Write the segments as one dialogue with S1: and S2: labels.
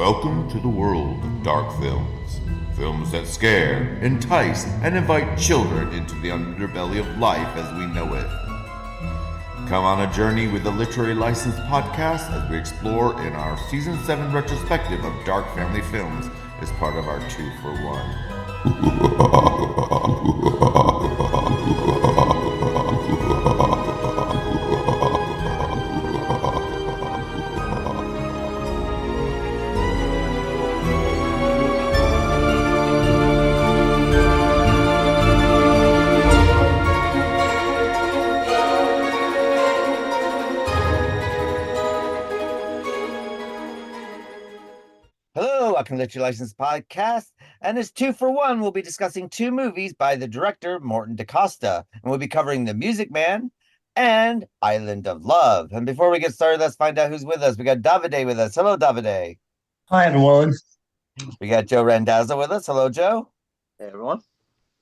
S1: Welcome to the world of dark films. Films that scare, entice, and invite children into the underbelly of life as we know it. Come on a journey with the Literary License podcast as we explore in our Season 7 retrospective of dark family films as part of our 2 for 1.
S2: Welcome to Literary License Podcast, and as 2 for 1, we'll be discussing 2 movies by the director Morton DaCosta, and we'll be covering The Music Man and Island of Love. And before we get started, let's find out who's with us. We got Davide with us. Hello, Davide.
S3: Hi, everyone.
S2: We got Joe Randazzo with us. Hello, Joe.
S4: Hey, everyone.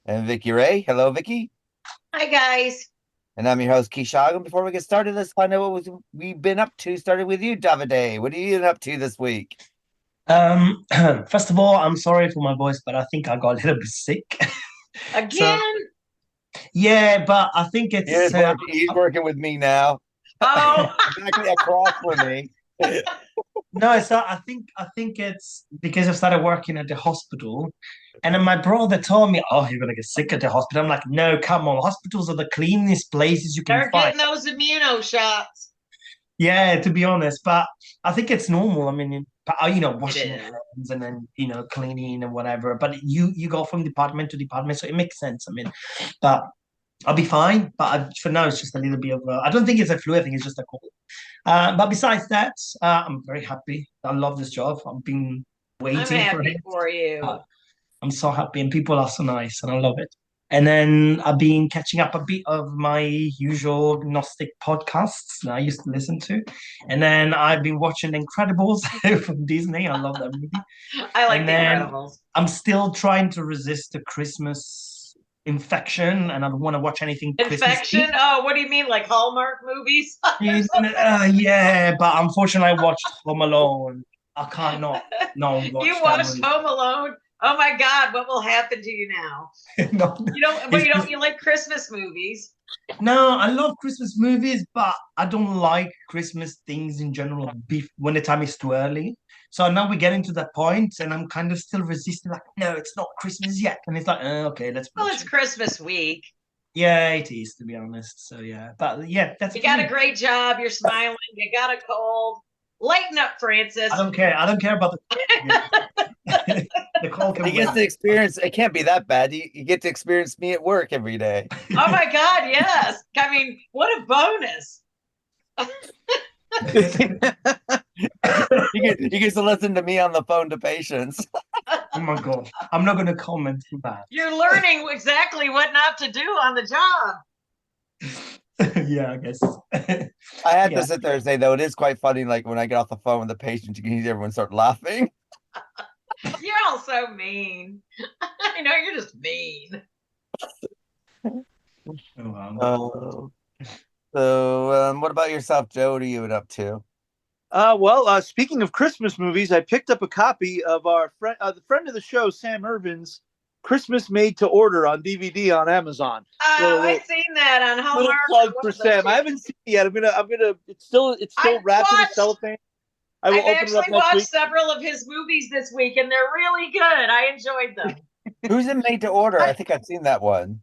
S2: And Vicky Ray. Hello, Vicky.
S5: Hi, guys.
S2: And I'm your host, Keisha. And before we get started, let's find out what we've been up to. Starting with you, Davide. What are you been up to this week?
S3: First of all, I'm sorry for my voice, but I think I got a little bit sick.
S5: Again?
S3: Yeah, but I think it's
S2: he's working with me now.
S5: Oh,
S2: exactly across from me.
S3: No, so I think it's because I started working at the hospital, and then my brother told me, "Oh, you're gonna get sick at the hospital." I'm like, "No, come on, hospitals are the cleanest places you can
S5: they're
S3: find."
S5: getting those immuno shots.
S3: Yeah, to be honest, but I think it's normal. I mean, washing your hands and then cleaning and whatever. But you go from department to department, so it makes sense. I mean, but I'll be fine. But for now, it's just a little bit of I don't think it's a flu. I think it's just a cold. But besides that, I'm very happy. I love this job. I've been waiting for it.
S5: For you.
S3: I'm so happy, and people are so nice, and I love it. And then I've been catching up a bit of my usual Gnostic podcasts that I used to listen to. And then I've been watching The Incredibles from Disney. I love that movie.
S5: I like The Incredibles.
S3: I'm still trying to resist the Christmas infection, and I don't want to watch anything
S5: Infection?
S3: Christmas-y.
S5: Oh, what do you mean, like Hallmark movies?
S3: Yeah, but unfortunately I watched Home Alone. I can't not watch
S5: You
S3: that
S5: watched
S3: movie.
S5: Home Alone? Oh my God, what will happen to you now?
S3: No.
S5: You like Christmas movies?
S3: No, I love Christmas movies, but I don't like Christmas things in general when the time is too early. So now we're getting to that point, and I'm kind of still resisting, like, no, it's not Christmas yet. And it's like, okay, let's watch
S5: It's
S3: it.
S5: Christmas week.
S3: Yeah, it is, to be honest. So yeah, but yeah, that's
S5: You got a great job. You're smiling. You got a cold. Lighten up, Francis.
S3: I don't care about the the cold.
S2: He gets to experience. It can't be that bad. You get to experience me at work every day.
S5: Oh my God, yes. I mean, what a bonus.
S2: He gets to listen to me on the phone to patients.
S3: Oh my God, I'm not going to comment on that.
S5: You're learning exactly what not to do on the job.
S3: Yeah, I guess.
S2: I had to sit there and say, though, it is quite funny. Like when I get off the phone with the patient, you can hear everyone start laughing.
S5: You're all so mean. I know you're just mean.
S3: Oh, wow.
S2: So, what about yourself, Joe? What are you up to?
S4: Speaking of Christmas movies, I picked up a copy of our the friend of the show, Sam Irvin's Christmas Made to Order on DVD on Amazon.
S5: I've seen that on Hallmark.
S4: Little plug for Sam. I haven't seen it yet. I'm gonna. It's still wrapped in cellophane.
S5: I've actually watched several of his movies this week, and they're really good. I enjoyed them.
S2: Who's in Made to Order? I think I've seen that one.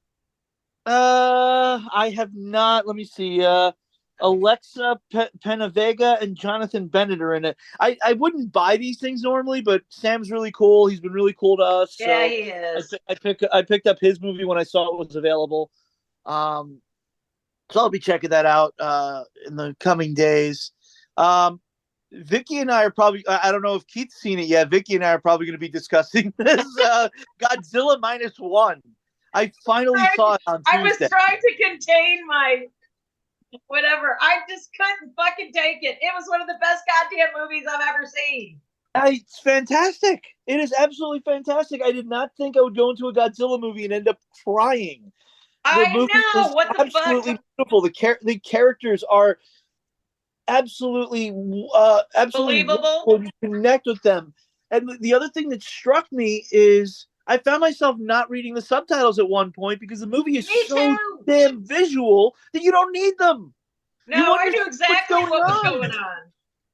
S4: I have not. Let me see. Alexa Penavega and Jonathan Bennett are in it. I wouldn't buy these things normally, but Sam's really cool. He's been really cool to us.
S5: Yeah, so he is.
S4: I picked up his movie when I saw it was available. So I'll be checking that out in the coming days. Vicky and I are probably, I don't know if Keith's seen it yet. Vicky and I are probably going to be discussing this Godzilla -1. I finally saw it on Tuesday.
S5: I was trying to contain my whatever. I just couldn't fucking take it. It was one of the best goddamn movies I've ever seen.
S4: It's fantastic. It is absolutely fantastic. I did not think I would go into a Godzilla movie and end up crying.
S5: I know. What the
S4: absolutely
S5: fuck?
S4: Beautiful. The characters are absolutely
S5: Believable.
S4: wonderful. You connect with them. And the other thing that struck me is I found myself not reading the subtitles at one point because the movie is
S5: Me
S4: so
S5: too.
S4: damn visual that you don't need them.
S5: No,
S4: You
S5: I knew
S4: understand
S5: exactly
S4: what's
S5: what was
S4: going
S5: going
S4: on.
S5: on.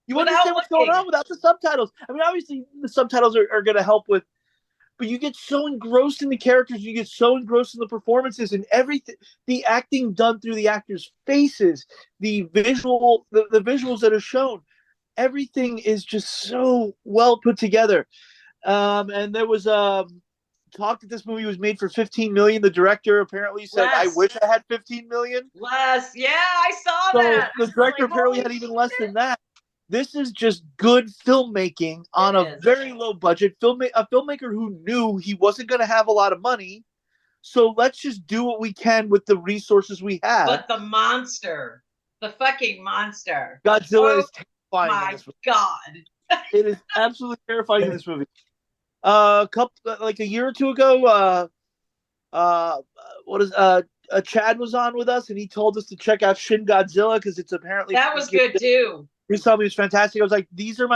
S4: You
S5: Without
S4: understand what's going
S5: looking.
S4: on without the subtitles. I mean, obviously the subtitles are going to help with, but you get so engrossed in the characters, you get so engrossed in the performances and everything, the acting done through the actors' faces, the visuals that are shown, everything is just so well put together. And there was talk that this movie was made for 15 million. The director apparently said, "I
S5: Less.
S4: wish I had 15 million."
S5: Less. Yeah, I saw
S4: So
S5: that.
S4: the director
S5: Like,
S4: apparently
S5: holy
S4: had even less
S5: shit.
S4: than that. This is just good filmmaking on
S5: It
S4: a
S5: is.
S4: very low budget. A filmmaker who knew he wasn't going to have a lot of money. So let's just do what we can with the resources we have.
S5: But the monster, the fucking monster.
S4: Godzilla
S5: Oh
S4: is terrifying in
S5: my
S4: this movie.
S5: God.
S4: It is absolutely terrifying in this movie. Like a year or two ago, Chad was on with us and he told us to check out Shin Godzilla because it's apparently
S5: That was good too.
S4: He told me it was fantastic. I was like, these are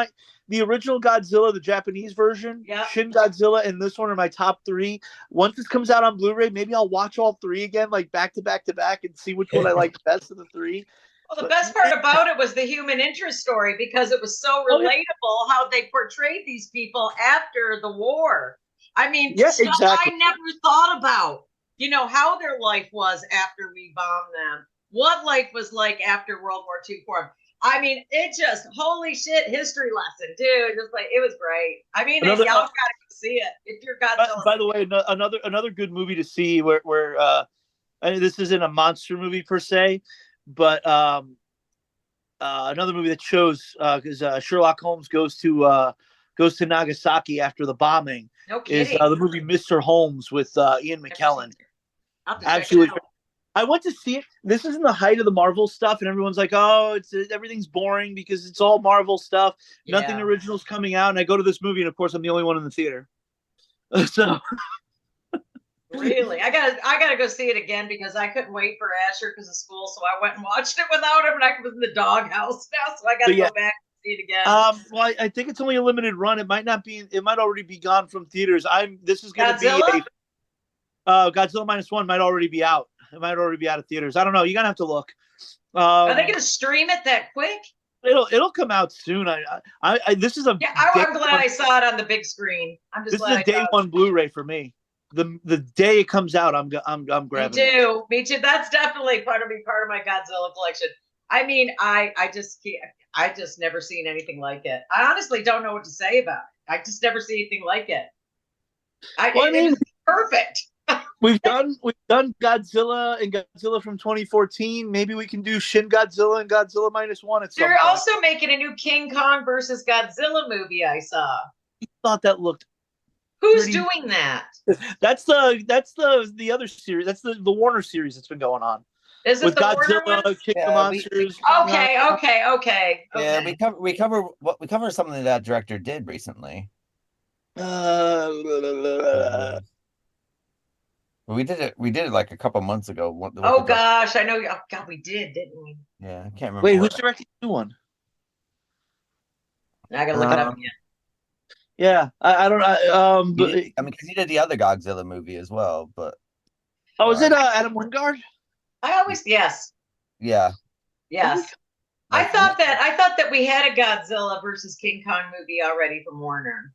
S4: the original Godzilla, the Japanese version,
S5: Yep.
S4: Shin Godzilla, and this one are my top 3. Once this comes out on Blu-ray, maybe I'll watch all 3 again, like back to back to back, and see which one I like best of the 3.
S5: Well, the best part about it was the human interest story because it was so relatable how they portrayed these people after the war. I mean,
S4: Yeah,
S5: stuff
S4: exactly.
S5: I never thought about. You know, how their life was after we bombed them, what life was like after World War II for them. I mean, it just, holy shit, history lesson, dude. Just like, it was great. I mean, y'all gotta go see it if you're Godzilla.
S4: By the way, another good movie to see where I mean, this isn't a monster movie per se, but another movie that shows because Sherlock Holmes goes to Nagasaki after the bombing.
S5: No
S4: Is
S5: kidding.
S4: the movie Mr. Holmes with Ian McKellen.
S5: Absolutely.
S4: I went to see it. This is in the height of the Marvel stuff, and everyone's like, "Oh, everything's boring because it's all Marvel stuff.
S5: Yeah.
S4: Nothing original's coming out." And I go to this movie, and of course, I'm the only one in the theater. So
S5: Really, I gotta go see it again because I couldn't wait for Asher because of school, so I went and watched it without him, and I was in the doghouse now, so I gotta go back and see it again.
S4: Well, I think it's only a limited run. It might not be. It might already be gone from theaters. This is going to be Godzilla -1 might already be out. It might already be out of theaters. I don't know. You're gonna have to look.
S5: Are they gonna stream it that quick?
S4: It'll come out soon. This is a
S5: I'm glad I saw it on the big screen. I'm just glad
S4: this is a day one Blu-ray for me. The day it comes out, I'm grabbing it.
S5: Me too. That's definitely part of my Godzilla collection. I mean, I just can't. I just never seen anything like it. I honestly don't know what to say about it. I just never see anything like it. It was perfect.
S4: We've done Godzilla and Godzilla from 2014. Maybe we can do Shin Godzilla and Godzilla -1 at some point.
S5: They're also making a new King Kong versus Godzilla movie. I saw.
S4: I thought that looked.
S5: Who's doing that?
S4: That's the other series. That's the Warner series that's been going on.
S5: Is it
S4: with
S5: the
S4: Godzilla, King of Monsters?
S5: Okay.
S2: Yeah, we cover something that director did recently. We did it like a couple months ago.
S5: Oh gosh, I know. Oh God, we did, didn't we?
S2: Yeah, I can't remember.
S4: Wait, who's directing the new one?
S5: I gotta look it up again.
S4: Yeah, I don't know.
S2: Because he did the other Godzilla movie as well, but.
S4: Oh, is it Adam Wingard?
S5: Yes.
S2: Yeah.
S5: Yes. I thought that we had a Godzilla versus King Kong movie already from Warner.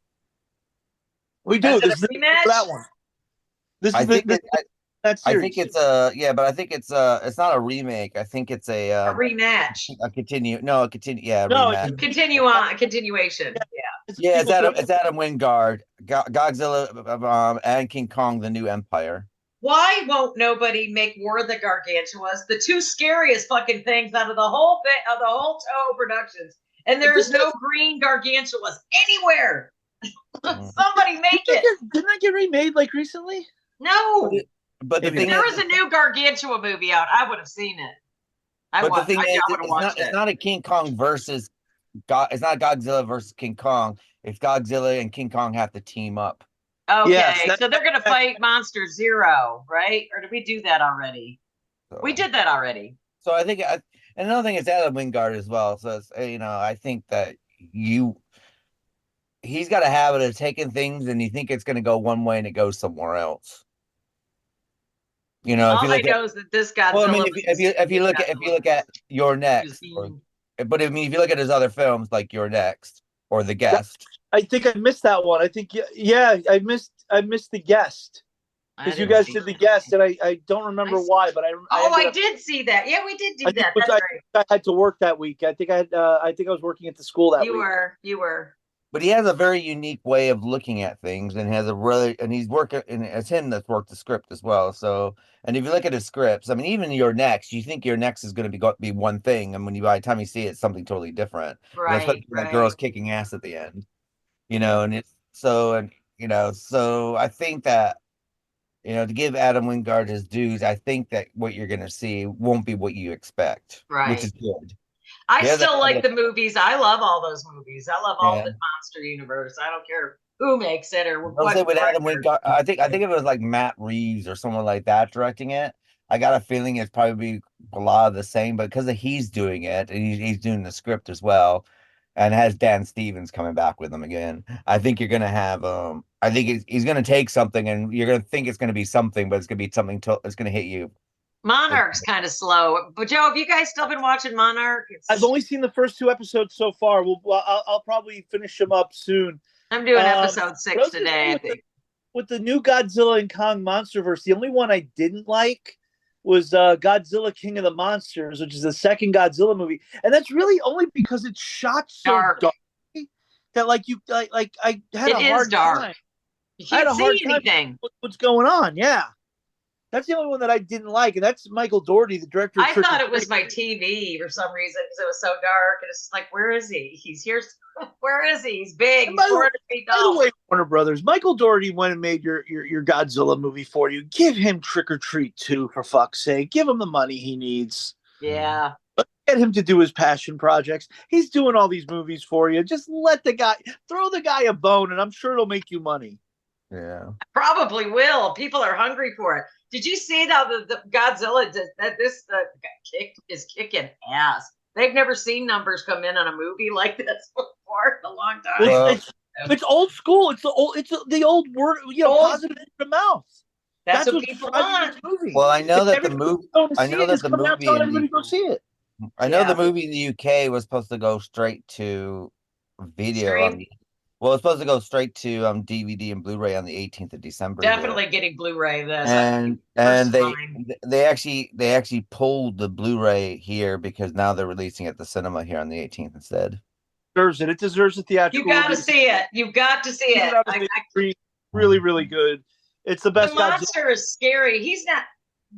S4: We do.
S5: This is a rematch?
S4: That one.
S2: I think it's but I think it's not a remake. I think it's a
S5: rematch.
S2: A continue. No, a continue. Yeah,
S5: rematch. Continuation. Yeah.
S2: Yeah, it's Adam Wingard, Godzilla, and King Kong: The New Empire.
S5: Why won't nobody make War of the Gargantuas, the two scariest fucking things out of the whole thing, of the whole Toho Productions, and there is no green Gargantuas anywhere? Somebody make it.
S4: Didn't that get remade like recently?
S5: No.
S2: But
S5: if there was a new Gargantua movie out, I would have seen it.
S2: It's not a King Kong versus God. It's not Godzilla versus King Kong. It's Godzilla and King Kong have to team up.
S5: Okay, so they're gonna fight Monster Zero, right? Or did we do that already? We did that already.
S2: So I think, and another thing is Adam Wingard as well. So it's, I think that he's got a habit of taking things and you think it's going to go one way and it goes somewhere else. If you
S5: All I
S2: look at,
S5: know is that this Godzilla.
S2: well, I mean, if you look at Your Next, but I mean, if you look at his other films like Your Next or The Guest,
S4: I think I missed that one. I think I missed The Guest. Because you guys did The Guest, and I don't remember why, but
S5: I did see that. Yeah, we did do that. That's right.
S4: I had to work that week. I think I was working at the school that week.
S5: You were.
S2: But he has a very unique way of looking at things, and he's working, and it's him that's worked the script as well. So, and if you look at his scripts, I mean, even Your Next, you think Your Next is going to be one thing, and by the time you see it, it's something totally different.
S5: Right.
S2: That girl's kicking ass at the end, and it's so, so I think that, to give Adam Wingard his dues, I think that what you're going to see won't be what you expect, which is good.
S5: I still like the movies. I love all those movies. I love all the monster universe. I don't care who makes it or what.
S2: With Adam Wingard, I think if it was like Matt Reeves or someone like that directing it, I got a feeling it's probably a lot of the same. But because he's doing it and he's doing the script as well, and has Dan Stevens coming back with him again, I think you're gonna have I think he's gonna take something and you're gonna think it's gonna be something, but it's gonna be something it's gonna hit you.
S5: Monarch's kind of slow, but Joe, have you guys still been watching Monarch?
S4: I've only seen the first 2 episodes so far. I'll probably finish them up soon.
S5: I'm doing episode 6 today. I think
S4: with the new Godzilla and Kong MonsterVerse, the only one I didn't like was Godzilla King of the Monsters, which is the second Godzilla movie, and that's really only because it's shot so dark that I had a hard time.
S5: You can't see anything.
S4: What's going on? Yeah. That's the only one that I didn't like, and that's Michael Dougherty, the director.
S5: I thought it was my TV for some reason because it was so dark, and it's like, where is he? He's here. Where is he? He's big. He's 400 feet tall.
S4: By the way, Warner Brothers, Michael Dougherty went and made your Godzilla movie for you. Give him Trick or Treat 2, for fuck's sake. Give him the money he needs.
S5: Yeah.
S4: Get him to do his passion projects. He's doing all these movies for you. Just throw the guy a bone, and I'm sure it'll make you money.
S2: Yeah.
S5: Probably will. People are hungry for it. Did you see how the Godzilla is kicking ass? They've never seen numbers come in on a movie like this before in a long time.
S4: It's old school. It's the old word, positive in the mouth.
S5: That's what people want.
S2: Well, I know that the movie.
S4: Everybody go see it.
S2: I know the movie in the UK was supposed to go straight to video. Well, it's supposed to go straight to DVD and Blu-ray on the 18th of December.
S5: Definitely getting Blu-ray then.
S2: And they actually pulled the Blu-ray here because now they're releasing it at the cinema here on the 18th instead.
S4: It deserves a theatrical.
S5: You got to see it. You've got to see it.
S4: Really, really good. It's the best.
S5: The monster is scary.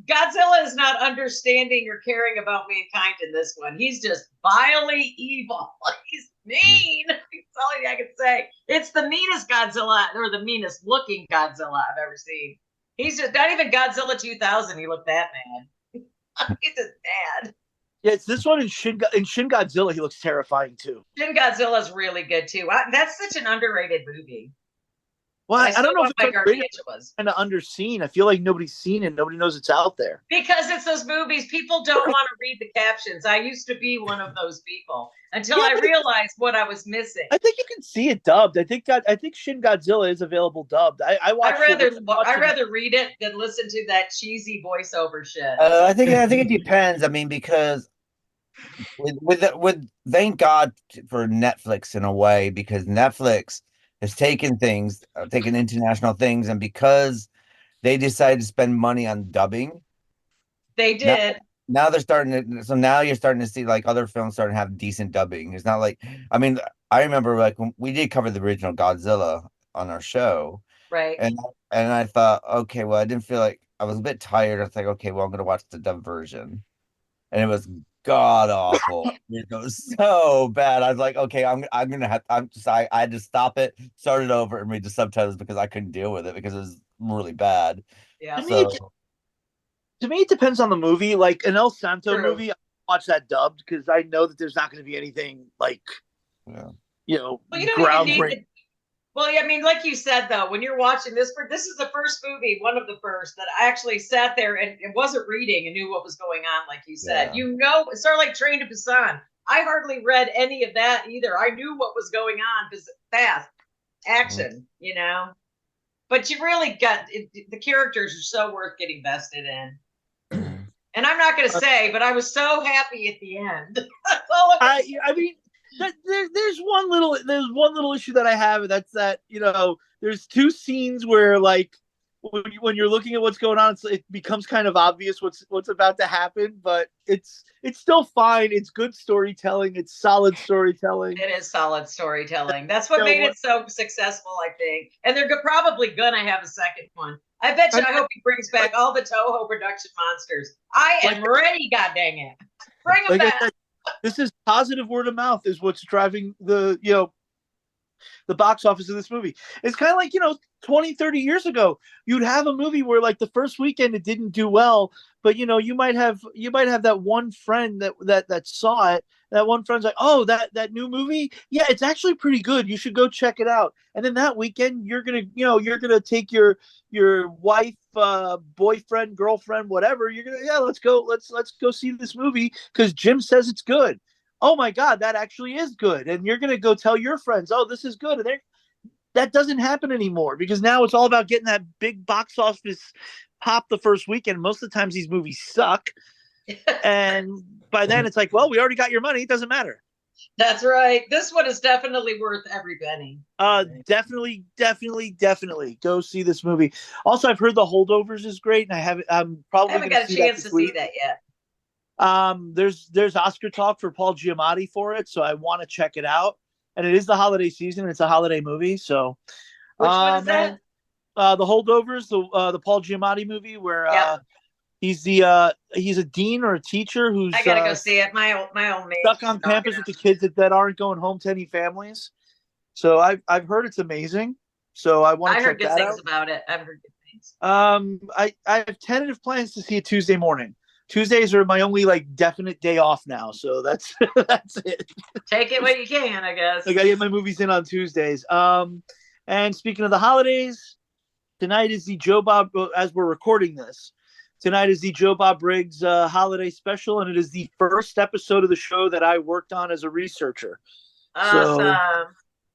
S5: Godzilla is not understanding or caring about mankind in this one. He's just vilely evil. He's mean. That's all I can say. It's the meanest Godzilla, or the meanest looking Godzilla I've ever seen. He's just not even Godzilla 2000. He looked that bad. He's just bad.
S4: Yeah, it's this one in Shin Godzilla. He looks terrifying too.
S5: Shin Godzilla's really good too. That's such an underrated movie.
S4: Well, I don't know if
S5: it's
S4: kind of underseen. I feel like nobody's seen it. Nobody knows it's out there.
S5: Because it's those movies. People don't want to read the captions. I used to be one of those people until I realized what I was missing.
S4: I think you can see it dubbed. I think Shin Godzilla is available dubbed. I'd
S5: rather read it than listen to that cheesy voiceover shit.
S2: I think it depends. I mean, because with thank God for Netflix in a way, because Netflix has taken international things, and because they decided to spend money on dubbing,
S5: they did.
S2: Now they're starting to. So now you're starting to see like other films starting to have decent dubbing. It's not like, I mean, I remember like when we did cover the original Godzilla on our show,
S5: right?
S2: And I thought, okay, well, I didn't feel like, I was a bit tired. I was like, okay, well, I'm gonna watch the dub version, and it was god awful. It was so bad. I was like, okay, I had to stop it, start it over, and read the subtitles because I couldn't deal with it because it was really bad.
S5: Yeah.
S4: To me, it depends on the movie. Like an El Santo movie, I watch that dubbed because I know that there's not going to be anything like, groundbreaking.
S5: Well, yeah, I mean, like you said, though, when you're watching this is the first movie, one of the first that I actually sat there and it wasn't reading and knew what was going on, like you said.
S2: Yeah.
S5: You know, it's sort of like Train to Busan. I hardly read any of that either. I knew what was going on because fast action, you know. But you really got the characters are so worth getting vested in. And I'm not going to say, but I was so happy at the end. That's all
S4: I mean, there's one little issue that I have. That's that, you know, there's two scenes where, like, when you're looking at what's going on, it becomes kind of obvious what's about to happen. But it's still fine. It's good storytelling. It's solid storytelling.
S5: It is solid storytelling. That's what made it so successful, I think. And they're probably gonna have a second one. I bet you. I hope he brings back all the Toho production monsters. I am ready. God dang it! Bring them back.
S4: This is positive word of mouth is what's driving the box office of this movie. It's kind of like, 20, 30 years ago, you'd have a movie where, like, the first weekend it didn't do well, but you might have that one friend that saw it. That one friend's like, oh, that new movie, yeah, it's actually pretty good. You should go check it out. And then that weekend, you're gonna take your wife, boyfriend, girlfriend, whatever. Let's go see this movie because Jim says it's good. Oh my God, that actually is good. And you're gonna go tell your friends, oh, this is good. And that doesn't happen anymore because now it's all about getting that big box office pop the first weekend. Most of the times these movies suck. And by then it's like, well, we already got your money. It doesn't matter.
S5: That's right. This one is definitely worth every penny.
S4: Definitely go see this movie. Also, I've heard The Holdovers is great, and I haven't got
S5: a chance to see that yet.
S4: There's Oscar talk for Paul Giamatti for it, so I want to check it out. And it is the holiday season. It's a holiday movie, so.
S5: Which one is that?
S4: The Holdovers, the Paul Giamatti movie where he's a dean or a teacher who's
S5: I gotta go see it. My old mate
S4: stuck on campus with the kids that aren't going home to any families. So I've heard it's amazing. So I want to check that out.
S5: I heard good things about it. I've heard good things.
S4: I have tentative plans to see it Tuesday morning. Tuesdays are my only definite day off now, so that's it.
S5: Take it when you can, I guess.
S4: I gotta get my movies in on Tuesdays. And speaking of the holidays, tonight is the Joe Bob. As we're recording this, tonight is the Joe Bob Briggs holiday special, and it is the first episode of the show that I worked on as a researcher.
S5: Awesome!
S4: So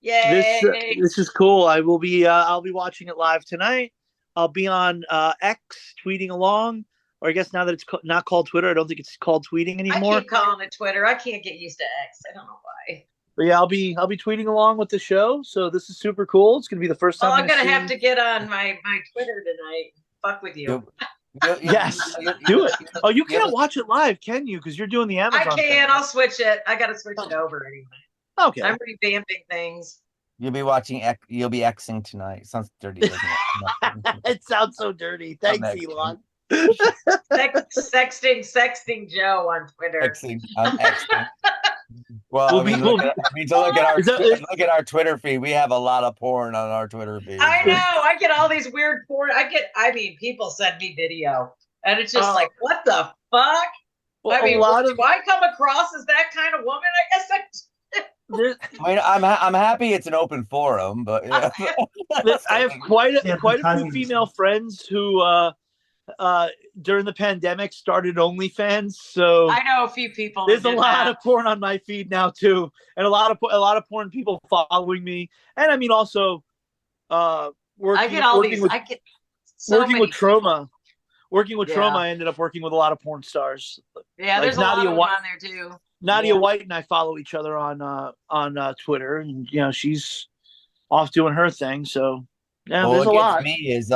S5: yay!
S4: This is cool. I'll be watching it live tonight. I'll be on X tweeting along. Or I guess now that it's not called Twitter, I don't think it's called tweeting anymore.
S5: I keep calling it Twitter. I can't get used to X. I don't know why.
S4: But yeah, I'll be tweeting along with the show. So this is super cool. It's gonna be the first time.
S5: Well, I'm gonna have to get on my Twitter tonight. Fuck with you.
S4: Yes, do it. Oh, you can't watch it live, can you? Because you're doing the Amazon.
S5: I can.
S4: thing.
S5: I'll switch it. I gotta switch it over anyway.
S4: Okay.
S5: I'm revamping things.
S2: You'll be watching. You'll be Xing tonight. Sounds dirty, doesn't it?
S4: It sounds so dirty. Thanks, Elon.
S5: Sexting Joe on Twitter.
S2: Xing. Well, look at our Twitter feed. We have a lot of porn on our Twitter feed.
S5: I know. I get all these weird porn. People send me video, and it's just like, what the fuck?
S4: Well,
S5: do I come across as that kind of woman?
S2: I'm happy it's an open forum, but yeah.
S4: I have quite a few female friends who during the pandemic started OnlyFans, so
S5: I know a few people.
S4: There's a lot of porn on my feed now too, and a lot of porn people following me, and I mean also working with Trauma. I ended up working with a lot of porn stars.
S5: Yeah, there's a lot of them on there too.
S4: Nadia White and I follow each other on Twitter, and she's off doing her thing. So there's a lot.
S2: Me is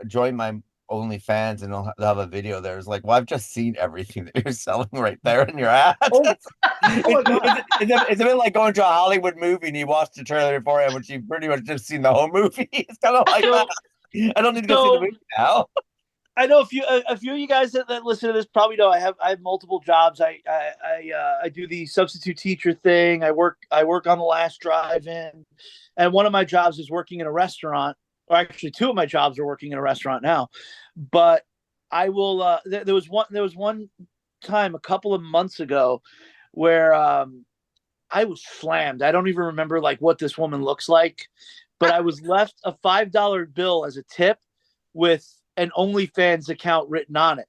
S2: join my OnlyFans and they'll have a video there. It's like, well, I've just seen everything that you're selling right there in your ads. It's a bit like going to a Hollywood movie and you watch the trailer beforehand, which you've pretty much just seen the whole movie. It's kind of like that. I don't need to go see the movie now.
S4: I know a few of you guys that listen to this probably know I have multiple jobs. I do the substitute teacher thing. I work on the last drive-in, and one of my jobs is working in a restaurant. Or actually, two of my jobs are working in a restaurant now. But I will. There was one time a couple of months ago where I was slammed. I don't even remember like what this woman looks like, but I was left a $5 bill as a tip with an OnlyFans account written on it.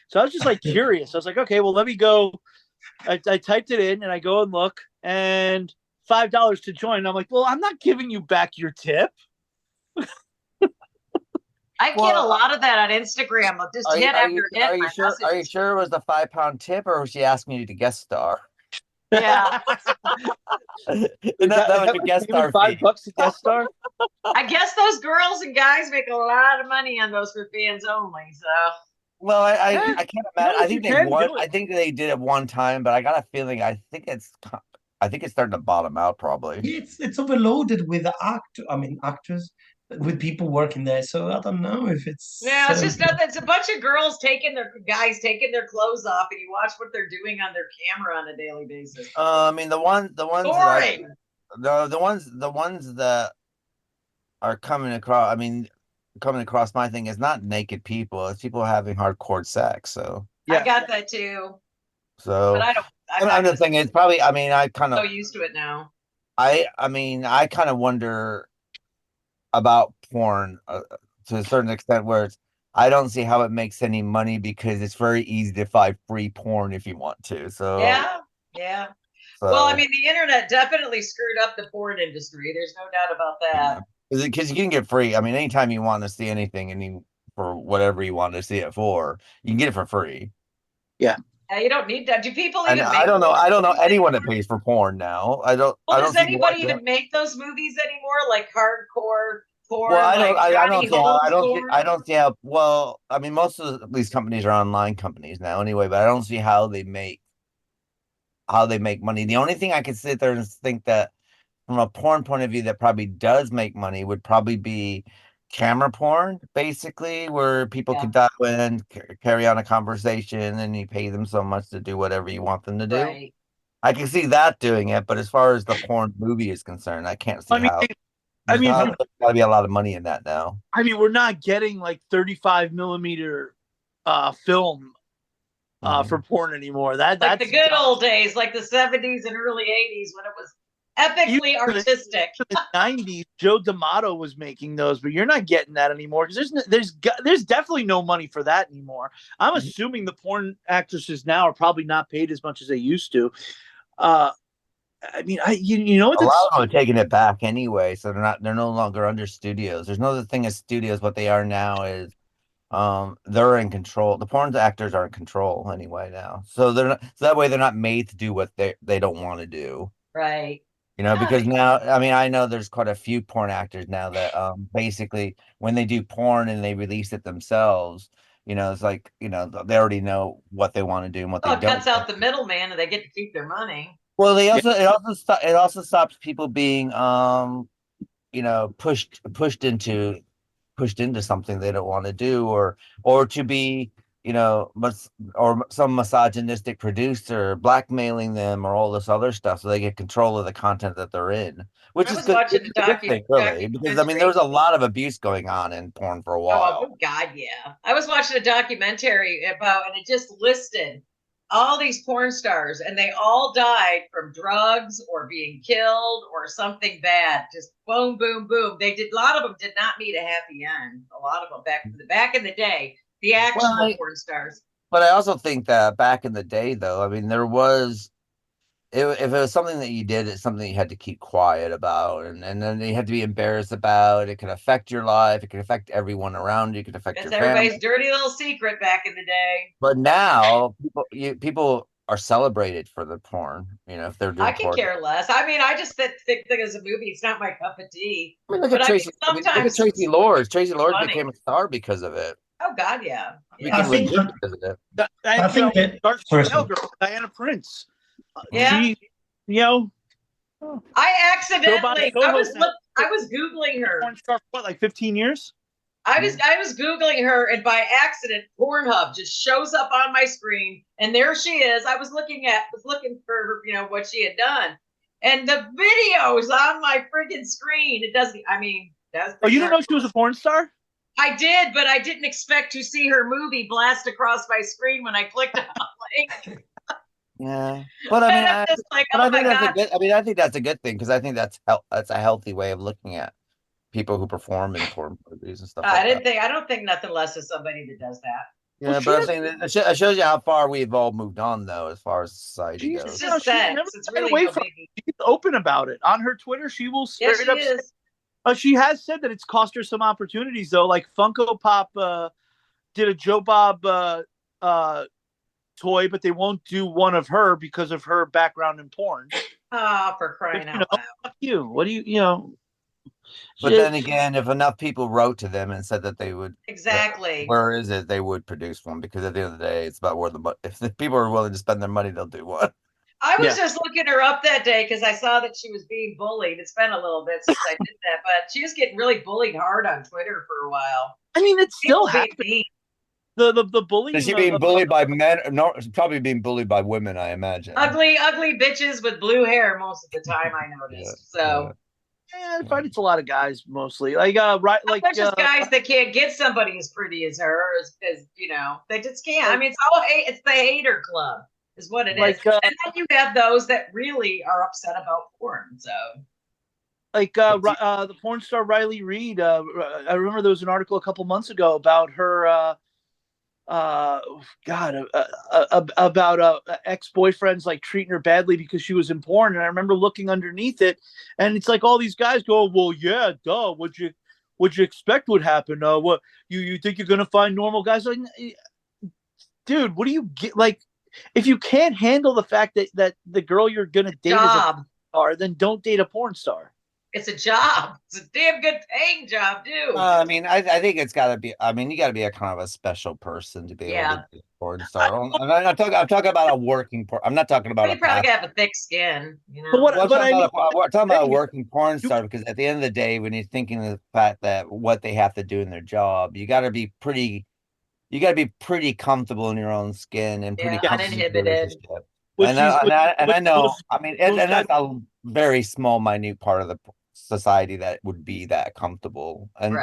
S4: So I was just like curious. I was like, okay, well, let me go. I typed it in and I go and look, and $5 to join. I'm like, well, I'm not giving you back your tip.
S5: I get a lot of that on Instagram. I'll just hit after hit.
S2: Are you sure? Are you sure it was the £5 tip, or was she asking you to guest star?
S5: Yeah.
S2: that was your guest star fee.
S4: $5 to guest star.
S5: I guess those girls and guys make a lot of money on those for fans only. So.
S2: Well, I can't imagine. I think they won.
S4: I
S2: think they did it one time, but I got a feeling. I think it's starting to bottom out. Probably.
S3: It's overloaded with actors, with people working there. So I don't know if it's.
S5: Yeah, it's just nothing. It's a bunch of girls taking their clothes off, and you watch what they're doing on their camera on a daily basis.
S2: I mean, the ones
S5: boring.
S2: The ones that are coming across. I mean, coming across my thing is not naked people; it's people having hardcore sex. So
S5: yeah. I got that too.
S2: So,
S5: but I don't.
S2: I'm just thinking it's probably. I mean, I kind of
S5: so used to it now.
S2: I mean, I kind of wonder about porn to a certain extent, where I don't see how it makes any money because it's very easy to find free porn if you want to. So
S5: yeah. So, well, I mean, the internet definitely screwed up the porn industry. There's no doubt about that.
S2: Because you can get free. I mean, anytime you want to see anything, for whatever you want to see it for, you can get it for free.
S4: Yeah.
S5: You don't need that. Do people even?
S2: I don't know. I don't know anyone that pays for porn now. I don't.
S5: Well,
S2: I don't
S5: does anybody even make those movies anymore? Like hardcore porn?
S2: Well, I don't see how. Well, I mean, most of these companies are online companies now, anyway. But I don't see how they make money. The only thing I could sit there and think that, from a porn point of view, that probably does make money would probably be camera porn, basically, where people could dial in, carry on a conversation, and you pay them so much to do whatever you want them to do.
S5: Right.
S2: I can see that doing it, but as far as the porn movie is concerned, I can't see how. There's got to be a lot of money in that now.
S4: I mean, we're not getting like 35 millimeter film for porn anymore. That's
S5: the good old days, like the 70s and early 80s, when it was epically artistic.
S4: In the 90s, Joe D'Amato was making those, but you're not getting that anymore because there's definitely no money for that anymore. I'm assuming the porn actresses now are probably not paid as much as they used to. I mean, you know what?
S2: A lot of them are taking it back anyway, so they're no longer under studios. There's no other thing as studios. What they are now is they're in control. The porn actors are in control anyway now, so they're not. So that way they're not made to do what they don't want to do.
S5: Right.
S2: You know, because now, I mean, I know there's quite a few porn actors now that basically when they do porn and they release it themselves, you know, it's like, you know, they already know what they want to do and what they don't.
S5: It cuts out the middleman and they get to keep their money.
S2: Well, it also stops people being you know, pushed into something they don't want to do, or to be, you know, or some misogynistic producer blackmailing them or all this other stuff, so they get control of the content that they're in, which is good thing, really, because I mean there was a lot of abuse going on in porn for a while.
S5: Oh God, yeah. I was watching a documentary about, and it just listed all these porn stars, and they all died from drugs or being killed or something bad. Just boom, boom, boom. A lot of them did not meet a happy end. A lot of them back in the day. The actual porn stars.
S2: But I also think that back in the day, though, I mean, there was, if it was something that you did, it's something you had to keep quiet about, and then you had to be embarrassed about. It could affect your life. It could affect everyone around you. It could affect your family.
S5: Everybody's dirty little secret back in the day.
S2: But now, people are celebrated for the porn. You know, if they're doing.
S5: I can care less. I mean, I just think as a movie, it's not my cup of tea.
S2: I mean, look at Tracy. Look at Tracy Lords. Tracy Lords became a star because of it.
S5: Oh God, yeah.
S3: I think
S4: that Diana Prince.
S5: Yeah.
S4: She, you know,
S5: I accidentally. I was Googling her.
S4: Porn star for what, like 15 years?
S5: I was Googling her, and by accident, Pornhub just shows up on my screen, and there she is. I was looking for her, you know, what she had done, and the video is on my freaking screen. It doesn't. I mean, that's.
S4: Oh, you didn't know she was a porn star?
S5: I did, but I didn't expect to see her movie blast across my screen when I clicked on the link.
S2: Yeah, but I mean,
S5: And I'm just like,
S2: but
S5: oh
S2: I
S5: my
S2: think that's a
S5: God.
S2: good. I mean, I think that's a good thing because I think that's a healthy way of looking at people who perform in porn movies and stuff like that.
S5: I don't think nothing less of somebody that does that.
S2: Yeah, but I'm saying it shows you how far we've all moved on, though, as far as society
S4: She's,
S5: It's
S2: goes.
S5: just
S4: she's never
S5: sex. It's
S4: been
S5: really
S4: away
S5: no
S4: from.
S5: biggie.
S4: She's open about it on her Twitter. She will
S5: Yeah,
S4: straight
S5: she
S4: up say,
S5: is.
S4: she has said that it's cost her some opportunities though. Like Funko Pop did a Joe Bob toy, but they won't do one of her because of her background in porn.
S5: Oh, for crying out loud.
S4: Fuck you. What do you?
S2: But then again, if enough people wrote to them and said that they would,
S5: Exactly.
S2: where is it? They would produce one because at the end of the day, it's about where if the people are willing to spend their money, they'll do one.
S5: I was just looking her up that day because I saw that she was being bullied. It's been a little bit since I did that, but she was getting really bullied hard on Twitter for a while.
S4: I mean, it's still happening. The bullying.
S2: Is she being bullied by men? No, she's probably being bullied by women, I imagine.
S5: Ugly bitches with blue hair most of the time. I noticed.
S4: Yeah, I find it's a lot of guys mostly. Like
S5: just guys that can't get somebody as pretty as her, as you know, they just can't. I mean, it's the hater club, is what it is. And then you have those that really are upset about porn. So,
S4: like the porn star Riley Reid. I remember there was an article a couple months ago about her. About ex-boyfriends like treating her badly because she was in porn, and I remember looking underneath it, and it's like all these guys go, "Well, yeah, duh. What'd you expect would happen? What you think you're gonna find normal guys?" Like, dude, what do you get? Like, if you can't handle the fact that the girl you're gonna date is a star, then don't date a porn star.
S5: It's a job. It's a damn good paying job, too.
S2: I mean, I think it's got to be. I mean, you got to be a kind of a special person to be able to be a porn star. I'm talking about a working porn. I'm not talking about.
S5: You probably got to have a thick skin, you know.
S2: We're talking about a working porn star because at the end of the day, when you're thinking of the fact that what they have to do in their job, you got to be pretty. You got to be pretty comfortable in your own skin and pretty
S5: uninhibited.
S2: And I know. I mean, and that's a very small, minute part of the society that would be that comfortable, and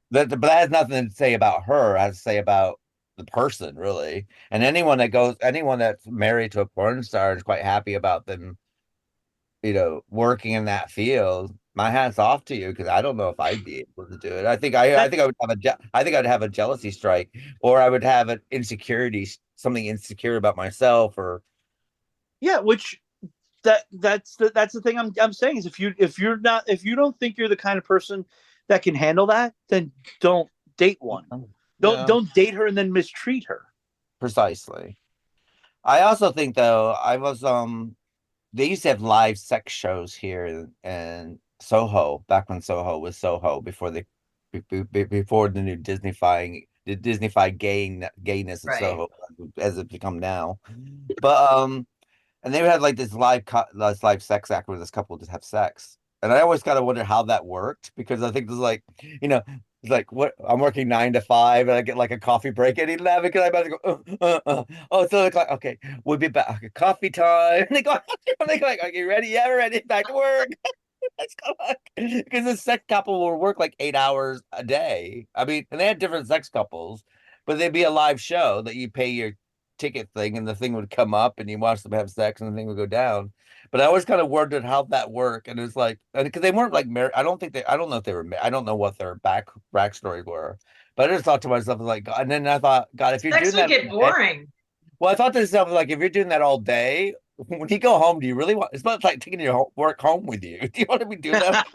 S2: but that has nothing to say about her. It has to say about the person, really. And anyone that's married to a porn star is quite happy about them, working in that field. My hat's off to you, because I don't know if I'd be able to do it. I think I'd have a jealousy strike, or I would have an insecurity, something insecure about myself, or
S4: which. That's the thing I'm saying is if you don't think you're the kind of person that can handle that, then don't date one. Don't date her and then mistreat her.
S2: Precisely. I also think though they used to have live sex shows here in Soho, back when Soho was Soho, before the new Disney-fied gayness of Soho as it's become now. But and they had like this live sex act where this couple just have sex. And I always kind of wonder how that worked, because I think there's like, it's like, what, I'm working 9 to 5 and I get like a coffee break at 11 because I'm about to go, oh, so it's like, okay, we'll be back. Okay, coffee time. And they go, are you ready? Yeah, we're ready. Back to work. Let's go back. Because the sex couple will work like 8 hours a day. I mean, and they had different sex couples, but they'd be a live show that you pay your ticket thing, and the thing would come up and you watch them have sex and the thing would go down. But I always kind of wondered how that worked, and it's like, because they weren't like married. I don't know if they were. I don't know what their backstories were. But I just thought to myself, like, God, and then I thought, God, if you're doing that,
S5: get boring.
S2: Well, I thought to myself, like, if you're doing that all day, when you go home, do you really want? It's not like taking your work home with you. Do you want to be doing that?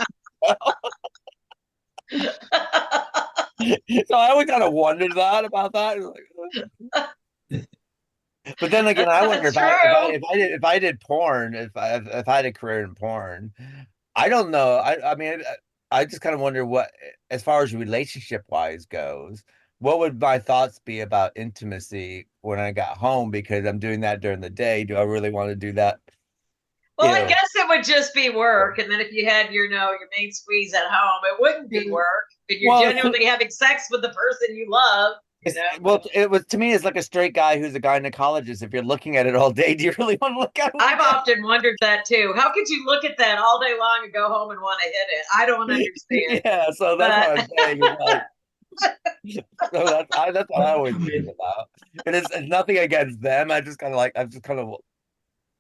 S2: So I always kind of wondered about that. But then again, I wonder if I did porn, if I had a career in porn, I don't know. I mean, I just kind of wonder what, as far as relationship wise goes, what would my thoughts be about intimacy when I got home? Because I'm doing that during the day. Do I really want to do that?
S5: Well, I guess it would just be work, and then if you had your main squeeze at home, it wouldn't be work, and you're genuinely having sex with the person you love.
S2: Well, it was, to me, it's like a straight guy who's a gynecologist. If you're looking at it all day, do you really want to look at it?
S5: I've often wondered that too. How could you look at that all day long and go home and want to hit it? I don't understand.
S2: Yeah, so that's what I'm saying. So that's what I always think about. And it's nothing against them. I'm just kind of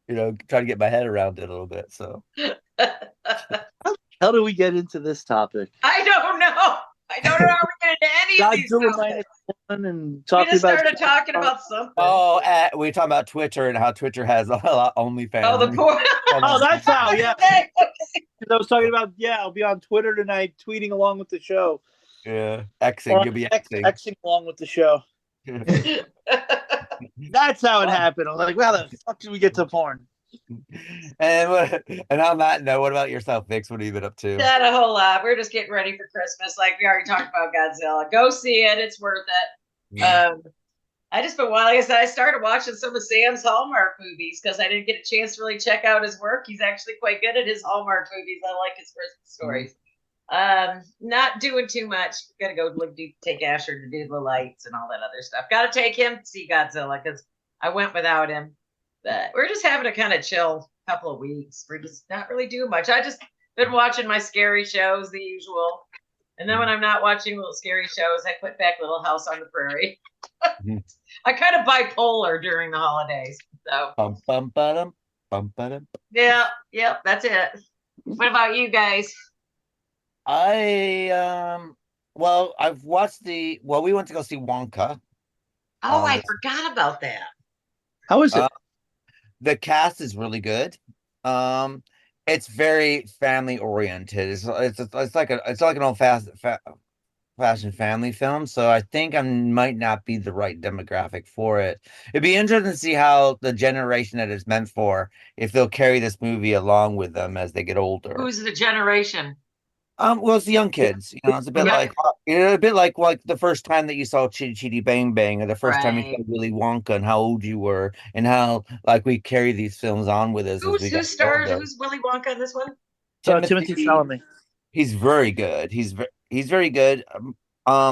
S2: try to get my head around it a little bit. So
S4: How do we get into this topic?
S5: I don't know. I don't know how we get into any of these
S4: Godzilla
S5: topics.
S4: -1 and
S5: We
S4: talking
S5: just
S4: about
S5: started talking about something.
S2: we talking about Twitter and how Twitter has a lot OnlyFans.
S5: Oh, the poor.
S4: Oh, that's how, yeah.
S5: Okay.
S4: I was talking about, I'll be on Twitter tonight tweeting along with the show.
S2: Yeah, Xing. You'll be Xing.
S4: Xing along with the show. That's how it happened. I was like, well, the fuck did we get to porn?
S2: And on that note, what about yourself, Vix? What have you been up to?
S5: Not a whole lot. We're just getting ready for Christmas. Like we already talked about Godzilla. Go see it. It's worth it.
S2: Yeah.
S5: I just been, like I said, I started watching some of Sam's Hallmark movies because I didn't get a chance to really check out his work. He's actually quite good at his Hallmark movies. I like his Christmas stories. Not doing too much. Gotta go take Asher to do the lights and all that other stuff. Gotta take him to see Godzilla because I went without him. But we're just having a kind of chill couple of weeks. We're just not really doing much. I just been watching my scary shows, the usual. And then when I'm not watching little scary shows, I put back Little House on the Prairie. I kind of bipolar during the holidays. So yeah, that's it. What about you guys?
S2: I've watched we went to go see Wonka.
S5: Oh, I forgot about that.
S4: How is it?
S2: The cast is really good. It's very family oriented. It's like an old fashioned family film. So I think I might not be the right demographic for it. It'd be interesting to see how the generation that it's meant for, if they'll carry this movie along with them as they get older.
S5: Who's the generation?
S2: Well, it's the young kids. It's a bit like the first time that you saw Chitty Chitty Bang Bang, or the first time you saw Willy Wonka, and how old you were, and how like we carry these films on with us.
S5: Who stars? Who's Willy Wonka in this one?
S4: Timothy Chalamet.
S2: He's very good. He's very good.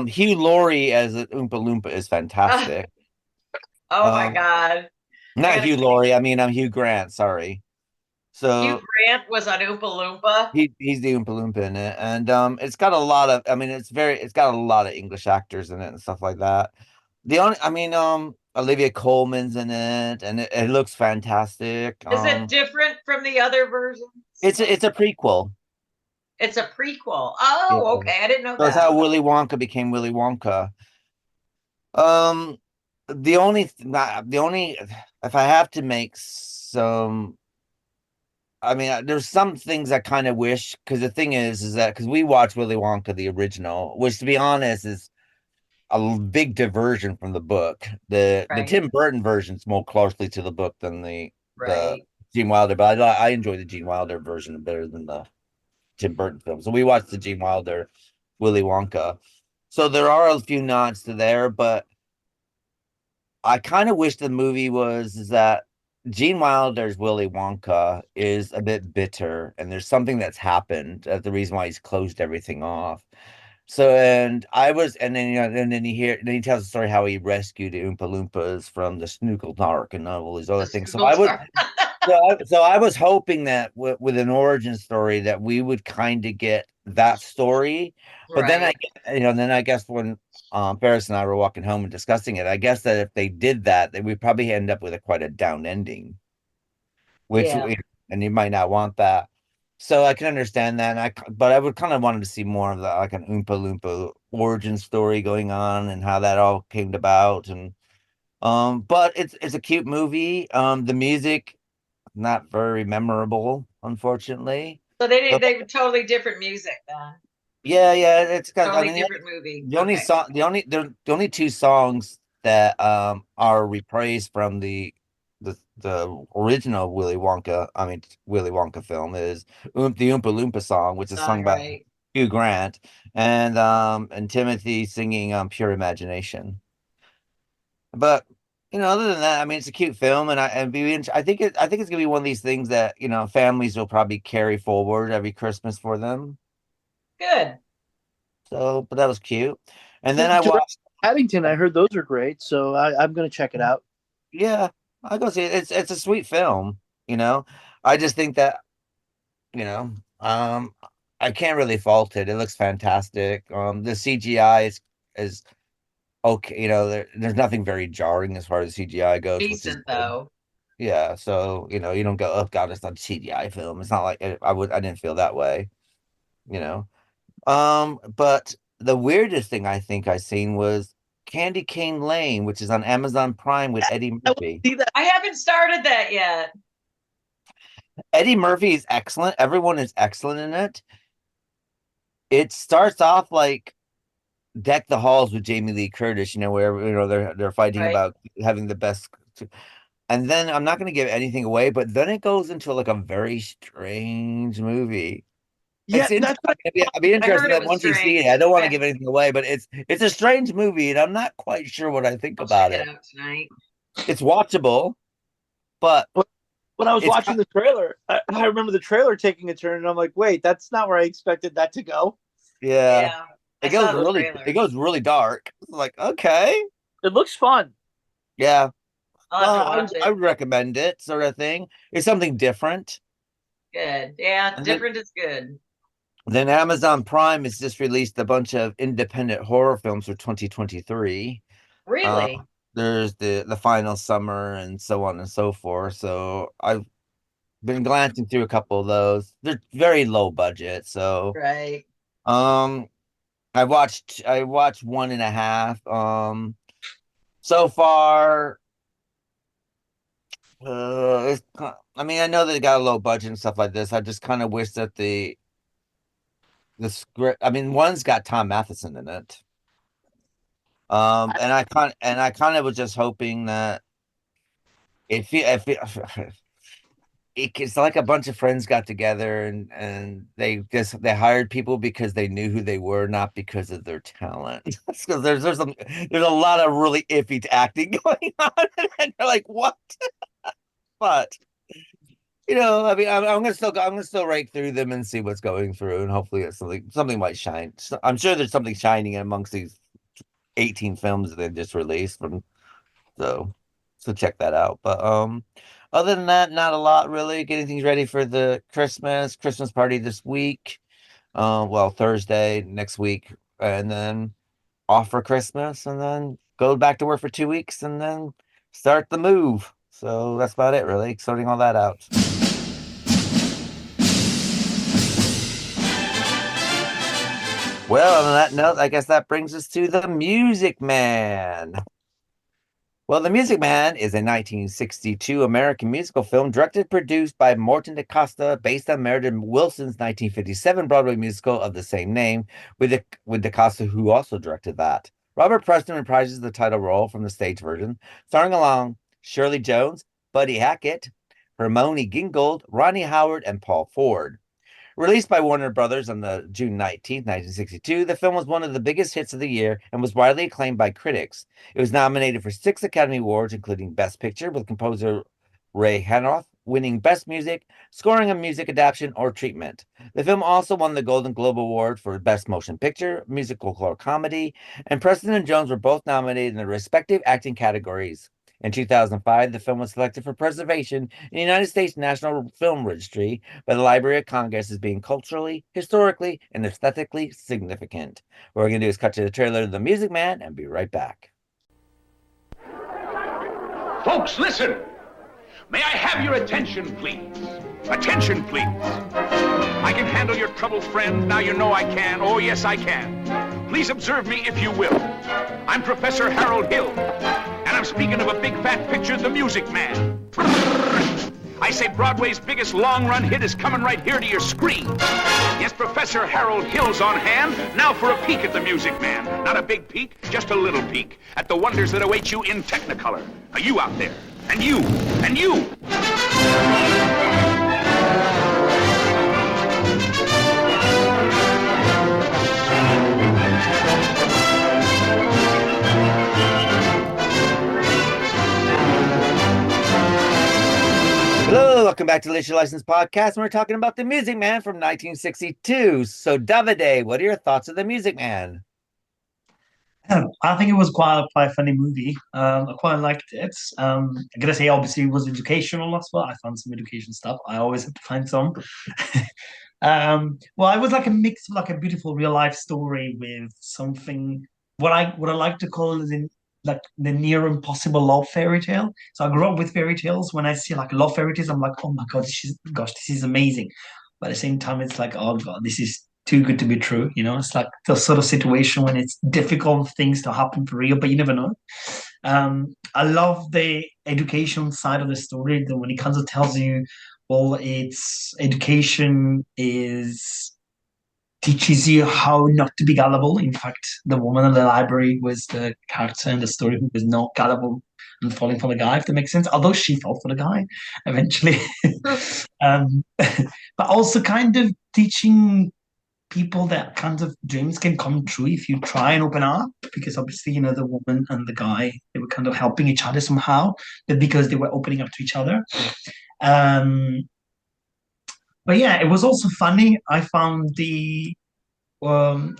S2: Hugh Laurie as an Oompa Loompa is fantastic.
S5: Oh my God!
S2: Not Hugh Laurie. I mean, I'm Hugh Grant. Sorry. So
S5: Hugh Grant was on Oompa Loompa.
S2: He's the Oompa Loompa in it, and it's got a lot of. I mean, it's got a lot of English actors in it and stuff like that. Olivia Colman's in it, and it looks fantastic.
S5: Is it different from the other versions?
S2: It's a prequel.
S5: It's a prequel. Oh, okay. I didn't know that.
S2: That's how Willy Wonka became Willy Wonka. The only if I have to make some. I mean, there's some things I kind of wish, because the thing is that because we watched Willy Wonka, the original, which to be honest is a big diversion from the book. The Tim Burton version is more closely to the book than the Gene Wilder, but I enjoy the Gene Wilder version better than the Tim Burton film. So we watched the Gene Wilder Willy Wonka. So there are a few nods to there, but I kind of wish the movie is that Gene Wilder's Willy Wonka is a bit bitter, and there's something that's happened. That's the reason why he's closed everything off. So, and then he tells the story how he rescued the Oompa Loompas from the Snookle and all these other things. So I was hoping that with an origin story that we would kind of get that story, but then I guess when Ferris and I were walking home and discussing it, I guess that if they did that, they would probably end up with quite a down ending, and you might not want that. So I can understand that, but I would kind of wanted to see more of that, like an Oompa Loompa origin story going on and how that all came about. And but it's a cute movie. The music not very memorable, unfortunately.
S5: So they were totally different music then.
S2: Yeah, it's got
S5: totally different movie.
S2: The only two songs that are reprised from the original Willy Wonka film is the Oompa Loompa song, which is sung by Hugh Grant, and Timothy singing Pure Imagination. But other than that, I mean, it's a cute film, and I think it's gonna be one of these things that families will probably carry forward every Christmas for them.
S5: Good.
S2: So, but that was cute. And then I watched
S4: Paddington. I heard those are great, so I'm going to check it out.
S2: Yeah, I'll go see it. It's a sweet film. I just think that I can't really fault it. It looks fantastic. The CGI is okay. There's nothing very jarring as far as CGI goes.
S5: Decent though.
S2: Yeah, so you know, you don't go, oh God, it's not a CGI film. It's not like I didn't feel that way, you know. But the weirdest thing I think I seen was Candy Cane Lane, which is on Amazon Prime with Eddie
S4: I want
S2: Murphy.
S4: to see that.
S5: I haven't started that yet.
S2: Eddie Murphy is excellent. Everyone is excellent in it. It starts off like Deck the Halls with Jamie Lee Curtis, you know, where you know they're fighting
S5: Right.
S2: about having the best. And then I'm not going to give anything away, but then it goes into like a very strange movie.
S4: Yeah, that's what
S2: I'd be
S5: I heard
S2: interested
S5: it
S2: that
S5: was
S2: once you see
S5: strange.
S2: it. I don't want to
S5: Okay.
S2: give anything away, but it's a strange movie, and I'm not quite sure what I think
S5: I'll check
S2: about
S5: it
S2: it.
S5: out tonight.
S2: It's watchable, but
S4: when I was
S2: it's
S4: watching the trailer, I remember the trailer taking a turn, and I'm like, wait, that's not where I expected that to go.
S2: yeah,
S5: Yeah. I saw the trailer.
S2: it goes really dark. It's like, okay,
S4: It looks fun.
S2: yeah,
S5: I'll have to watch
S2: I
S5: it.
S2: would recommend it, sort of thing. It's something different.
S5: Good. Yeah,
S2: And then,
S5: different is good.
S2: then Amazon Prime has just released a bunch of independent horror films for 2023.
S5: Really?
S2: There's the final summer and so on and so forth. So I've been glancing through a couple of those. They're very low budget, so
S5: Right.
S2: um I watched one and a half. So far, I mean, I know they got a low budget and stuff like this. I just kind of wish that the script. I mean, one's got Tom Matheson in it. And I kind of was just hoping that if it, it's like a bunch of friends got together and they hired people because they knew who they were, not because of their talent. Because there's a lot of really iffy acting going on, and they're like, what? But you know, I mean, I'm gonna still rake through them and see what's going through, and hopefully it's something might shine. So, I'm sure there's something shining amongst these 18 films that they just released from. So check that out. But other than that, not a lot really. Getting things ready for the Christmas party this week. Well, Thursday next week, and then off for Christmas, and then go back to work for 2 weeks, and then start the move. So that's about it, really. Sorting all that out. Well, on that note, I guess that brings us to The Music Man. Well, The Music Man is a 1962 American musical film directed and produced by Morton DaCosta, based on Meredith Willson's 1957 Broadway musical of the same name, with DaCosta, who also directed that. Robert Preston reprises the title role from the stage version, starring along Shirley Jones, Buddy Hackett, Hermione Gingold, Ronny Howard, and Paul Ford. Released by Warner Brothers on the June 19th, 1962, the film was one of the biggest hits of the year and was widely acclaimed by critics. It was nominated for 6 Academy Awards, including Best Picture, with composer Ray Heindorf winning Best Music, Scoring a Music Adaptation, or Treatment. The film also won the Golden Globe Award for Best Motion Picture, Musical or Comedy, and Preston and Jones were both nominated in their respective acting categories. In 2005, the film was selected for preservation in the United States National Film Registry by the Library of Congress as being culturally, historically, and aesthetically significant. What we're going to do is cut to the trailer of The Music Man and be right back.
S6: Folks, listen. May I have your attention, please? Attention, please. I can handle your troubled friend. Now you know I can. Oh, yes, I can. Please observe me if you will. I'm Professor Harold Hill, and I'm speaking of a big fat picture, The Music Man. I say Broadway's biggest long-run hit is coming right here to your screen. Yes, Professor Harold Hill's on hand. Now for a peek at The Music Man. Not a big peek, just a little peek at the wonders that await you in Technicolor. Are you out there? And you, and you.
S2: Hello, welcome back to the Issue License Podcast, and we're talking about The Music Man from 1962. So, Davide, what are your thoughts of The Music Man?
S3: I think it was quite a funny movie. I quite liked it. I gotta say, obviously, it was educational as well. I found some education stuff. I always have to find some. Well, it was like a mix of like a beautiful real life story with something what I like to call like the near impossible love fairy tale. So I grew up with fairy tales. When I see like love fairy tales, I'm like, oh my god, this is amazing. But at the same time, it's like, oh god, this is too good to be true. It's like the sort of situation when it's difficult things to happen for real, but you never know. I love the education side of the story. That when it comes to tells you, well, it's education is teaches you how not to be gullible. In fact, the woman in the library was the character in the story who was not gullible and falling for the guy, if that makes sense. Although she fell for the guy eventually. But also kind of teaching people that kind of dreams can come true if you try and open up, because obviously, the woman and the guy, they were kind of helping each other somehow, but because they were opening up to each other. But yeah, it was also funny. I found I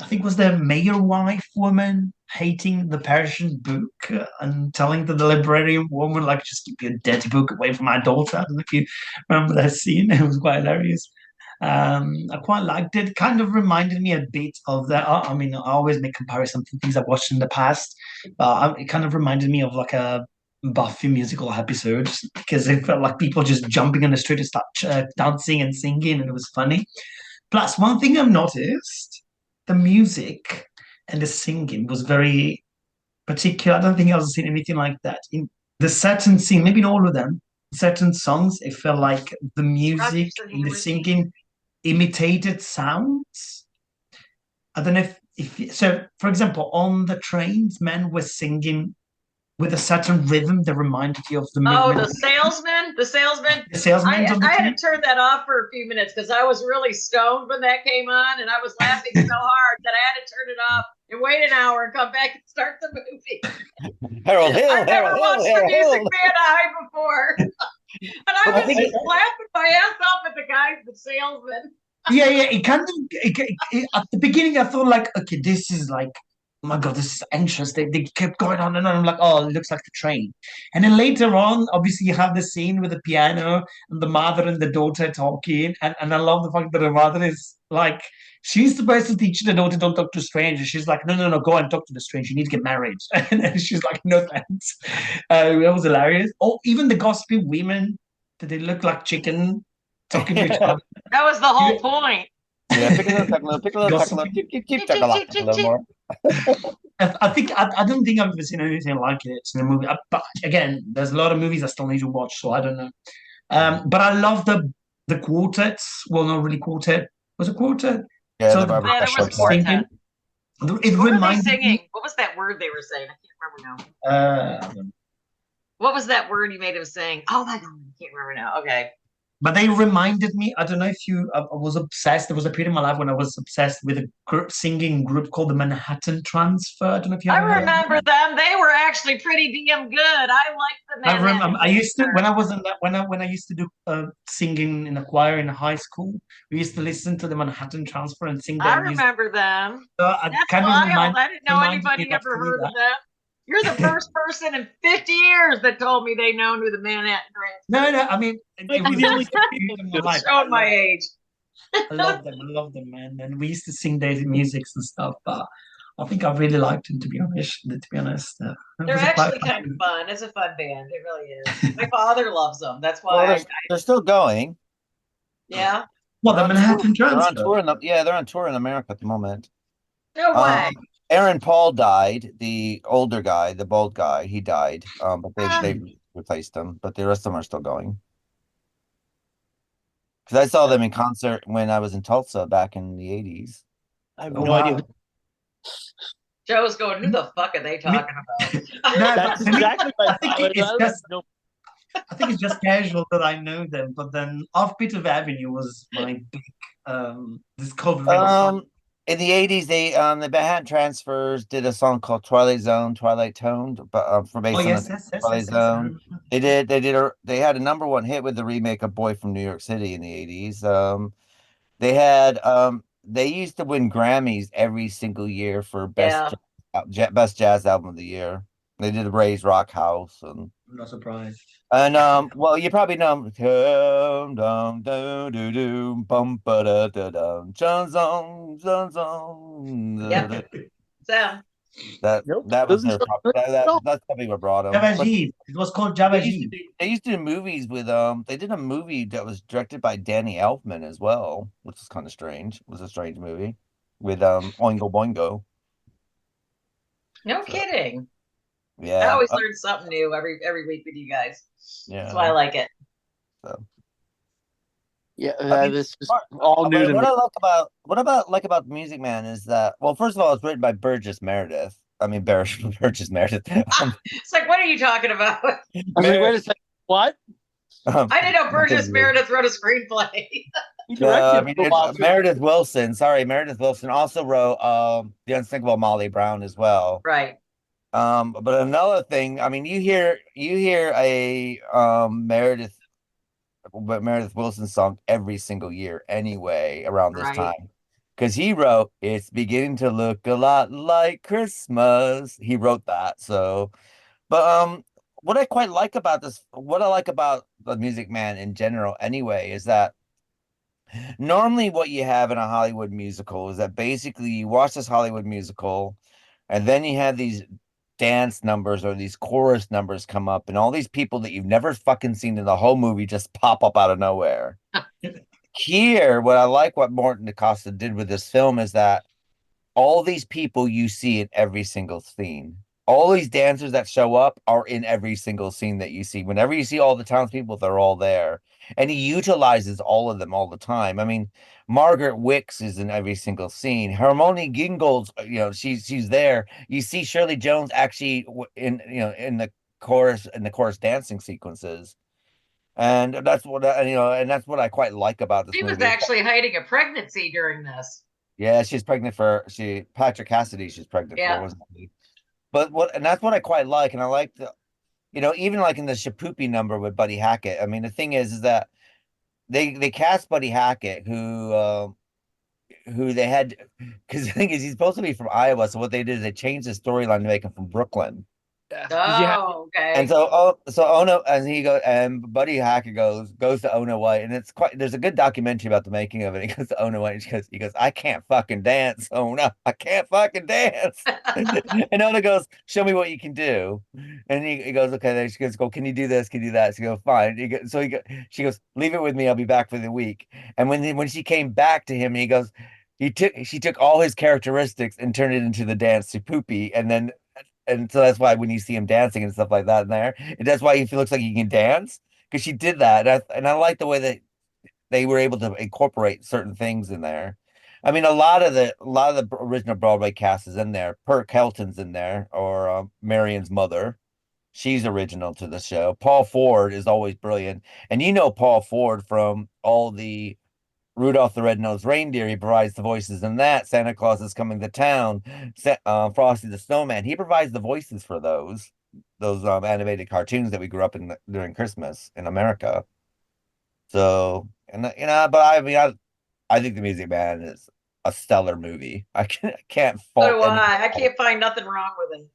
S3: think it was the mayor wife woman hating the Persian book and telling the librarian woman, like, just keep your dirty book away from my daughter. I don't know if you remember that scene. It was quite hilarious. I quite liked it. Kind of reminded me a bit of that. I mean, I always make comparison to things I've watched in the past. It kind of reminded me of like a Buffy musical episode, because it felt like people just jumping on the street and start dancing and singing, and it was funny. Plus, one thing I've noticed, the music and the singing was very particular. I don't think I've seen anything like that. In the certain scene, maybe not all of them, certain songs, it felt like the music and the singing imitated sounds. I don't know if so, for example, on the trains, men were singing with a certain rhythm that reminded you of the movement.
S5: Oh, the salesman.
S3: The salesman.
S5: I had to turn that off for a few minutes because I was really stoned when that came on, and I was laughing so hard that I had to turn it off and wait an hour and come back and start the movie.
S2: Harold Hill.
S5: I've never watched the Music Man High before, and I was just laughing my ass off at the guy, the salesman.
S3: Yeah. It kind of at the beginning, I thought like, okay, this is like, oh my god, this is anxious. They kept going on and on. I'm like, oh, it looks like the train. And then later on, obviously, you have the scene with the piano and the mother and the daughter talking. And I love the fact that the mother is like, she's supposed to teach the daughter, don't talk to strangers. She's like, no, go and talk to the stranger. You need to get married. And then she's like, no thanks. That was hilarious. Oh, even the gossipy women, that they look like chicken talking to each other.
S5: That was the whole point.
S2: Yeah, pick a little, keep talking a little more.
S3: I don't think I've ever seen anything like it in a movie. But again, there's a lot of movies I still need to watch, so I don't know. But I love the quartets. Well, not really quartet. Was it quartet?
S2: Yeah,
S3: So
S2: the Barbara
S5: Yeah, there was
S2: Streisand.
S5: quartet.
S3: It
S5: What were they
S3: reminded
S5: singing?
S3: me.
S5: What was that word they were saying? I can't remember now.
S3: I don't know.
S5: What was that word you made him saying? Oh my god, I can't remember now. Okay.
S3: But they reminded me. I don't know if you. I was obsessed. There was a period in my life when I was obsessed with a singing group called the Manhattan Transfer. I don't know if you.
S5: I
S3: ever heard of them.
S5: remember them. They were actually pretty damn good. I liked them.
S3: I remember. I used to when I was in that when I used to do singing in a choir in high school. We used to listen to the Manhattan Transfer and sing
S5: I
S3: their music.
S5: remember them.
S3: So
S5: That's
S3: kind of
S5: wild. I didn't know
S3: reminded me
S5: anybody
S3: not
S5: ever
S3: to do
S5: heard
S3: that.
S5: of them. You're the first person in 50 years that told me they known who the Manhattan Transfer.
S3: No. I mean, it was
S4: the only
S3: period in my life.
S5: Showing my age.
S3: I love them, man. And we used to sing their musics and stuff. But I think I really liked them, to be honest. It
S5: They're
S3: was
S5: actually
S3: quite
S5: kind of fun. It's a fun band. It really is. My father loves them. That's why.
S2: Well, they're still going.
S5: Yeah.
S3: Well, the Manhattan
S2: They're on
S3: Transfer.
S2: tour they're on tour in America at the moment.
S5: No way.
S2: Aaron Paul died, the older guy, the bald guy. He died. But they replaced him. But the rest of them are still going. Because I saw them in concert when I was in Tulsa back in the 80s.
S4: I have
S3: Oh,
S4: no
S3: wow.
S4: idea.
S5: Joe's going, who the fuck are they talking about?
S3: No, but
S4: That's
S3: to me,
S4: exactly my
S3: I think
S4: thought.
S3: it's just I think it's just casual that I know them. But then Offbeat of Avenue was my big discovery.
S2: In the 80s, the Manhattan Transfers did a song called Twilight Zone, Twilight Toned, but for based
S3: Oh
S2: on
S3: yes,
S2: the
S3: yes,
S2: Twilight
S3: yes.
S2: Zone. They had a #1 hit with the remake of Boy from New York City in the 80s. They used to win Grammys every single year for best jazz album of the year. They did Ray's Rock House and
S3: I'm not surprised.
S2: well, you probably know dum dum do do do bum ba da da dum Jones on.
S5: Yep. So
S2: That
S4: Nope,
S2: that was
S4: doesn't
S2: their
S4: sound
S2: prop- that,
S4: at all.
S2: that's probably what brought them. But
S3: Javaji. It was called Javaji.
S2: they used to do movies with they did a movie that was directed by Danny Elfman as well, which is kind of strange. It was a strange movie with Oingo Boingo.
S5: No
S2: So,
S5: kidding. I
S2: yeah.
S5: always learn something new every week with you guys. That's why I
S2: Yeah.
S5: like it.
S2: So
S4: Yeah,
S2: I mean,
S4: this is all new to
S2: what
S4: me.
S2: I like about Music Man is that, well, first of all, it's written by Burgess Meredith. I mean, Burgess Meredith.
S5: It's like, what are you talking about?
S4: I was like, wait a second, what?
S5: I didn't know Burgess
S2: nothing weird.
S5: Meredith wrote a screenplay.
S4: He
S2: No, I
S4: directed
S2: mean,
S4: for a while
S2: it's
S4: too.
S2: Meredith Willson. Sorry, Meredith Willson also wrote The Unsinkable Molly Brown as well.
S5: Right.
S2: But another thing, I mean, you hear a Meredith Willson song every single year anyway around this
S5: Right.
S2: time. Because he wrote "It's Beginning to Look a Lot Like Christmas." He wrote that. So, but what I like about the Music Man in general anyway is that normally what you have in a Hollywood musical is that basically you watch this Hollywood musical and then you have these dance numbers or these chorus numbers come up and all these people that you've never fucking seen in the whole movie just pop up out of nowhere. Here, what Morton DaCosta did with this film is that all these people you see in every single scene. All these dancers that show up are in every single scene that you see. Whenever you see all the townspeople, they're all there. And he utilizes all of them all the time. I mean, Margaret Wicks is in every single scene. Hermione Gingold's, she's there. You see Shirley Jones actually in the chorus dancing sequences. And that's what that's what I quite like about this
S5: She
S2: movie.
S5: was actually hiding a pregnancy during this.
S2: Yeah, she's pregnant Patrick Cassidy. She's pregnant for, wasn't she? And that's what I quite like, and I like even like in the Shapoopy number with Buddy Hackett. I mean, the thing is that they cast Buddy Hackett, who they had, because the thing is he's supposed to be from Iowa, so what they did is they changed the storyline to make him from Brooklyn.
S5: Oh, okay.
S2: And so Ono, and Buddy Hackett goes to Ono White, and there's a good documentary about the making of it. He goes to Ono White, and he goes, I can't fucking dance, Ono, I can't fucking dance. And Ono goes, show me what you can do. And he goes, okay. Then she goes, go, can you do this? Can you do that? She goes, fine. She goes, leave it with me. I'll be back for the week. And when she came back to him, he goes, she took all his characteristics and turned it into the dance to Poopy, and so that's why when you see him dancing and stuff like that in there, that's why he looks like he can dance, because she did that. And I like the way that they were able to incorporate certain things in there. I mean, a lot of the original Broadway cast is in there. Perk Kelton's in there, or Marion's mother. She's original to the show. Paul Ford is always brilliant. And Paul Ford from all the Rudolph the Red-Nosed Reindeer. He provides the voices in that. Santa Claus is Coming to Town. Frosty the Snowman. He provides the voices for those animated cartoons that we grew up in during Christmas in America. So, but I mean, I think The Music Man is a stellar movie. I can't fault.
S5: So do I. I can't find nothing wrong with it.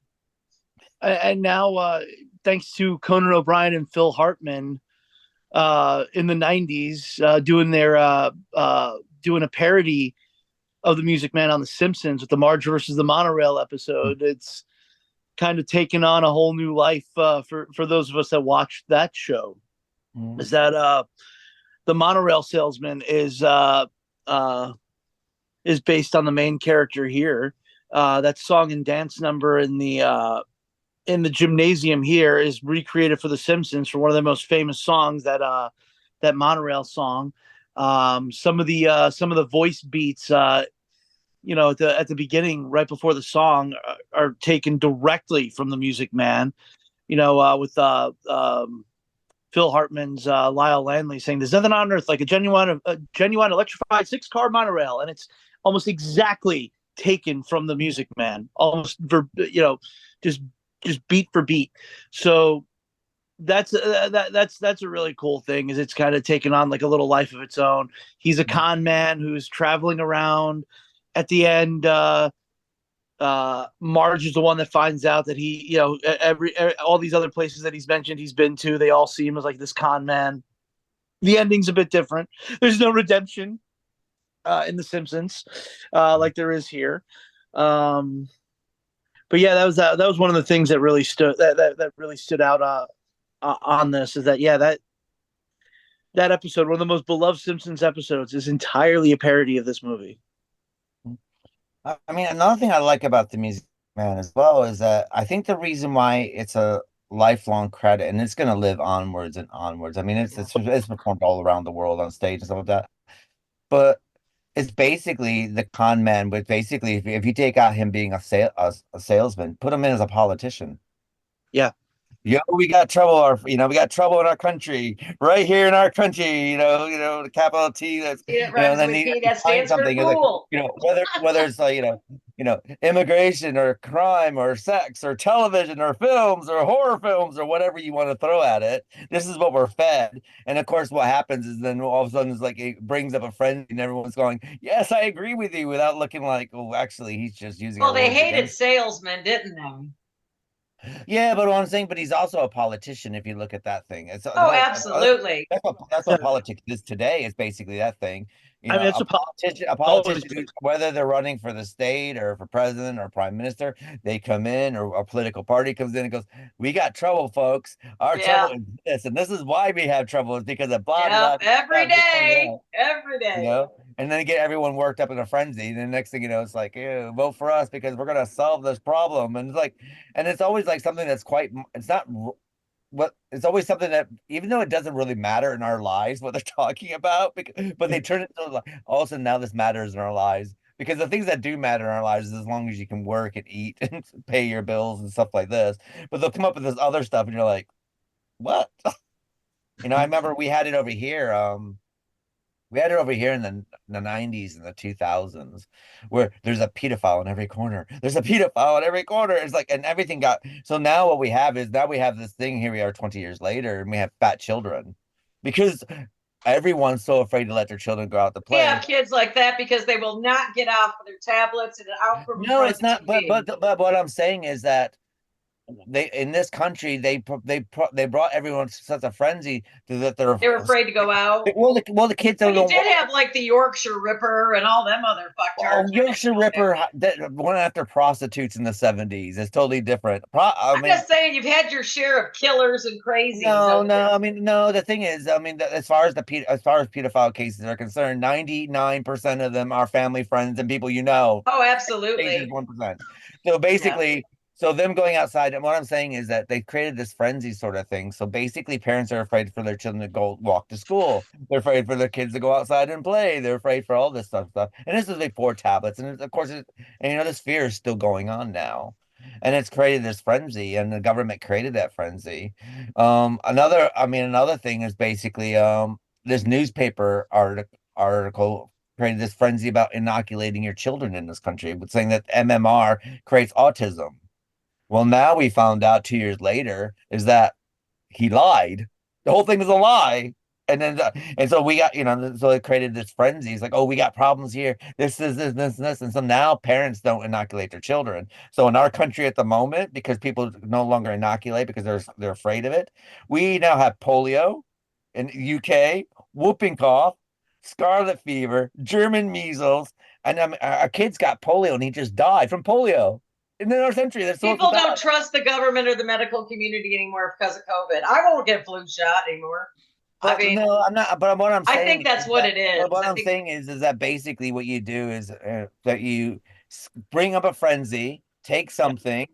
S4: And now, thanks to Conan O'Brien and Phil Hartman, in the 90s, doing a parody of The Music Man on The Simpsons with the Marge versus the Monorail episode. It's kind of taken on a whole new life for those of us that watched that show. Is that the monorail salesman is based on the main character here. That song and dance number in the gymnasium here is recreated for The Simpsons for one of the most famous songs, that monorail song. Some of the voice beats, at the beginning, right before the song, are taken directly from The Music Man. With Phil Hartman's Lyle Landley saying, "There's nothing on earth like a genuine electrified 6-car monorail," and it's almost exactly taken from The Music Man, almost just beat for beat. So that's a really cool thing, is it's kind of taken on like a little life of its own. He's a con man who's traveling around. At the end, Marge is the one that finds out that he, all these other places that he's mentioned he's been to, they all see him as like this con man. The ending's a bit different. There's no redemption in The Simpsons like there is here. But yeah, that was one of the things that really stood out on this, is that that episode, one of the most beloved Simpsons episodes, is entirely a parody of this movie.
S2: I mean, another thing I like about the Music Man as well is that I think the reason why it's a lifelong credit and it's going to live onwards and onwards. I mean, it's performed all around the world on stage and stuff like that. But it's basically the con man. But basically, if you take out him being a salesman, put him in as a politician.
S4: Yeah.
S2: We got trouble. We got trouble in our country, right here in our country. The capital T. That's
S5: Then that stands for fool.
S2: Whether it's like immigration or crime or sex or television or films or horror films or whatever you want to throw at it. This is what we're fed. And of course, what happens is then all of a sudden it's like it brings up a friend and everyone's going, "Yes, I agree with you," without looking like, "Oh, actually, he's just using."
S5: Well, they hated salesmen, didn't they?
S2: Yeah, but what I'm saying, but he's also a politician. If you look at that thing,
S5: absolutely.
S2: That's what politics is today. It's basically that thing.
S4: It's
S2: a politician, whether they're running for the state or for president or prime minister, they come in, or a political party comes in and goes, "We got trouble, folks. Our trouble is this, and this is why we have trouble, is because of blah blah."
S5: Every day.
S2: And then get everyone worked up in a frenzy. And the next thing you know, it's like, "Ew, vote for us because we're gonna solve this problem." And it's like, and it's always like something that's it's always something that, even though it doesn't really matter in our lives what they're talking about, but they turn it into like, all of a sudden now this matters in our lives, because the things that do matter in our lives is as long as you can work and eat and pay your bills and stuff like this. But they'll come up with this other stuff, and you're like, what? I remember we had it over here. We had it over here in the 90s and the 2000s, where there's a pedophile in every corner. There's a pedophile in every corner. It's like, and everything got, so now what we have is, now we have this thing, here we are 20 years later, and we have fat children because everyone's so afraid to let their children go out to play.
S5: Yeah, kids like that, because they will not get off of their tablets and out from.
S2: No, it's not. But what I'm saying is that in this country they brought everyone to such a frenzy that they were
S5: afraid to go out.
S2: Well, the kids don't.
S5: You did have like the Yorkshire Ripper and all them other fucktards.
S2: Yorkshire Ripper that went after prostitutes in the 70s. It's totally different.
S5: I'm just saying, you've had your share of killers and crazies.
S2: No. I mean, no. The thing is, I mean, as far as pedophile cases are concerned, 99% of them are family, friends, and people you know.
S5: Oh, absolutely.
S2: 1%. So basically. Yeah. So them going outside, and what I'm saying is that they created this frenzy sort of thing. So basically, parents are afraid for their children to go walk to school. They're afraid for their kids to go outside and play. They're afraid for all this stuff. And this is before tablets, and of course, this fear is still going on now, and it's created this frenzy, and the government created that frenzy. Another thing is basically this newspaper article created this frenzy about inoculating your children in this country, with saying that MMR creates autism. Well, now we found out 2 years later is that he lied. The whole thing was a lie. And so we got, so it created this frenzy. It's like, oh, we got problems here. This is this. And so now parents don't inoculate their children. So in our country at the moment, because people no longer inoculate because they're afraid of it, we now have polio in the UK, whooping cough, scarlet fever, German measles, and our kid's got polio and he just died from polio. In our country,
S5: people don't trust the government or the medical community anymore because of COVID. I won't get flu shot anymore.
S2: No, I'm not. But what I'm saying,
S5: I think that's what it is.
S2: What I'm saying is that basically what you do is that you bring up a frenzy, take something,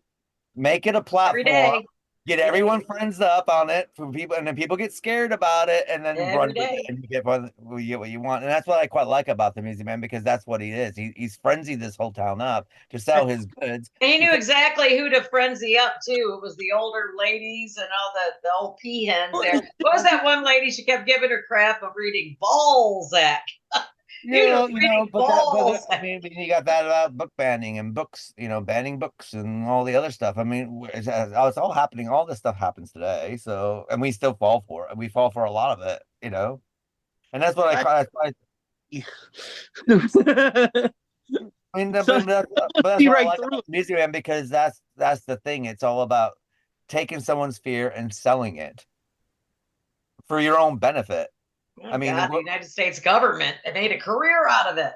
S2: make it a platform, get everyone friends up on it for people, and then people get scared about it, and then run with it, and you get what you want. And that's what I quite like about the Music Man, because that's what he is. He's frenzied this whole town up to sell his goods.
S5: And he knew exactly who to frenzy up to. It was the older ladies and all the old peahens there. What was that one lady? She kept giving her crap of reading Balzac.
S2: You got that about book banning and books, banning books and all the other stuff. I mean, it's all happening. All this stuff happens today. So, and we still fall for it. We fall for a lot of it, and that's what I mean, that's right through Music Man, because that's the thing. It's all about taking someone's fear and selling it for your own benefit.
S5: The United States government, they made a career out of it.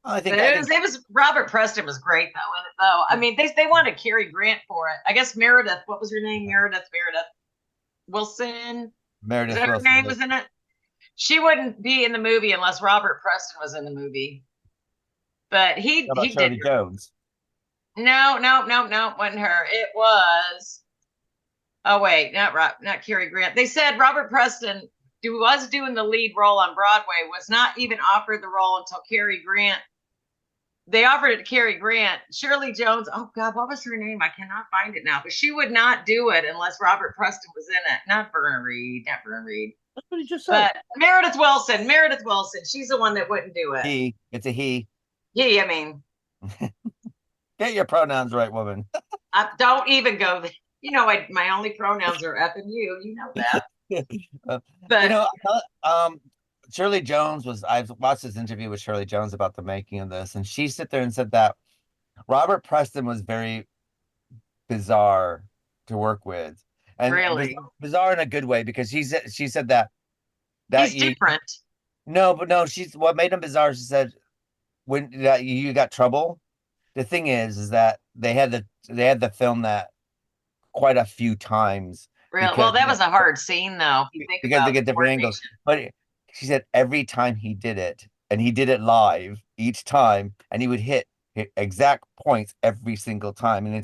S2: I think
S5: But it was Robert Preston was great though in it though. I mean, they wanted Cary Grant for it. I guess Meredith, what was her name? Meredith Willson. Is
S2: Meredith
S5: that her
S2: Willson.
S5: name was in it? She wouldn't be in the movie unless Robert Preston was in the movie. But he did.
S2: Shirley Jones.
S5: No, wasn't her. It was. Oh wait, not Cary Grant. They said Robert Preston, who was doing the lead role on Broadway, was not even offered the role until Cary Grant. They offered it to Cary Grant. Shirley Jones. Oh God, what was her name? I cannot find it now. But she would not do it unless Robert Preston was in it. Not Vernon Reid. That's
S4: what he just said.
S5: But Meredith Willson. She's the one that wouldn't do it.
S2: It's a he.
S5: I mean,
S2: get your pronouns right, woman.
S5: Don't even go there. You know, my only pronouns are F and you. You know that. But
S2: Shirley Jones I've watched this interview with Shirley Jones about the making of this, and she sat there and said that Robert Preston was very bizarre to work with. And
S5: really
S2: bizarre in a good way, because she said that
S5: he's different.
S2: No, she's what made him bizarre. She said when you got trouble. The thing is that they had to film that quite a few times.
S5: Really? Well, that was a hard scene though. If you think
S2: because they get different angles. But she said every time he did it, and he did it live each time, and he would hit exact points every single time. And then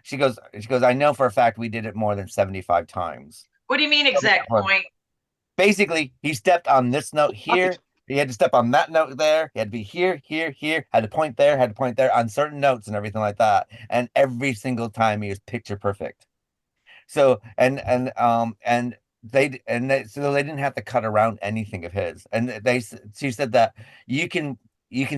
S2: she goes, I know for a fact we did it more than 75 times.
S5: What do you mean exact point?
S2: Basically, he stepped on this note here. He had to step on that note there. He had to be here, had to point there on certain notes and everything like that. And every single time he was picture perfect. So so they didn't have to cut around anything of his. And she said that you can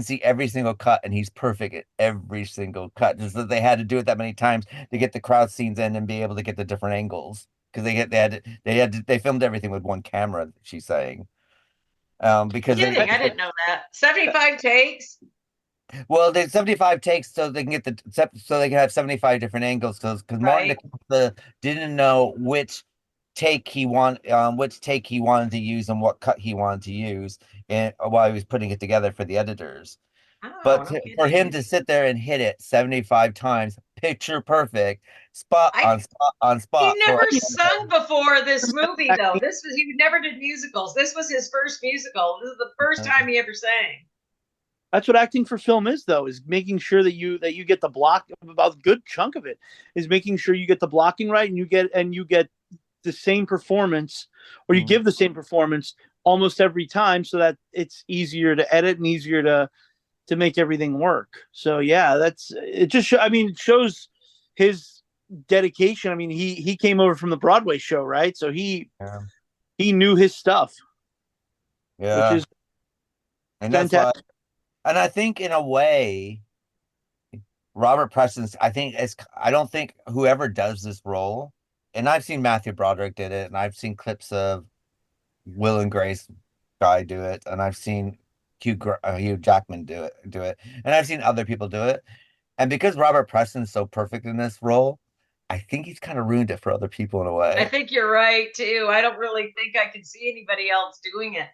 S2: see every single cut, and he's perfect at every single cut. Just that they had to do it that many times to get the crowd scenes in and be able to get the different angles, because they filmed everything with one camera. She's saying, because
S5: I didn't know that 75 takes.
S2: Well, there's 75 takes, so they can have 75 different angles. Because Morton DaCosta didn't know which take he wanted to use and what cut he wanted to use, while he was putting it together for the editors. But for him to sit there and hit it 75 times, picture perfect, spot on spot.
S5: He never sung before this movie though. He never did musicals. This was his first musical. This is the first time he ever sang.
S4: That's what acting for film is, though, is making sure that you get the block. About a good chunk of it is making sure you get the blocking right, and you get the same performance, or you give the same performance almost every time, so that it's easier to edit and easier to make everything work. So yeah, it shows his dedication. I mean, he came over from the Broadway show, right? So he knew his stuff.
S2: Yeah,
S4: which is fantastic.
S2: And I think in a way, Robert Preston's, I don't think whoever does this role, and I've seen Matthew Broderick did it, and I've seen clips of Will and Grace guy do it, and I've seen Hugh Jackman do it, and I've seen other people do it. And because Robert Preston's so perfect in this role, I think he's kind of ruined it for other people in a way.
S5: I think you're right too. I don't really think I can see anybody else doing it.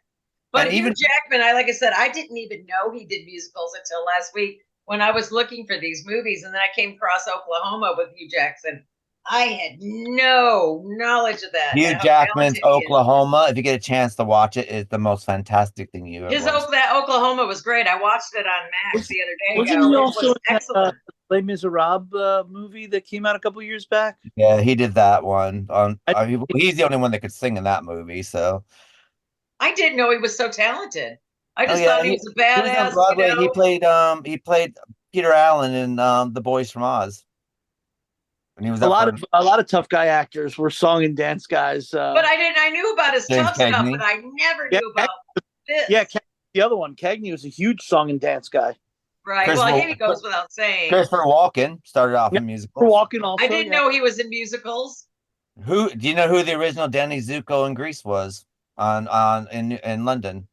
S5: But Hugh Jackman, like I said, I didn't even know he did musicals until last week when I was looking for these movies, and then I came across Oklahoma with Hugh Jackson. I had no knowledge of that.
S2: Hugh Jackman's Oklahoma, if you get a chance to watch it, is the most fantastic thing you ever watched.
S5: That Oklahoma was great. I watched it on Max the other day.
S4: Wasn't he also in Les Miserables movie that came out a couple years back?
S2: Yeah, he did that one. He's the only one that could sing in that movie, so...
S5: I didn't know he was so talented. I just thought he was a badass. He was on
S2: Broadway. He played Peter Allen in The Boys from Oz. And he was
S4: a lot of tough guy actors were song and dance guys.
S5: But I knew about his tough stuff, but I never knew about this.
S4: Yeah, the other one, Cagney, was a huge song and dance guy.
S5: Right. Well, he goes without saying.
S2: Christopher Walken started off in musicals.
S4: Walken also.
S5: I didn't know he was in musicals.
S2: Do you know who the original Danny Zuko in Grease was? In London,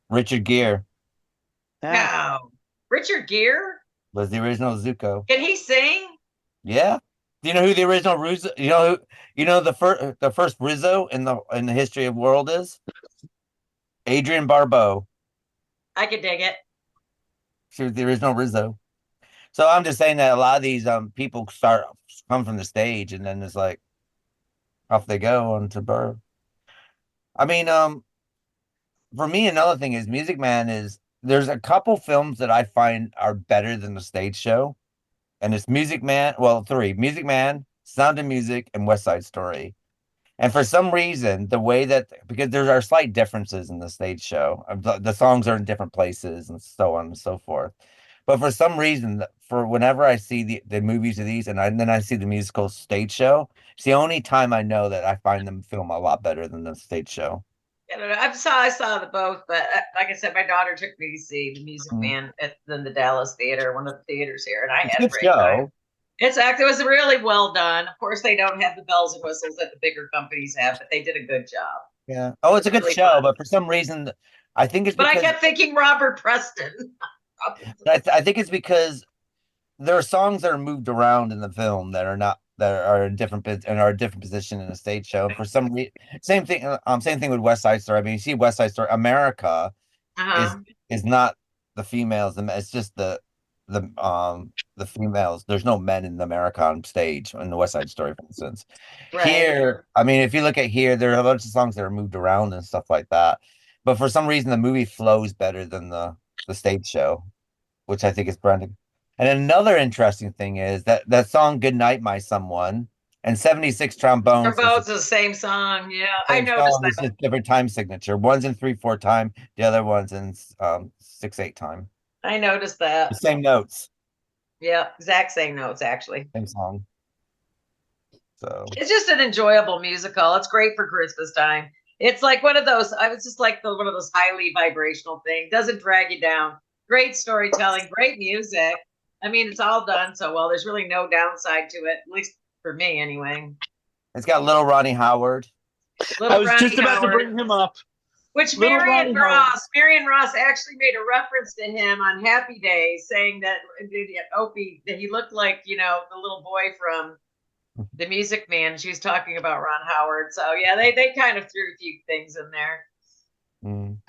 S2: Richard Gere.
S5: No, Richard Gere
S2: was the original Zuko.
S5: Can he sing?
S2: Yeah. Do you know who the original Rizzo? The first Rizzo in the history of the world is? Adrian Barbeau.
S5: I could dig it.
S2: Sure, there is no Rizzo. So I'm just saying that a lot of these people come from the stage and then it's like off they go onto Burr. I mean, for me, another thing is Music Man is there's a couple films that I find are better than the stage show. And it's Music Man, well, three: Music Man, Sound of Music, and West Side Story. And for some reason, the way that because there are slight differences in the stage show, the songs are in different places and so on and so forth. But for some reason, for whenever I see the movies of these and then I see the musical stage show, it's the only time I know that I find them film a lot better than the stage show.
S5: I don't know. I saw the both, but like I said, my daughter took me to see the Music Man at the Dallas Theater, one of the theaters here, and I had a great time. It was really well done. Of course, they don't have the bells and whistles that the bigger companies have, but they did a good job.
S2: Yeah. Oh, it's a good show, but for some reason, I think it's.
S5: But I kept thinking Robert Preston.
S2: I think it's because there are songs that are moved around in the film that are in different and are a different position in a stage show. For some reason, same thing with West Side Story. I mean, you see West Side Story, America is not the females, it's just the females. There's no men in America on stage in the West Side Story, for instance. Right. Here, I mean, if you look at here, there are a bunch of songs that are moved around and stuff like that. But for some reason, the movie flows better than the stage show, which I think is branding. And another interesting thing is that song "Good Night, My Someone" and 76 Trombones.
S5: They're both the same song. Yeah, I noticed that.
S2: It's a different time signature. One's in 3/4 time. The other one's in 6/8 time.
S5: I noticed that.
S2: The same notes.
S5: Yeah, exact same notes, actually.
S2: Same song. So
S5: it's just an enjoyable musical. It's great for Christmas time. It's like one of those. I was just like one of those highly vibrational things. Doesn't drag you down. Great storytelling. Great music. I mean, it's all done so well. There's really no downside to it, at least for me, anyway.
S2: It's got little Ronny Howard.
S4: I was just about to bring him up.
S5: Which Marion Ross actually made a reference to him on Happy Days, saying that Opie, that he looked like, the little boy from the Music Man. She was talking about Ron Howard. So yeah, they kind of threw a few things in there.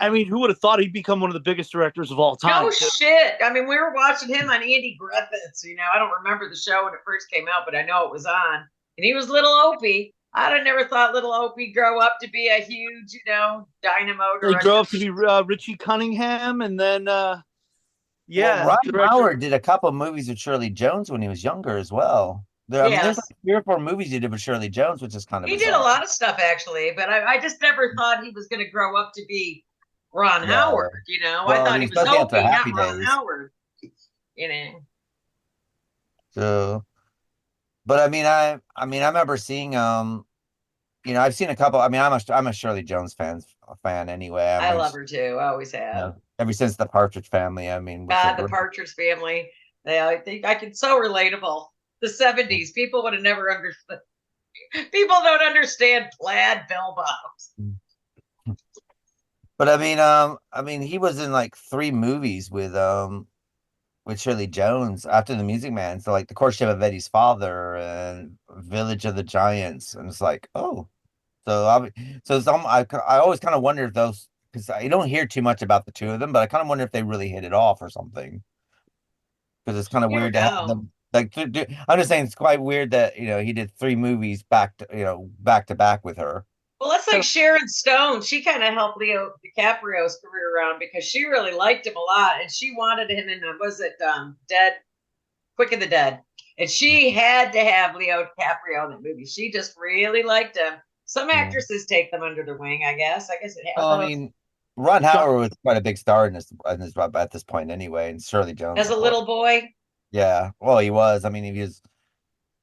S4: I mean, who would have thought he'd become one of the biggest directors of all time?
S5: No shit. I mean, we were watching him on Andy Griffith's. I don't remember the show when it first came out, but I know it was on. And he was little Opie. I'd have never thought little Opie grow up to be a huge, dynamo director.
S4: He grew up to be Richie Cunningham, and then,
S2: Ron Howard did a couple of movies with Shirley Jones when he was younger as well. I mean, there's like 3 or 4 movies he did with Shirley Jones, which is kind of
S5: bizarre. Did a lot of stuff, actually, but I just never thought he was going to grow up to be Ron Howard, Well, I thought he was Opie, not Ron Howard,
S2: So, but I mean, I remember seeing, I've seen a couple. I mean, I'm a Shirley Jones fan anyway.
S5: I love her too. I always have.
S2: Ever since the Partridge Family. I mean,
S5: the Partridge Family. I think so relatable. The 70s, people would have never understood. People don't understand plaid bell bottoms.
S2: But I mean, he was in like 3 movies with Shirley Jones after The Music Man. So like The Courtship of Eddie's Father and Village of the Giants, and it's like, oh, I always kind of wonder if those, because I don't hear too much about the 2 of them, but I kind of wonder if they really hit it off or something. Because it's kind of weird to have them. Like, I'm just saying, it's quite weird that he did 3 movies back to back with her.
S5: Well, that's like Sharon Stone. She kind of helped Leo DiCaprio's career around because she really liked him a lot, and she wanted him in Quick of the Dead, and she had to have Leo DiCaprio in that movie. She just really liked him. Some actresses take them under their wing, I guess. It happens.
S2: I mean, Ron Howard was quite a big star in this at this point anyway, and Shirley Jones
S5: as a little boy.
S2: Yeah, well, he was. I mean, he was.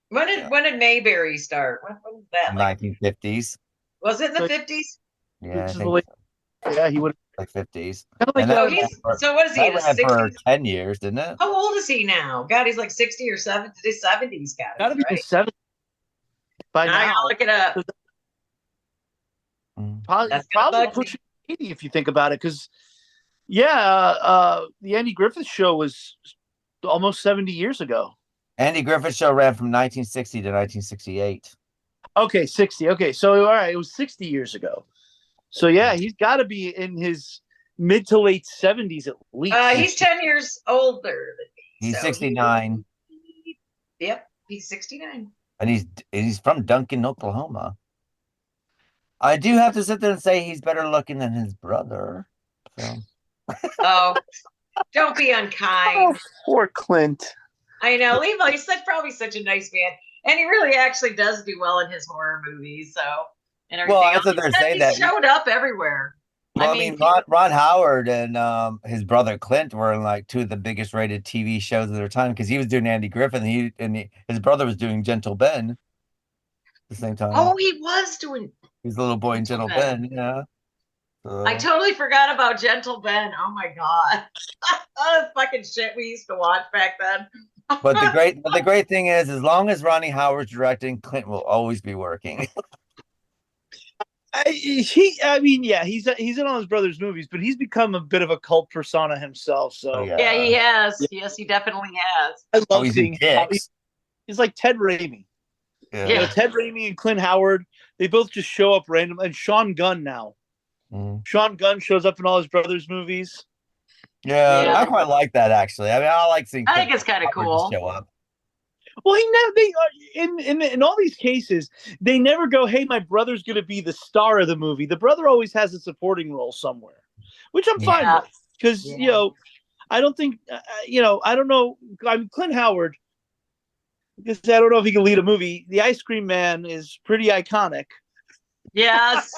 S5: When did Mayberry start? When was that?
S2: 1950s.
S5: Was it in the 50s?
S2: Yeah, he would like 50s.
S5: So what is he? In his 60s?
S2: For 10 years, didn't it?
S5: How old is he now? God, he's like 60 or 70. His 70s,
S4: gotta be the 70s by now.
S5: I gotta look it up.
S4: Probably pushing 80 if you think about it, because the Andy Griffith Show was almost 70 years ago.
S2: Andy Griffith Show ran from 1960 to 1968.
S4: Okay, 60. Okay, so all right, it was 60 years ago. So yeah, he's got to be in his mid to late 70s at least.
S5: He's 10 years older than me.
S2: He's
S5: so
S2: 69.
S5: Yep, he's 69.
S2: And he's from Duncan, Oklahoma. I do have to sit there and say he's better looking than his brother. So.
S5: Oh, don't be unkind.
S4: Oh, poor Clint.
S5: I know, Levi. He's probably such a nice man, and he really actually does do well in his horror movies. So and everything.
S2: Well, that's what they're saying.
S5: He showed up everywhere.
S2: Well, I mean Ron Howard and his brother Clint were in like two of the biggest rated TV shows of their time because he was doing Andy Griffith and his brother was doing Gentle Ben at the same time.
S5: Oh, he was doing.
S2: He's a little boy in Gentle Ben, yeah. So.
S5: I totally forgot about Gentle Ben. Oh my god, that fucking shit we used to watch back then.
S2: But the great thing is, as long as Ronny Howard's directing, Clint will always be working.
S4: He's in all his brother's movies, but he's become a bit of a cult persona himself. So
S5: yeah, he has. Yeah. Yes, he definitely has.
S4: I love seeing how he's like Ted Raimi.
S2: Yeah.
S4: You know, Ted Raimi and Clint Howard, they both just show up random. And Sean Gunn now. Sean Gunn shows up in all his brother's movies.
S2: Yeah, I quite like that actually. I mean, I like seeing.
S5: I think it's kind of cool.
S2: Show up.
S4: Well, in all these cases, they never go, "Hey, my brother's going to be the star of the movie." The brother always has a supporting role somewhere, which I'm fine with because I don't think I don't know. I'm Clint Howard. Because I don't know if he can lead a movie. The Ice Cream Man is pretty iconic.
S5: Yes.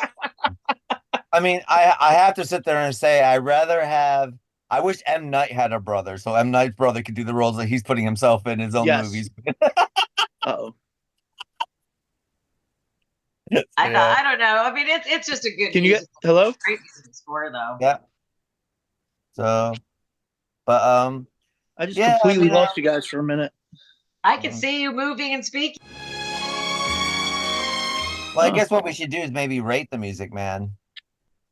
S2: I mean, I have to sit there and say I wish M. Night had a brother, so M. Night's brother could do the roles that he's putting himself in his own movies.
S4: Uh-oh.
S5: I don't know. I mean, it's just a good.
S4: Can you get hello?
S5: Great musical score though.
S2: Yeah. So, but
S4: I just completely lost you guys for a minute.
S5: I can see you moving and speaking.
S2: Well, I guess what we should do is maybe rate the Music Man.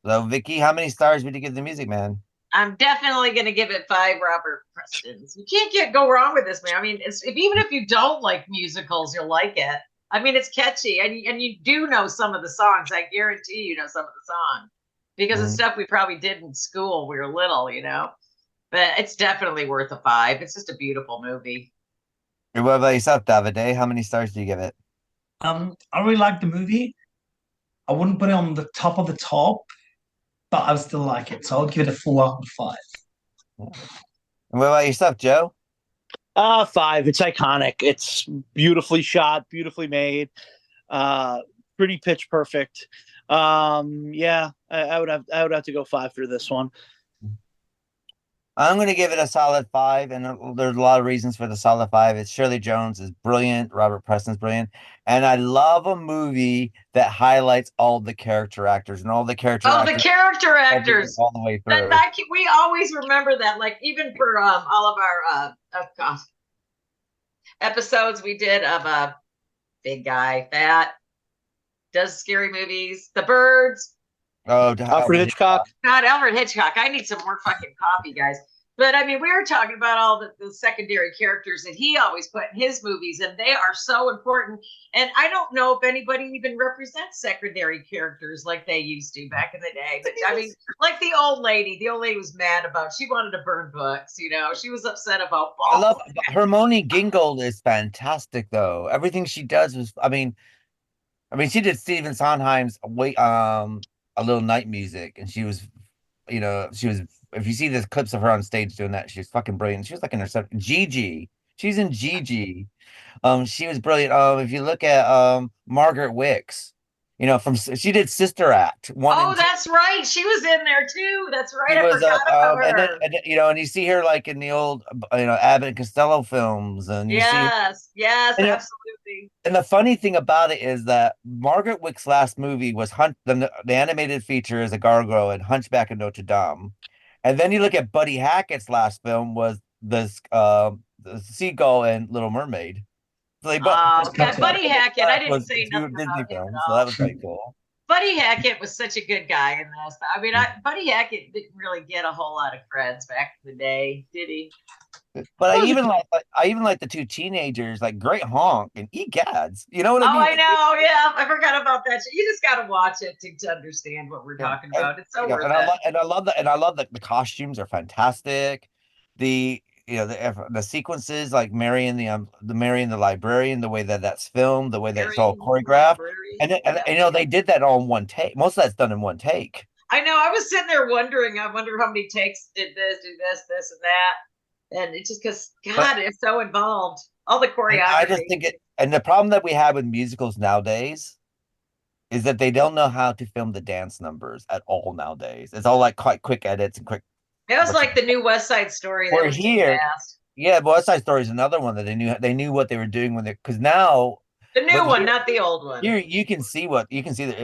S2: So, Vicky, how many stars would you give the Music Man?
S5: I'm definitely going to give it 5 Robert Prestons. You can't go wrong with this, man. I mean, even if you don't like musicals, you'll like it. I mean, it's catchy, and you do know some of the songs. I guarantee you know some of the songs because it's stuff we probably did in school. We were little, But it's definitely worth a 5. It's just a beautiful movie.
S2: What about yourself, Davide? How many stars do you give it?
S3: I really like the movie. I wouldn't put it on the top of the top, but I still like it. So I'll give it a 4 out of 5.
S2: And what about yourself, Joe?
S4: 5. It's iconic. It's beautifully shot, beautifully made, pretty pitch perfect. I would have to go 5 for this one.
S2: I'm going to give it a solid 5, and there's a lot of reasons for the solid 5. It's Shirley Jones is brilliant, Robert Preston's brilliant, and I love a movie that highlights all the character actors and all the character.
S5: Oh, the character actors
S2: all the way through.
S5: We always remember that, like even for all of our episodes we did of big guy, fat, does scary movies, The Birds.
S2: Oh,
S4: Alfred Hitchcock.
S5: God, Alfred Hitchcock. I need some more fucking coffee, guys. But I mean, we were talking about all the secondary characters that he always put in his movies, and they are so important. And I don't know if anybody even represents secondary characters like they used to back in the day. But I mean, like the old lady was mad about, she wanted to burn books, she was upset about balls.
S2: I love Hermione Gingold is fantastic though. Everything she does was, I mean, she did Stephen Sondheim's A Little Night Music, and she was, if you see the clips of her on stage doing that, she's fucking brilliant. She was like in her Gigi. She's in Gigi. She was brilliant. If you look at Margaret Wicks, she did Sister Act 1 and 2.
S5: That's right. She was in there too. That's right. I forgot about her.
S2: And you see her like in the old, Abbott and Costello films, and
S5: yes, absolutely.
S2: And the funny thing about it is that Margaret Wick's last movie was the animated feature is a gargoyle in Hunchback of Notre Dame, and then you look at Buddy Hackett's last film was the Seagull and Little Mermaid. So
S5: Buddy Hackett. I didn't say nothing about him.
S2: So that was pretty cool.
S5: Buddy Hackett was such a good guy in this. I mean, Buddy Hackett didn't really get a whole lot of creds back in the day, did he?
S2: But
S3: That was a-
S2: I even like the two teenagers, like Great Honk and Egads. You know what I
S5: Oh,
S2: mean?
S5: I know. Yeah, I forgot about that. You just got to watch it to understand what we're talking about. It's so worth
S2: and
S5: it.
S2: I love the costumes are fantastic. The the sequences like Mary and the librarian, the way that that's filmed, the way that it's all
S5: Marion
S2: choreographed,
S5: Library.
S2: and
S5: Yeah.
S2: you know they did that all in one take. Most of that's done in one take.
S5: I know. I was sitting there wondering. I wonder how many takes did this, do this, this, and that. And it's just because God, it's so involved. All the
S2: And
S5: choreography.
S2: I just think it. And the problem that we have with musicals nowadays is that they don't know how to film the dance numbers at all nowadays. It's all like quite quick edits and quick.
S5: It was like the new West Side Story. That
S2: We're
S5: was too
S2: here.
S5: fast.
S2: Yeah, but West Side Story is another one that they knew what they were doing when they because now
S5: The new
S2: but
S5: one, not the old one.
S2: you can see I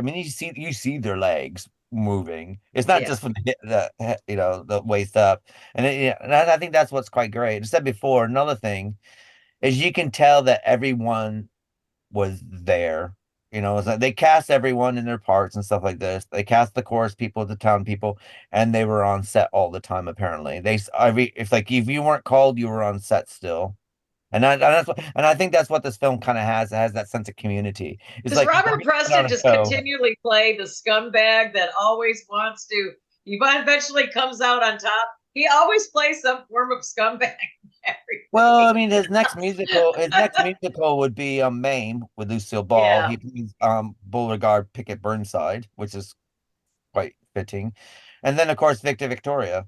S2: mean you see their legs moving. It's not
S5: Yeah.
S2: just from the waist up, and I think that's what's quite great. I said before, another thing is you can tell that everyone was there. It's like they cast everyone in their parts and stuff like this. They cast the chorus people, the town people, and they were on set all the time. Apparently, if you weren't called, you were on set still. And I think that's what this film kind of has. It has that sense of community. It's
S5: Does
S2: like
S5: Robert Preston just
S2: show.
S5: continually play the scumbag that always wants to? He eventually comes out on top. He always plays some form of scumbag.
S2: Well, I mean, his next musical would be Mame with Lucille Ball.
S5: Yeah.
S2: He plays Beauregard Pickett Burnside, which is quite fitting. And then of course Victoria.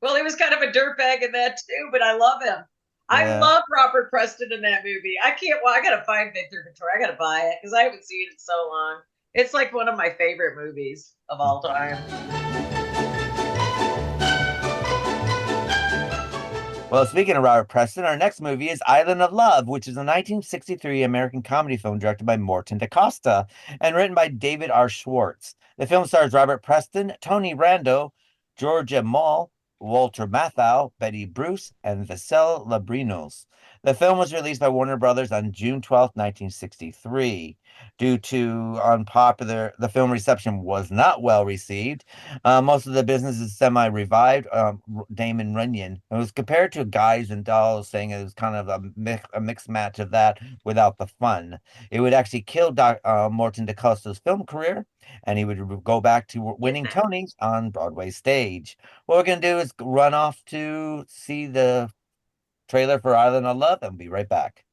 S5: Well, he was kind of a dirtbag in that too, but I love him. I
S2: Yeah.
S5: love Robert Preston in that movie. I can't. Well, I gotta find Victor Victoria. I gotta buy it because I haven't seen it in so long. It's like one of my favorite movies of all time.
S2: Well, speaking of Robert Preston, our next movie is Island of Love, which is a 1963 American comedy film directed by Morton DaCosta and written by David R. Schwartz. The film stars Robert Preston, Tony Rando, Georgia Mall, Walter Matthau, Betty Bruce, and Vassell Labrinos. The film was released by Warner Brothers on June 12, 1963. Due to the film reception was not well received. Most of the business is semi-revived. Damon Runyon. It was compared to Guys and Dolls, saying it was kind of a mixed match of that without the fun. It would actually kill Morton DaCosta's film career, and he would go back to winning Tonys on Broadway stage. What we're going to do is run off to see the trailer for Island of Love, and we'll be right back.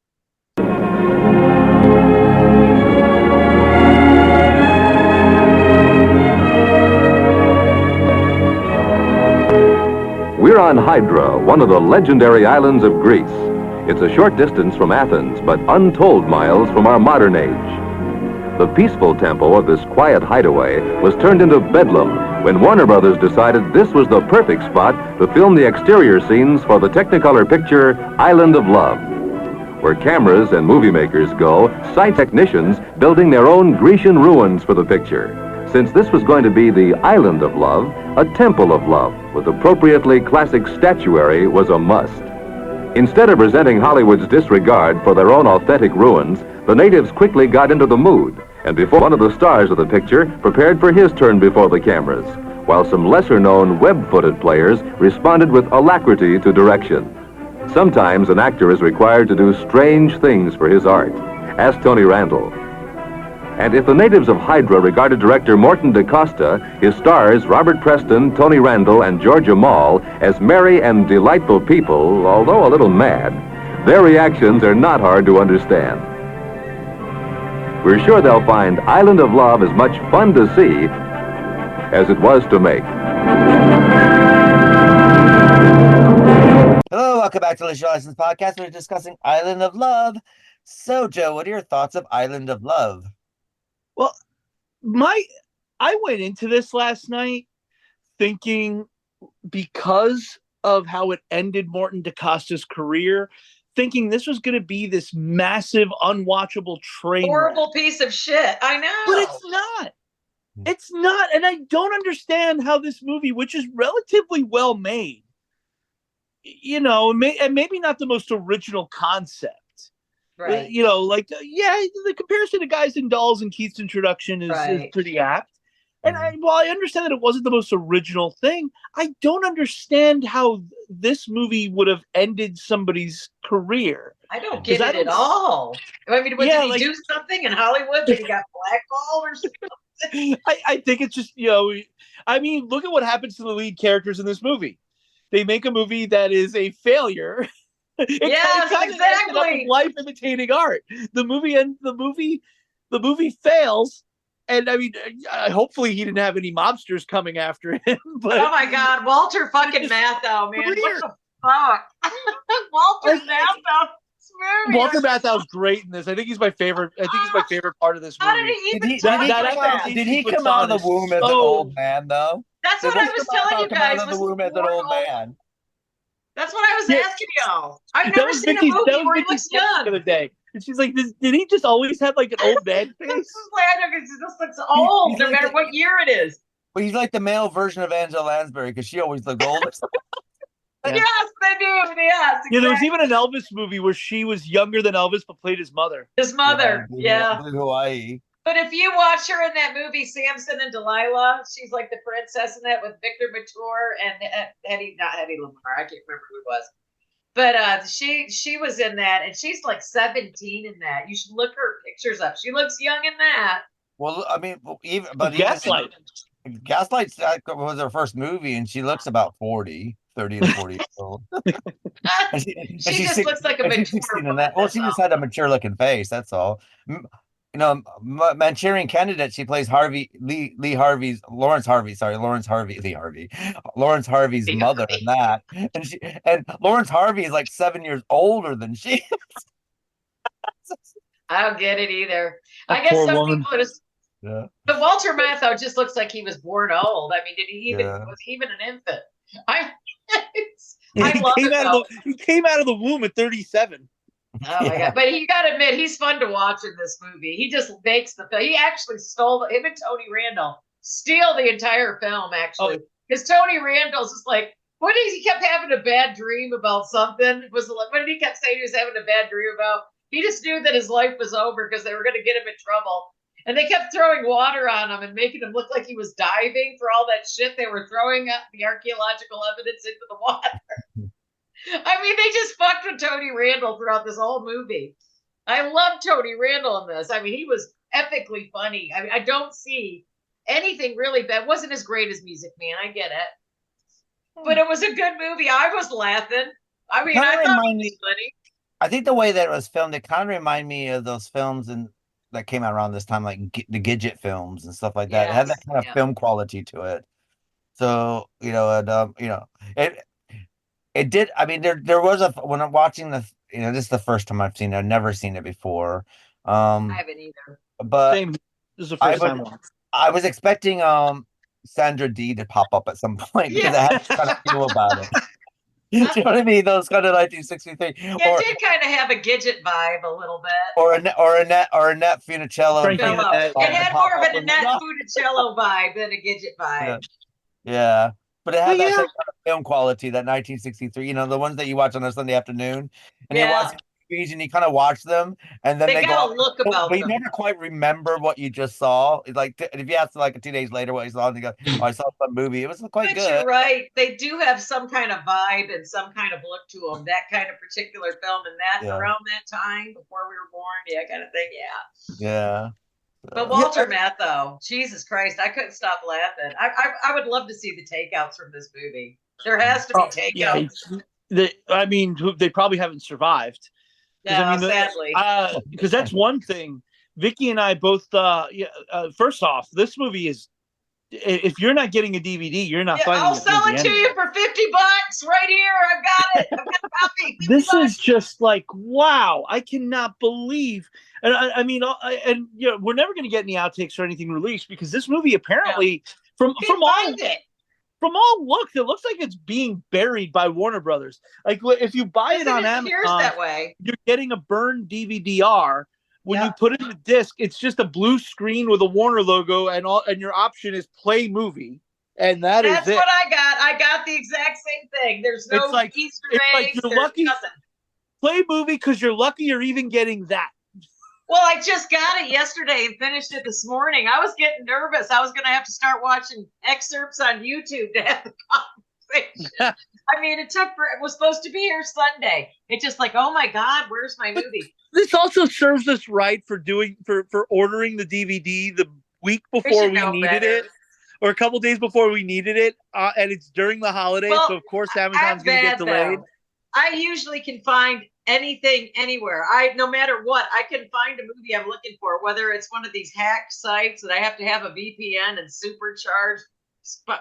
S7: We're on Hydra, one of the legendary islands of Greece. It's a short distance from Athens, but untold miles from our modern age. The peaceful tempo of this quiet hideaway was turned into bedlam when Warner Brothers decided this was the perfect spot to film the exterior scenes for the Technicolor picture Island of Love. Where cameras and movie makers go, site technicians building their own Grecian ruins for the picture. Since this was going to be the Island of Love, a temple of love with appropriately classic statuary was a must. Instead of resenting Hollywood's disregard for their own authentic ruins, the natives quickly got into the mood, and before one of the stars of the picture prepared for his turn before the cameras, while some lesser-known web-footed players responded with alacrity to direction. Sometimes an actor is required to do strange things for his art. Ask Tony Randall. And if the natives of Hydra regarded director Morton DaCosta, his stars, Robert Preston, Tony Randall, and Georgia Mall, as merry and delightful people, although a little mad, their reactions are not hard to understand. We're sure they'll find Island of Love as much fun to see as it was to make.
S2: Hello, welcome back to the Show License Podcast. We're discussing Island of Love. So, Joe, what are your thoughts of Island of Love?
S4: Well, I went into this last night thinking, because of how it ended Morton DaCosta's career, thinking this was going to be this massive, unwatchable train
S5: Horrible
S4: wreck.
S5: piece of shit. I know.
S4: But it's not. It's not. And I don't understand how this movie, which is relatively well made, and maybe not the most original concept.
S5: Right.
S4: The comparison to Guys and Dolls and Keith's introduction is pretty apt. And while I understand that it wasn't the most original thing, I don't understand how this movie would have ended somebody's career.
S5: I don't get it at all. I mean, did he do something in Hollywood that he got blackballed or something?
S4: I think it's just, I mean, look at what happens to the lead characters in this movie. They make a movie that is a failure.
S5: Yes, exactly.
S4: Life imitating art. The movie fails. And I mean, hopefully he didn't have any mobsters coming after him. But
S5: oh my God, Walter fucking Matthau, man! What the fuck, Walter Matthau.
S4: Walter Matthau's great in this. I think he's my favorite. I think he's my favorite part of this movie.
S5: How did he even?
S2: Did he come out of the womb as an old man though?
S5: That's what I was telling you guys.
S2: Out of the womb as an old man.
S5: That's what I was asking y'all. I've never seen a movie where he looks young.
S4: The other day. And she's like, did he just always have like an old man face?
S5: This just looks old, no matter what year it is.
S2: But he's like the male version of Angela Lansbury because she always looked old.
S5: Yeah. Yes, they do. Yes, exactly.
S4: Yeah, there was even an Elvis movie where she was younger than Elvis but played his mother.
S5: His mother, yeah.
S2: Hawaii.
S5: But if you watch her in that movie, Samson and Delilah, she's like the princess in that with Victor Mature and not Hedy Lamarr. I can't remember who it was. But she was in that, and she's like 17 in that. You should look her pictures up. She looks young in that.
S2: Well, I mean,
S4: Gaslight.
S2: Gaslight was her first movie, and she looks about 30 to 40 years old.
S5: she just looks like a mature.
S2: Well, she just had a mature-looking face. That's all. Manchurian Candidate. She plays Lawrence Harvey's mother in that, and Lawrence Harvey is like 7 years older than she is.
S5: I don't get it either. I guess some people just. Yeah. But Walter Matthau just looks like he was born old. I mean, was he even an infant?
S4: He came out of the womb at 37.
S5: Oh my God! But you got to admit, he's fun to watch in this movie. He just makes the film. He actually stole him and Tony Randall steal the entire film. Actually, because Tony Randall's just like, what is he kept having a bad dream about something? What did he kept saying he was having a bad dream about? He just knew that his life was over because they were going to get him in trouble. And they kept throwing water on him and making him look like he was diving for all that shit they were throwing up the archaeological evidence into the water. I mean, they just fucked with Tony Randall throughout this whole movie. I love Tony Randall in this. I mean, he was epically funny. I mean, I don't see anything really bad. It wasn't as great as Music Man. I get it. But it was a good movie. I was laughing. I mean, I thought it was funny.
S2: I think the way that it was filmed, it kind of reminded me of those films that came out around this time, like the Gidget films and stuff like that. Yes, it had that kind of film quality to it. So, it did. I mean, there was when I'm watching this is the first time I've seen it. I've never seen it before.
S5: I haven't either.
S2: But
S4: same. This is the first time.
S2: I was expecting Sandra Dee to pop up at some point because I had to kind of feel about it. You know what I mean? Those kind of 1963.
S5: Yeah, it did kind of have a Gidget vibe a little bit.
S2: Or Annette Funicello.
S5: It had more of an Annette Funicello vibe than a Gidget vibe.
S2: Yeah. But it had that same kind of film quality, that 1963, the ones that you watch on a Sunday afternoon. And you watch movies and you kind of watch them. And then they
S5: got a look about them.
S2: But you never quite remember what you just saw. It's like, if you ask 2 days later what you saw, and you go, I saw some movie. It was quite good.
S5: You're right. They do have some kind of vibe and some kind of look to them. That kind of particular film and around that time, before we were born, kind of thing.
S2: Yeah.
S5: But Walter Matthau, Jesus Christ, I couldn't stop laughing. I would love to see the takeouts from this movie. There has to be takeouts.
S4: They probably haven't survived.
S5: Yeah, sadly.
S4: Because that's one thing. Vicky and I both. First off, this movie is. If you're not getting a DVD, you're not finding it.
S5: I'll sell it to you for $50 right here. I've got it. I've got a copy.
S4: This is just like, wow! I cannot believe. And we're never going to get any outtakes or anything released because this movie apparently, from all looks, it looks like it's being buried by Warner Brothers. Like if you buy it on Amazon,
S5: that way.
S4: You're getting a burned DVD-R. When you put it in the disc, it's just a blue screen with a Warner logo, and your option is play movie, and that's it.
S5: That's what I got. I got the exact same thing. There's no Easter eggs.
S4: Like you're lucky. Play movie because you're lucky you're even getting that.
S5: Well, I just got it yesterday and finished it this morning. I was getting nervous. I was going to have to start watching excerpts on YouTube to have the conversation. I mean, it was supposed to be here Sunday. It's just like, oh my God, where's my movie?
S4: This also serves us right for ordering the DVD the week before we needed it, or a couple days before we needed it, and it's during the holidays, so of course Amazon's going to get delayed.
S5: I usually can find anything anywhere. No matter what, I can find a movie I'm looking for, whether it's one of these hacked sites that I have to have a VPN and supercharged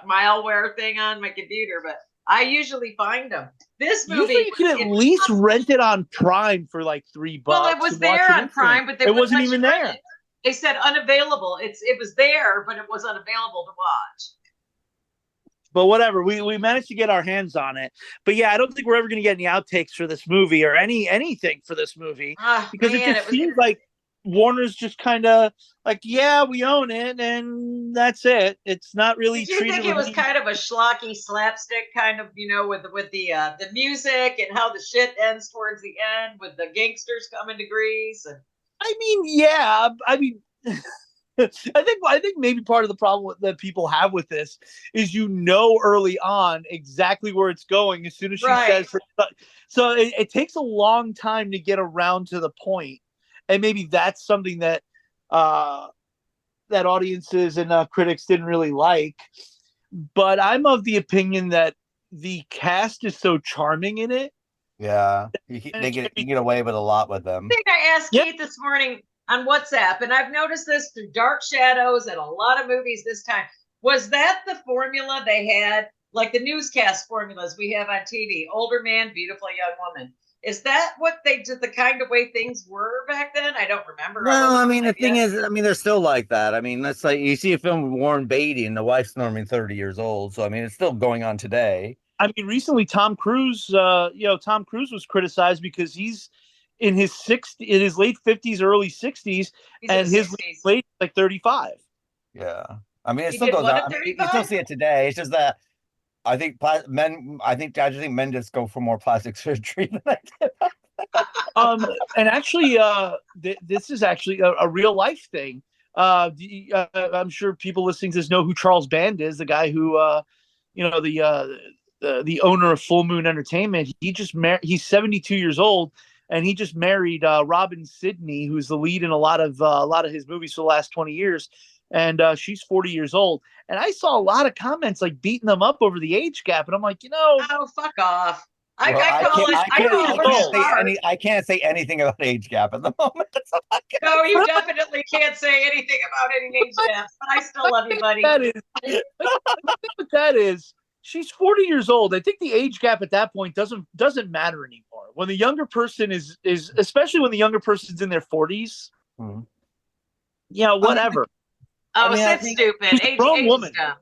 S5: malware thing on my computer, but I usually find them. This movie,
S4: you can at least rent it on Prime for like $3.
S5: Well, it was there on Prime, but it
S4: wasn't even there.
S5: They said unavailable. It was there, but it was unavailable to watch.
S4: But whatever, we managed to get our hands on it. But yeah, I don't think we're ever going to get any outtakes for this movie or anything for this movie, because it just seems like Warner's just kind of like, yeah, we own it, and that's it. It's not really.
S5: Did you think it was kind of a schlocky slapstick kind of, with the music and how the shit ends towards the end with the gangsters coming to Greece? And
S4: I mean, yeah, I mean. I think maybe part of the problem that people have with this is early on exactly where it's going as soon as she says her. So it takes a long time to get around to the point, and maybe that's something that that audiences and critics didn't really like. But I'm of the opinion that the cast is so charming in it.
S2: Yeah, you get away with a lot with them.
S5: I think I asked Kate this morning on WhatsApp, and I've noticed this through Dark Shadows and a lot of movies this time. Was that the formula they had, like the newscast formulas we have on TV? Older man, beautiful young woman. Is that what they did, the kind of way things were back then? I don't remember.
S2: Well, I mean, the thing is, they're still like that. I mean, that's like, you see a film with Warren Beatty and the wife's normally 30 years old. So, I mean, it's still going on today.
S4: I mean, recently Tom Cruise was criticized because he's in his late 50s, early 60s, and his late like 35.
S2: Yeah, I mean, it still goes on. I mean, you still see it today. It's just that I think men just go for more plastic surgery than I did.
S4: And actually, this is actually a real life thing. I'm sure people listening to this know who Charles Band is, the guy who, the owner of Full Moon Entertainment. He's 72 years old. And he just married Robin Sidney, who's the lead in a lot of his movies for the last 20 years. And she's 40 years old. And I saw a lot of comments like beating them up over the age gap. And I'm like,
S5: oh, fuck off. I
S2: can't say anything about age gap at the moment.
S5: No, you definitely can't say anything about any age gaps, but I still love you, buddy.
S4: That is, she's 40 years old. I think the age gap at that point doesn't matter anymore. When the younger person is especially when the younger person's in their 40s, whatever.
S5: That's stupid. Age woman. Dumb.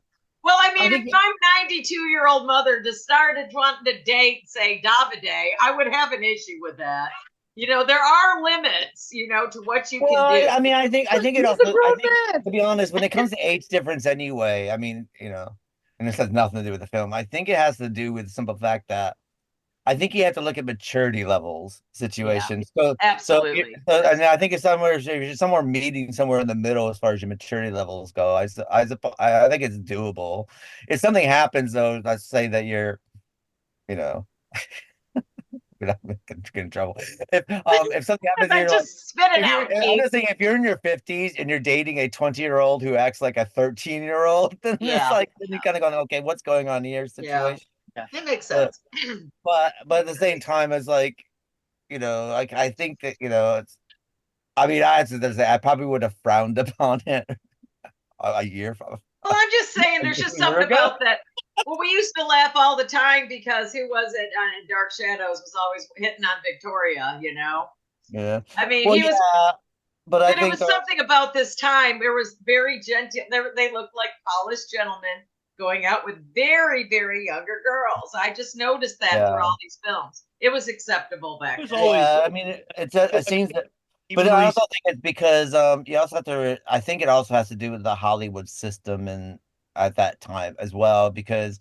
S5: Well, I mean, if I'm 92-year-old mother just started wanting to date, say, Davide, I would have an issue with that. There are limits, to what you can do.
S2: I mean, I think it also, to be honest, when it comes to age difference anyway, I mean, and this has nothing to do with the film. I think it has to do with the simple fact that I think you have to look at maturity levels situations.
S5: Yeah, absolutely.
S2: And I think it's somewhere meeting somewhere in the middle as far as your maturity levels go. I think it's doable. If something happens though, let's say that you're, we're not get in trouble. If something happens,
S5: just spit it out.
S2: I'm just saying, if you're in your 50s and you're dating a 20-year-old who acts like a 13-year-old, then it's like, then you kind of go, okay, what's going on here? Situation.
S5: Yeah. It makes sense.
S2: But at the same time, it's like, I think that it's. I mean, I probably would have frowned upon it a year from.
S5: Well, I'm just saying, there's just something about that. Well, we used to laugh all the time because who was it in Dark Shadows was always hitting on Victoria,
S2: Yeah.
S5: I mean, he was.
S2: But I think
S5: it was something about this time. There was very gentle. They looked like polished gentlemen going out with very, very younger girls. I just noticed that for all these films. It was acceptable back then.
S2: I mean, it seems that. But I also think it's because you also have to. I think it also has to do with the Hollywood system and at that time as well. Because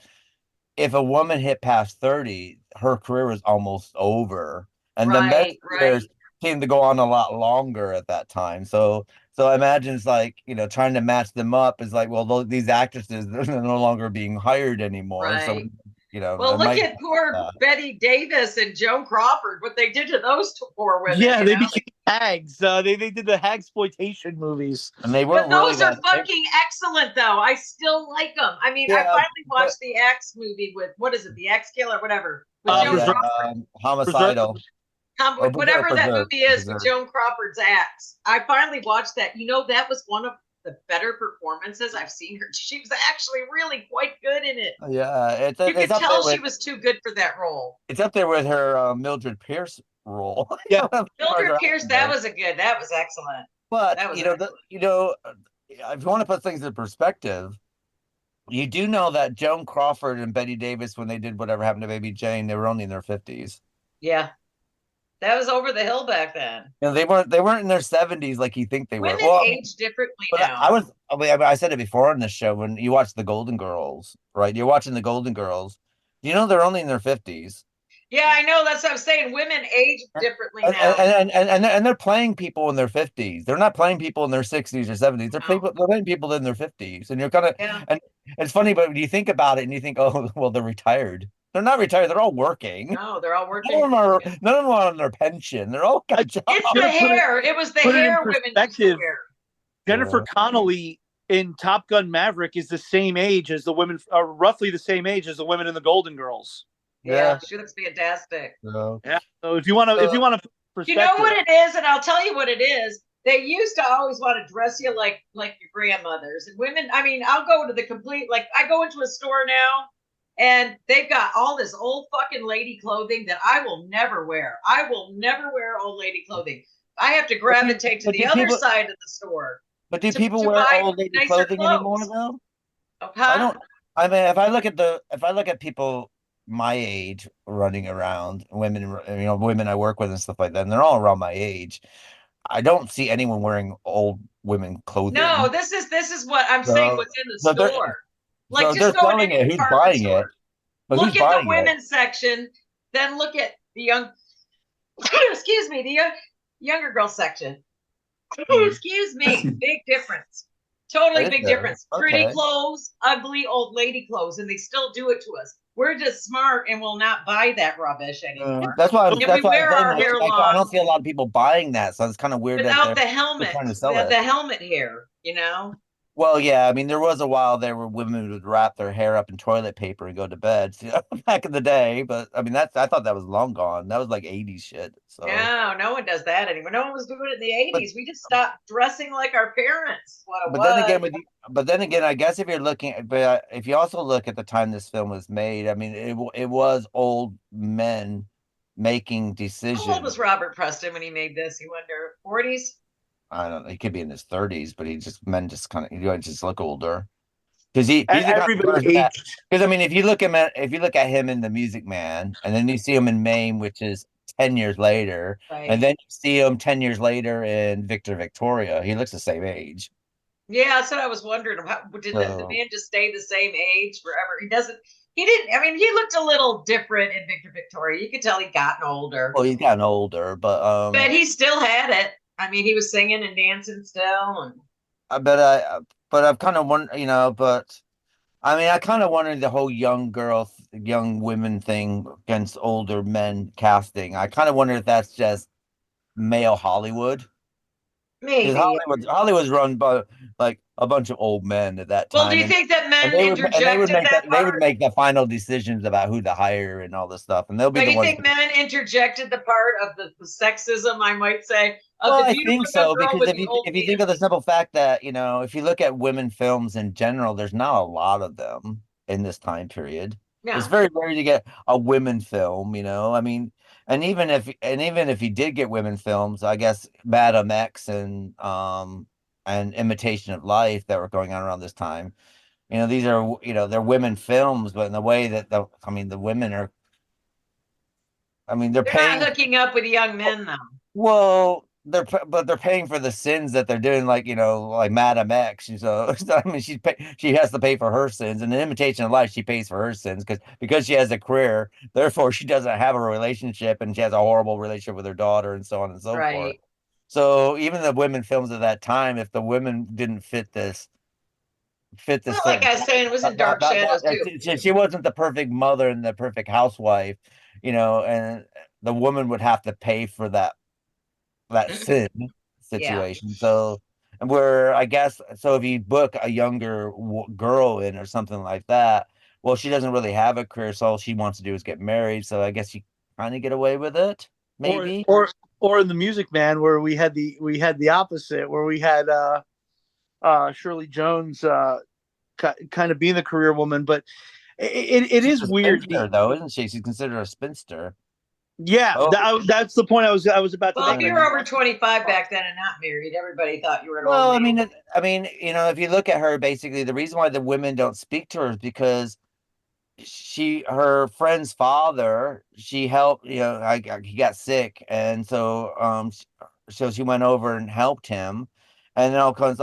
S2: if a woman hit past 30, her career was almost over, and the seemed to go on a lot longer at that time. So I imagine it's like, trying to match them up is like, well, these actresses, they're no longer being hired anymore. So,
S5: Right. Well,
S2: it
S5: look
S2: might
S5: at poor Betty Davis and Joan Crawford, what they did to those two poor women.
S4: Yeah,
S5: you
S4: they
S5: know?
S4: became hags. They did the hagsploitation movies.
S2: and they
S5: But
S2: weren't really
S5: those are
S2: that
S5: fucking excellent, though. I still like them. I mean, I
S2: Yeah,
S5: finally
S2: but-
S5: watched the Axe movie with, what is it, the Axe Killer, whatever, with Joan
S4: Berserk.
S5: Crawford.
S2: Homicidal. or
S5: Whatever that
S2: Berserk,
S5: movie is with
S2: Berserk.
S5: Joan Crawford's Axe. I finally watched that. That was one of the better performances I've seen her. She was actually really quite good in it.
S2: Yeah,
S5: You could
S2: it's up there
S5: tell she
S2: with
S5: was too good for that role.
S2: it's up there with her Mildred Pierce role.
S4: Yeah.
S5: Mildred Pierce, that was excellent.
S2: But
S5: That was
S2: if you want to put things in perspective, you do know that Joan Crawford and Betty Davis, when they did Whatever Happened to Baby Jane, they were only in their 50s.
S5: Yeah. That was over the hill back then.
S2: They weren't in their 70s like you think they were.
S5: Women age differently
S2: but
S5: now.
S2: I said it before on this show, when you watch the Golden Girls, right? You're watching the Golden Girls. You know they're only in their 50s.
S5: Yeah, I know. That's what I'm saying. Women age differently now.
S2: And they're playing people in their 50s. They're not playing people in their 60s or 70s. They're playing people in their 50s. And you're kind of, and it's funny, but when you think about it and you think, oh, well, they're retired. They're not retired. They're all working.
S5: No, They're all working.
S2: None of them are on their pension. They're all got jobs.
S5: It's the hair. It was the hair women used to wear.
S4: Jennifer Connelly in Top Gun Maverick is the same age as the women, roughly the same age as the women in the Golden Girls.
S5: Yeah, she looks fantastic.
S4: Yeah. So if you want to,
S5: you know what it is, and I'll tell you what it is. They used to always want to dress you like your grandmothers and women. I mean, I'll go to the complete. Like, I go into a store now, and they've got all this old fucking lady clothing that I will never wear. I will never wear old lady clothing. I have to gravitate to the other side of the store.
S2: But do people wear old lady clothing anymore, though? I don't. I mean, if I look at people my age running around, women I work with and stuff like that, and they're all around my age, I don't see anyone wearing old women clothing.
S5: No, this is what I'm saying. What's in the store? Like, just
S2: go into the department store.
S5: Look at the women's section, then look at the young. Excuse me, the younger girl section. Excuse me, big difference. Totally big difference. Okay. Pretty clothes, ugly old lady clothes, and they still do it to us. We're just smart and will not buy that rubbish anymore.
S2: That's why
S5: we wear our hair long.
S2: I don't see a lot of people buying that, so it's kind of weird.
S5: Without the helmet, the helmet hair,
S2: Well, yeah, I mean, there was a while there where women would wrap their hair up in toilet paper and go to bed back in the day. But I mean, I thought that was long gone. That was like 80s shit. So
S5: no one does that anymore. No one was doing it in the 80s. We just stopped dressing like our parents.
S2: But then again, I guess if you also look at the time this film was made, I mean, it was old men making decisions.
S5: How old was Robert Preston when he made this? You wonder, 40s?
S2: I don't know. He could be in his 30s, but men just kind of just look older. Because
S4: everybody aged.
S2: Because I mean, if you look at him in The Music Man, and then you see him in Mame, which is 10 years later,
S5: right.
S2: And then you see him 10 years later in Victor Victoria, he looks the same age.
S5: Yeah, that's what I was wondering. Did the man just stay the same age forever? He didn't. I mean, he looked a little different in Victor Victoria. You could tell he'd gotten older.
S2: Well, he's gotten older, but
S5: he still had it. I mean, he was singing and dancing still, and
S2: but I've kind of wondered, but I mean, I kind of wondered the whole young women thing against older men casting. I kind of wonder if that's just male Hollywood.
S5: Maybe
S2: Hollywood's run by like a bunch of old men at that time.
S5: Well, do you think that men interjected
S2: they would make the final decisions about who to hire and all this stuff, and they'll be.
S5: Do you think men interjected the part of the sexism, I might say?
S2: I think so, because if you think of the simple fact that if you look at women films in general, there's not a lot of them in this time period. Yeah. It's very rare to get a women film. I mean, and even if you did get women films, I guess Madam X and Imitation of Life that were going on around this time. These are they're women films, but in the way that the women are. I mean, they're paying,
S5: not hooking up with young men though.
S2: Well, they're paying for the sins that they're doing, like like Madam X. And so, I mean, she has to pay for her sins. And in Imitation of Life, she pays for her sins because she has a career. Therefore, she doesn't have a relationship, and she has a horrible relationship with her daughter, and so on and so forth.
S5: Right.
S2: So even the women films of that time, if the women didn't fit this
S5: Well, like
S2: certain,
S5: I was saying, it was in Dark Shadows too.
S2: she wasn't the perfect mother and the perfect housewife, and the woman would have to pay for that sin
S5: Yeah.
S2: situation. So, and where I guess, so if you book a younger girl in or something like that, well, she doesn't really have a career, so all she wants to do is get married. So I guess you kind of get away with it, maybe.
S4: Or in The Music Man, where we had the opposite, where we had Shirley Jones kind of being the career woman, but it
S2: She's
S4: is
S2: a
S4: weird,
S2: spinster, though, isn't she? She's considered a spinster.
S4: yeah. That's the point I was about to
S5: Well,
S4: make.
S5: if you were over 25 back then and not married, everybody thought you were an
S2: Well,
S5: old man.
S2: I mean, if you look at her, basically, the reason why the women don't speak to her is because her friend's father, she helped, he got sick, and so she went over and helped him, and then all comes,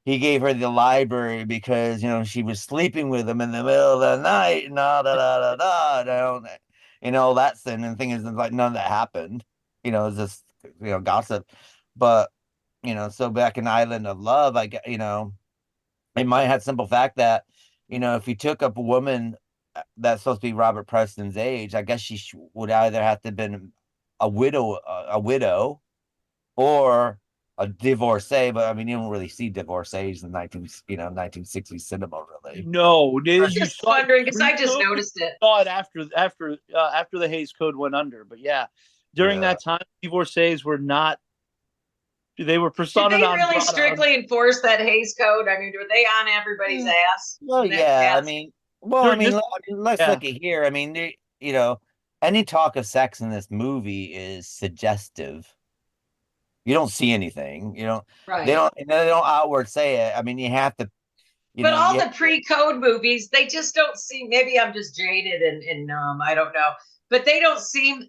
S2: he gave her the library because she was sleeping with him in the middle of the night, and that's and the thing is, like, none of that happened, it's just gossip, but so back in Island of Love, I get, it might have simple fact that if you took up a woman that's supposed to be Robert Preston's age, I guess she would either have to have been a widow or a divorcee. But I mean, you don't really see divorcees in 1960s cinema, really.
S4: No,
S5: I was just wondering because I just noticed it.
S4: Saw it after the Hays Code went under, but yeah, during that time, divorcees were not. They were persona
S5: Did they
S4: non
S5: really
S4: grata.
S5: strictly enforce that Hays Code? I mean, were they on everybody's ass?
S2: Well, yeah. I mean, let's look at here. I mean, any talk of sex in this movie is suggestive. You don't see anything.
S5: Right.
S2: They don't outward say it. I mean, you have to.
S5: But all the pre-code movies, they just don't seem. Maybe I'm just jaded and I don't know. But they don't seem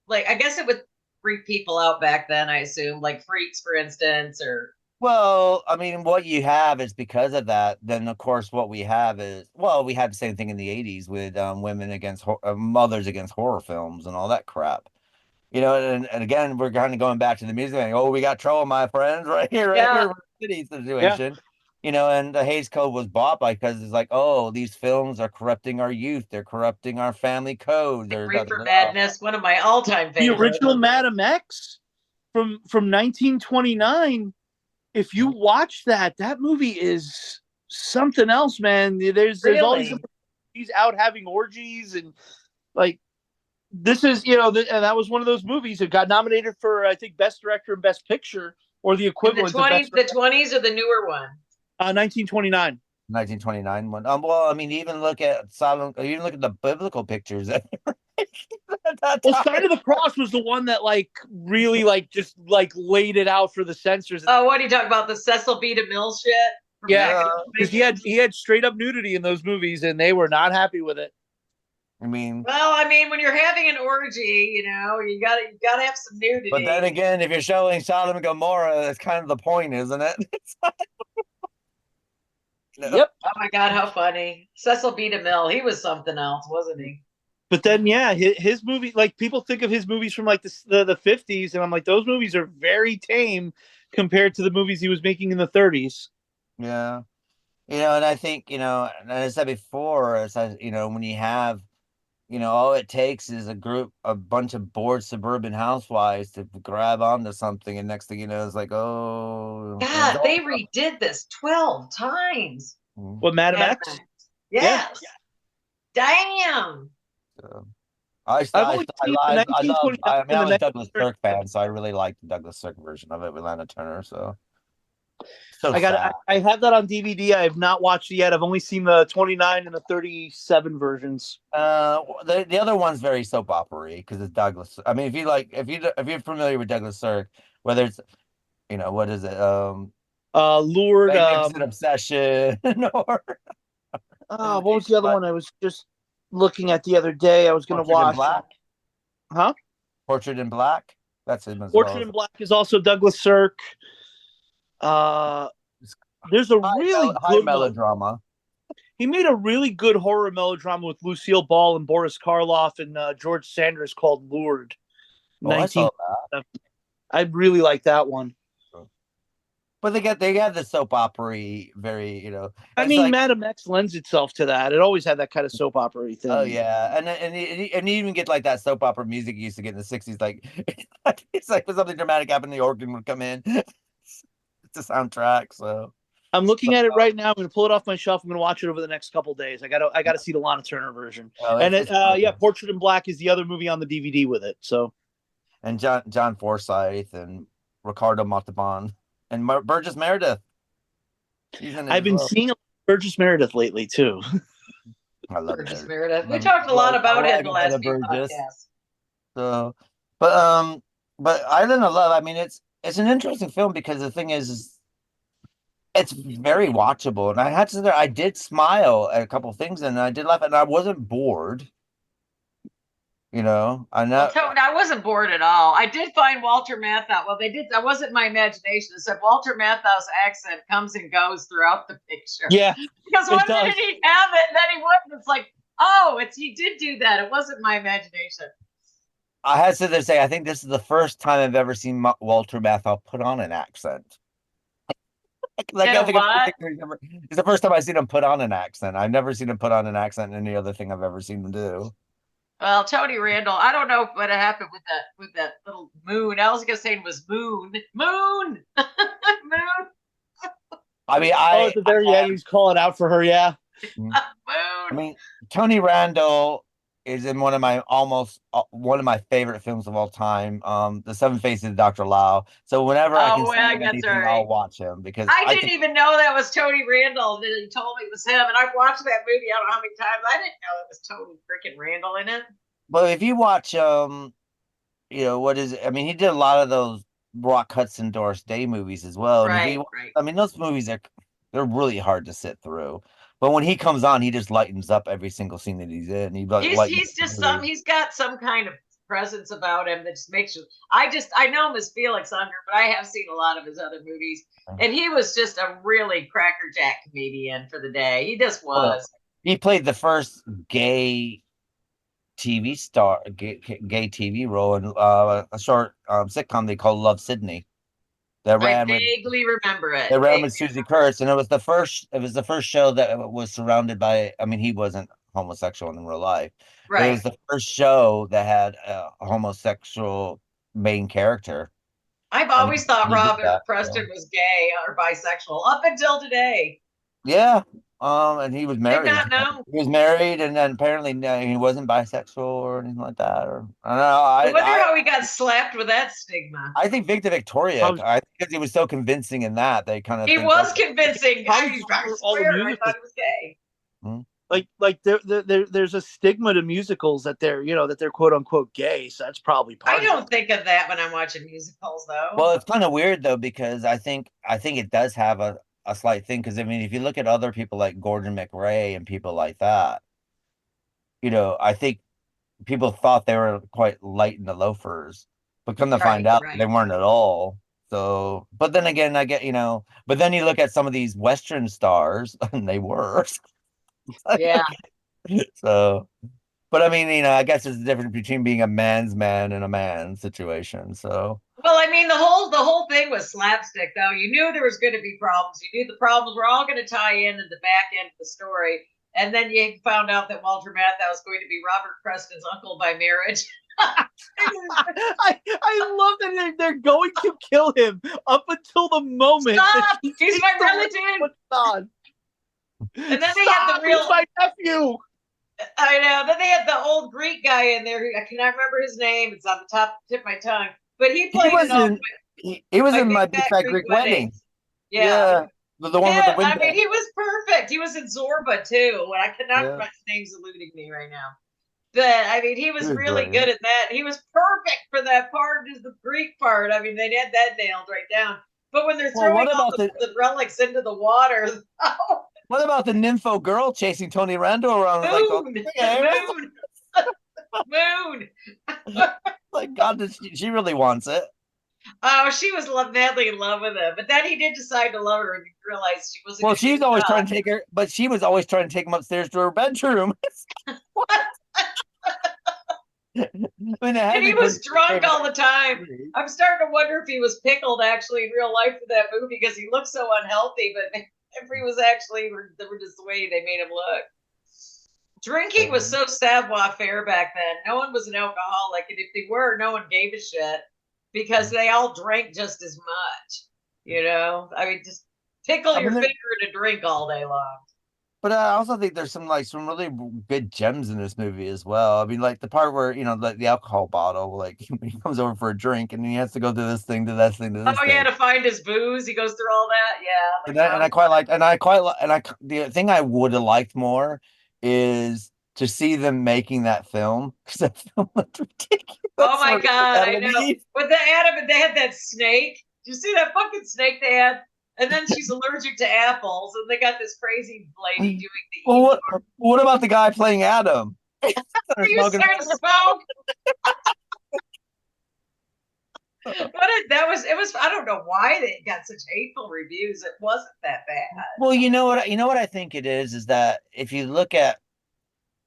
S5: like. I guess it would freak people out back then. I assume, like Freaks, for instance, or.
S2: Well, I mean, what you have is because of that. Then, of course, what we have is, well, we had the same thing in the '80s with women against mothers against horror films and all that crap. And again, we're kind of going back to the music thing. Oh, we got trouble, my friends, right here, city situation. And the Hays Code was bought because it's like, oh, these films are corrupting our youth. They're corrupting our family code. They're
S5: Reefer Madness, one of my all-time favorites.
S4: The original Madam X from 1929. If you watch that movie is something else, man. There's all these he's out having orgies and like this is and that was one of those movies that got nominated for I think Best Director and Best Picture or the equivalent.
S5: The 20s or the newer one.
S4: 1929.
S2: 1929 one. Well, I mean, even look at the biblical pictures.
S4: Well, Sign of the Cross was the one that really just laid it out for the censors.
S5: Oh, what are you talking about? The Cecil B. DeMille shit?
S4: Yeah, because he had straight up nudity in those movies, and they were not happy with it.
S2: I mean,
S5: when you're having an orgy, you gotta have some nudity.
S2: But then again, if you're showing Sodom and Gomorrah, that's kind of the point, isn't it?
S5: Yep. Oh my God, how funny! Cecil B. DeMille, he was something else, wasn't he?
S4: But then, his movie, people think of his movies from the 50s, and I'm like, those movies are very tame compared to the movies he was making in the 30s.
S2: Yeah, and I think and I said before, when you have, all it takes is a bunch of bored suburban housewives to grab onto something, and next thing you know, it's like, oh,
S5: God, they redid this 12 times.
S4: What, Madam X?
S5: Yes. Damn.
S2: So, I'm a Douglas Sirk fan, so I really like the Douglas Sirk version of it with Lana Turner. So
S4: I have that on DVD. I have not watched it yet. I've only seen the 29 and the 37 versions.
S2: The other one's very soap opera-y because it's Douglas. I mean, if you're familiar with Douglas Sirk, whether it's what is it?
S4: Lured,
S2: Obsession, or
S4: what was the other one I was just looking at the other day? I was going to watch.
S2: Black?
S4: Huh?
S2: Portrait in Black That's him as
S4: Fortune
S2: well.
S4: in Black is also Douglas Sirk. There's a really
S2: high
S4: good
S2: melodrama.
S4: He made a really good horror melodrama with Lucille Ball and Boris Karloff and George Sanders called Lured.
S2: I saw that.
S4: I really like that one.
S2: But they had the soap opera very,
S4: I mean, Madam X lends itself to that. It always had that kind of soap opera thing.
S2: Oh yeah, and you even get like that soap opera music you used to get in the '60s. Like it's like when something dramatic happened, the organ would come in. It's a soundtrack. So
S4: I'm looking at it right now. I'm going to pull it off my shelf. I'm going to watch it over the next couple of days. I got to see the Lana Turner version. Portrait in Black is the other movie on the DVD with it. So,
S2: and John Forsythe and Ricardo Montalban and Burgess Meredith.
S4: I've been seeing Burgess Meredith lately too.
S2: I love
S5: Burgess Meredith. We talked a lot about it in the last few podcasts.
S2: So, but Island of Love. I mean, it's an interesting film because the thing is it's very watchable, and I had to say I did smile at a couple of things, and I did laugh, and I wasn't bored. I know.
S5: I wasn't bored at all. I did find Walter Matthau. Well, that wasn't my imagination. It said Walter Matthau's accent comes and goes throughout the picture.
S4: Yeah,
S5: because one minute he'd have it, and then he wouldn't. It's like, he did do that. It wasn't my imagination.
S2: I had to say, I think this is the first time I've ever seen Walter Matthau put on an accent. It's the first time I've seen him put on an accent. I've never seen him put on an accent in any other thing I've ever seen him do.
S5: Well, Tony Randall, I don't know what happened with that little moon. I was gonna say it was moon. Moon.
S2: I mean,
S4: at the very end, he's calling out for her. Yeah.
S5: Moon.
S2: I mean, Tony Randall is in one of my favorite films of all time, The Seven Faces of Dr. Lao. So whenever I can see anything, I'll watch him because
S5: I didn't even know that was Tony Randall. And he told me it was him, and I've watched that movie I don't know how many times. I didn't know it was Tony freaking Randall in it.
S2: But if you watch, what is it? I mean, he did a lot of those Rock Hudson, Doris Day movies as well.
S5: Right.
S2: I mean, those movies they're really hard to sit through. But when he comes on, he just lightens up every single scene that he's in.
S5: He's got some kind of presence about him that just makes you. I know him as Felix Unger, but I have seen a lot of his other movies, and he was just a really crackerjack comedian for the day. He just was.
S2: He played the first gay TV star, gay TV role in a short sitcom they called Love, Sydney.
S5: I vaguely remember it.
S2: They ran with Susie Kurtz, and it was the first show that was surrounded by. I mean, he wasn't homosexual in real life.
S5: Right.
S2: It was the first show that had a homosexual main character.
S5: I've always thought Robert Preston was gay or bisexual up until today.
S2: Yeah. And he was married.
S5: I did not know.
S2: He was married, and then apparently he wasn't bisexual or anything like that. Or I don't know.
S5: I wonder how he got slapped with that stigma.
S2: I think Victoria. I think because he was so convincing in that they kind of.
S5: He was convincing. I thought he was gay.
S4: There's a stigma to musicals that they're quote unquote gay. So that's probably part.
S5: I don't think of that when I'm watching musicals, though.
S2: Well, it's kind of weird though because I think it does have a slight thing because I mean if you look at other people like Gordon McRae and people like that, I think people thought they were quite light in the loafers, but come to find out they weren't at all. So, but then again, I get but then you look at some of these Western stars and they were.
S5: Yeah.
S2: So, but I mean, I guess there's a difference between being a man's man and a man situation. So.
S5: Well, I mean, the whole thing was slapstick, though. You knew there was going to be problems. You knew the problems were all going to tie in the back end of the story. And then you found out that Walter Matthau was going to be Robert Preston's uncle by marriage.
S4: I love that they're going to kill him up until the moment.
S5: Stop! He's my relative. And then they had
S4: my nephew.
S5: I know. Then they had the old Greek guy in there. I cannot remember his name. It's on the tip of my tongue. But he played
S2: he was in My Big Fat Greek Wedding.
S5: Yeah.
S2: The one with the window.
S5: I mean, he was perfect. He was in Zorba, too. I cannot remember his name's eluding me right now. But, I mean, he was really good at that. He was perfect for that part, just the Greek part. I mean, they had that nailed right down. But when they're throwing all the relics into the water...
S2: What about the nympho girl chasing Tony Randall around?
S5: Moon!
S2: Like, God, she really wants it.
S5: Oh, she was madly in love with him, but then he did decide to love her and realized she wasn't.
S2: Well,
S5: gonna
S2: she was
S5: get
S2: always
S5: enough.
S2: trying to take her, but she was always trying to take him upstairs to her bedroom. What? I mean, it had
S5: And
S2: to
S5: he
S2: be
S5: was
S2: pretty
S5: drunk
S2: favorite.
S5: all the time. I'm starting to wonder if he was pickled actually in real life for that movie because he looked so unhealthy, but if he was actually just the way they made him look. Drinking was so savoir faire back then. No one was an alcoholic, and if they were, no one gave a shit because they all drank just as much. You know, I mean, just tickle your finger in a drink all day long.
S2: But I also think there's some really good gems in this movie as well. I mean, like the part where the alcohol bottle, like he comes over for a drink and then he has to go do this thing, do that thing, do this
S5: Oh
S2: thing.
S5: yeah, to find his booze, he goes through all that. Yeah,
S2: And the thing I would have liked more is to see them making that film because that film looked ridiculous.
S5: Oh my God, I know. With the Adam, they had that snake. Did you see that fucking snake they had? And then she's allergic to apples, and they got this crazy lady doing the.
S2: Well, what about the guy playing Adam?
S5: Are you starting to smoke? It was. I don't know why they got such hateful reviews. It wasn't that bad.
S2: Well, you know what I think it is that if you look at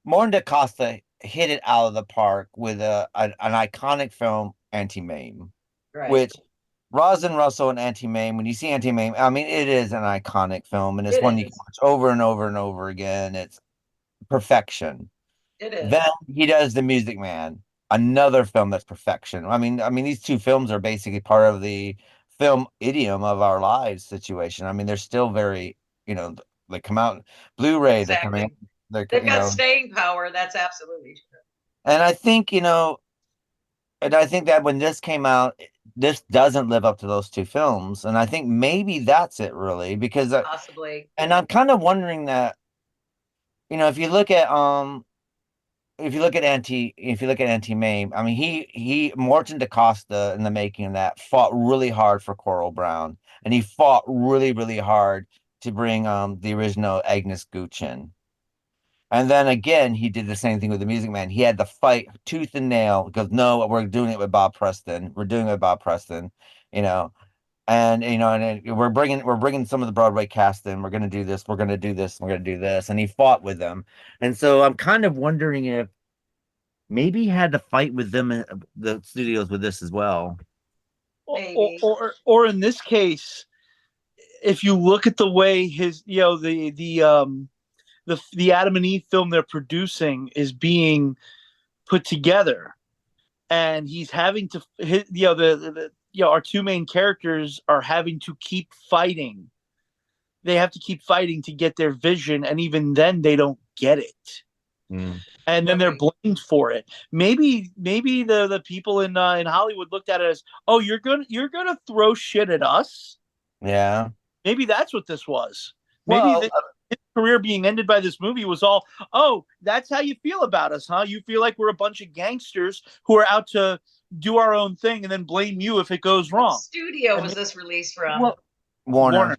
S2: Morton DaCosta hit it out of the park with an iconic film, Anti-Mame,
S5: Right.
S2: which Rosin Russell and Anti-Mame, when you see Anti-Mame, I mean, it is an iconic film, and it's one you can watch over and over and over again. It's perfection.
S5: It is.
S2: Then he does The Music Man, another film that's perfection. I mean, these two films are basically part of the film idiom of our lives situation. I mean, they're still very, they come out Blu-ray,
S5: Exactly.
S2: they've
S5: got staying power. That's absolutely true.
S2: And I think, that when this came out, this doesn't live up to those two films. And I think maybe that's it really, because
S5: possibly.
S2: And I'm kind of wondering that, if you look at Anti-Mame, I mean, Morton DaCosta in the making of that fought really hard for Coral Brown, and he fought really, really hard to bring the original Agnes Gooch in. And then again, he did the same thing with The Music Man. He had to fight tooth and nail because no, we're doing it with Bob Preston. We're doing it with Bob Preston, and we're bringing some of the Broadway cast in. We're going to do this. We're going to do this. We're going to do this. And he fought with them. And so I'm kind of wondering if maybe he had to fight with them, the studios, with this as well.
S4: Or in this case, if you look at the way his, the Adam and Eve film they're producing is being put together, and he's having to our two main characters are having to keep fighting. They have to keep fighting to get their vision, and even then they don't get it. And then they're blamed for it. Maybe the people in Hollywood looked at it as, oh, you're gonna throw shit at us.
S2: Yeah.
S4: Maybe that's what this was. Maybe his career being ended by this movie was all, oh, that's how you feel about us, huh? You feel like we're a bunch of gangsters who are out to do our own thing and then blame you if it goes wrong.
S5: What studio was this released from?
S2: Well, Warner.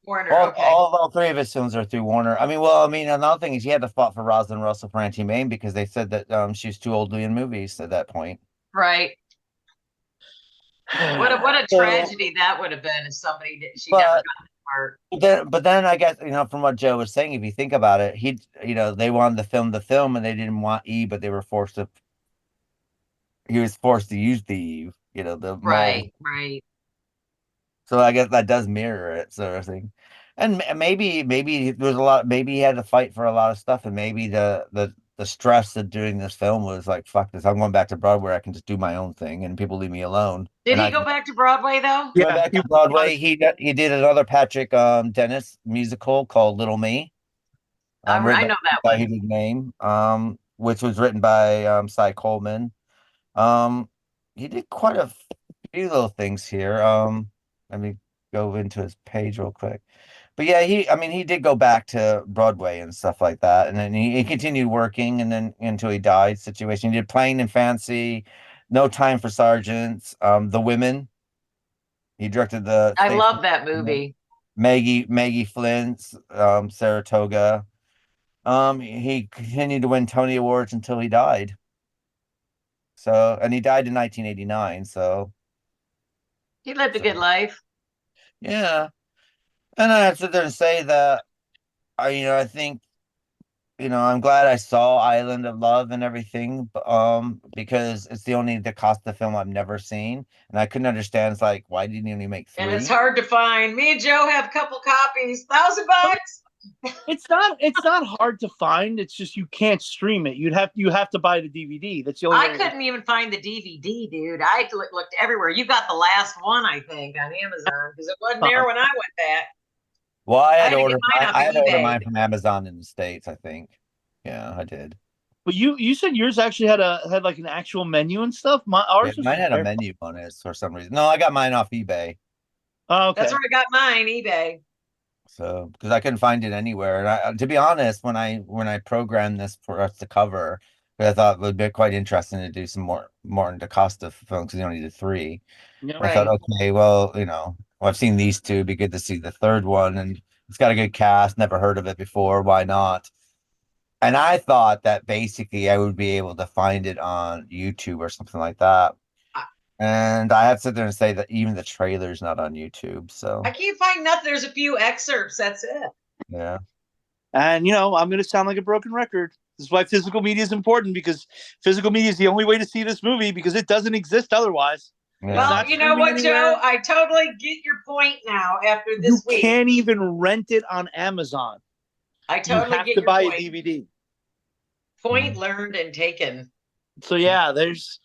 S5: Okay.
S2: All three of his films are through Warner. Another thing is he had to fight for Rosalind Russell for Anti-Mame because they said that she was too old to be in movies at that point.
S5: Right. What a tragedy that would have been if somebody never got the part.
S2: But then I guess from what Joe was saying, if you think about it, they wanted to film the film and they didn't want Eve, but they were forced to. He was forced to use the Eve, the
S5: right.
S2: So I guess that does mirror it, sort of thing. And maybe there's a lot. Maybe he had to fight for a lot of stuff, and maybe the stress of doing this film was like, fuck this. I'm going back to Broadway. I can just do my own thing, and people leave me alone.
S5: Did he go back to Broadway though?
S2: Yeah, back to Broadway. He did another Patrick Dennis musical called Little Me.
S5: I know that one.
S2: He did name, which was written by Cy Coleman. He did quite a few little things here. Let me go into his page real quick. But yeah, he did go back to Broadway and stuff like that. And then he continued working and then until he died situation. He did Plain and Fancy, No Time for Sergeants, The Women. He directed
S5: I love that movie.
S2: Maggie Flint's Saratoga. He continued to win Tony Awards until he died. So, and he died in 1989. So,
S5: He lived a good life.
S2: yeah. And I have to sit there and say that, I think, I'm glad I saw Island of Love and everything, because it's the only DaCosta film I've never seen, and I couldn't understand. It's like, why didn't you make 3?
S5: And it's hard to find. Me and Joe have a couple copies. $1,000.
S4: It's not hard to find. It's just you can't stream it. You have to buy the DVD. That's the only.
S5: I couldn't even find the DVD, dude. I looked everywhere. You got the last one, I think, on Amazon because it wasn't there when I went back.
S2: Well, I had
S5: I had
S2: to
S5: to
S2: order
S5: get mine off
S2: I had to order
S5: eBay.
S2: mine from Amazon in the States, I think. Yeah, I did.
S4: But you said yours actually had like an actual menu and stuff. Ours was
S2: Mine had a
S4: very-
S2: menu on it for some reason. No, I got mine off eBay.
S4: Oh, okay.
S5: That's where I got mine, eBay.
S2: So, because I couldn't find it anywhere, and to be honest, when I programmed this for us to cover, because I thought it would be quite interesting to do some more Morton DaCosta films because he only did 3.
S4: Yeah.
S2: I thought, okay, well, I've seen these 2. It'd be good to see the third one, and it's got a good cast. Never heard of it before. Why not? And I thought that basically I would be able to find it on YouTube or something like that. And I have to sit there and say that even the trailer's not on YouTube. So
S5: I can't find nothing. There's a few excerpts. That's it.
S2: yeah.
S4: And I'm going to sound like a broken record. This is why physical media is important, because physical media is the only way to see this movie because it doesn't exist otherwise.
S2: Yeah.
S5: Well, you know what, Joe? I totally get your point now after this week.
S4: You can't even rent it on Amazon.
S5: I totally
S4: You have
S5: get
S4: to
S5: your
S4: buy
S5: point.
S4: a DVD.
S5: Point learned and taken.
S4: So yeah, there's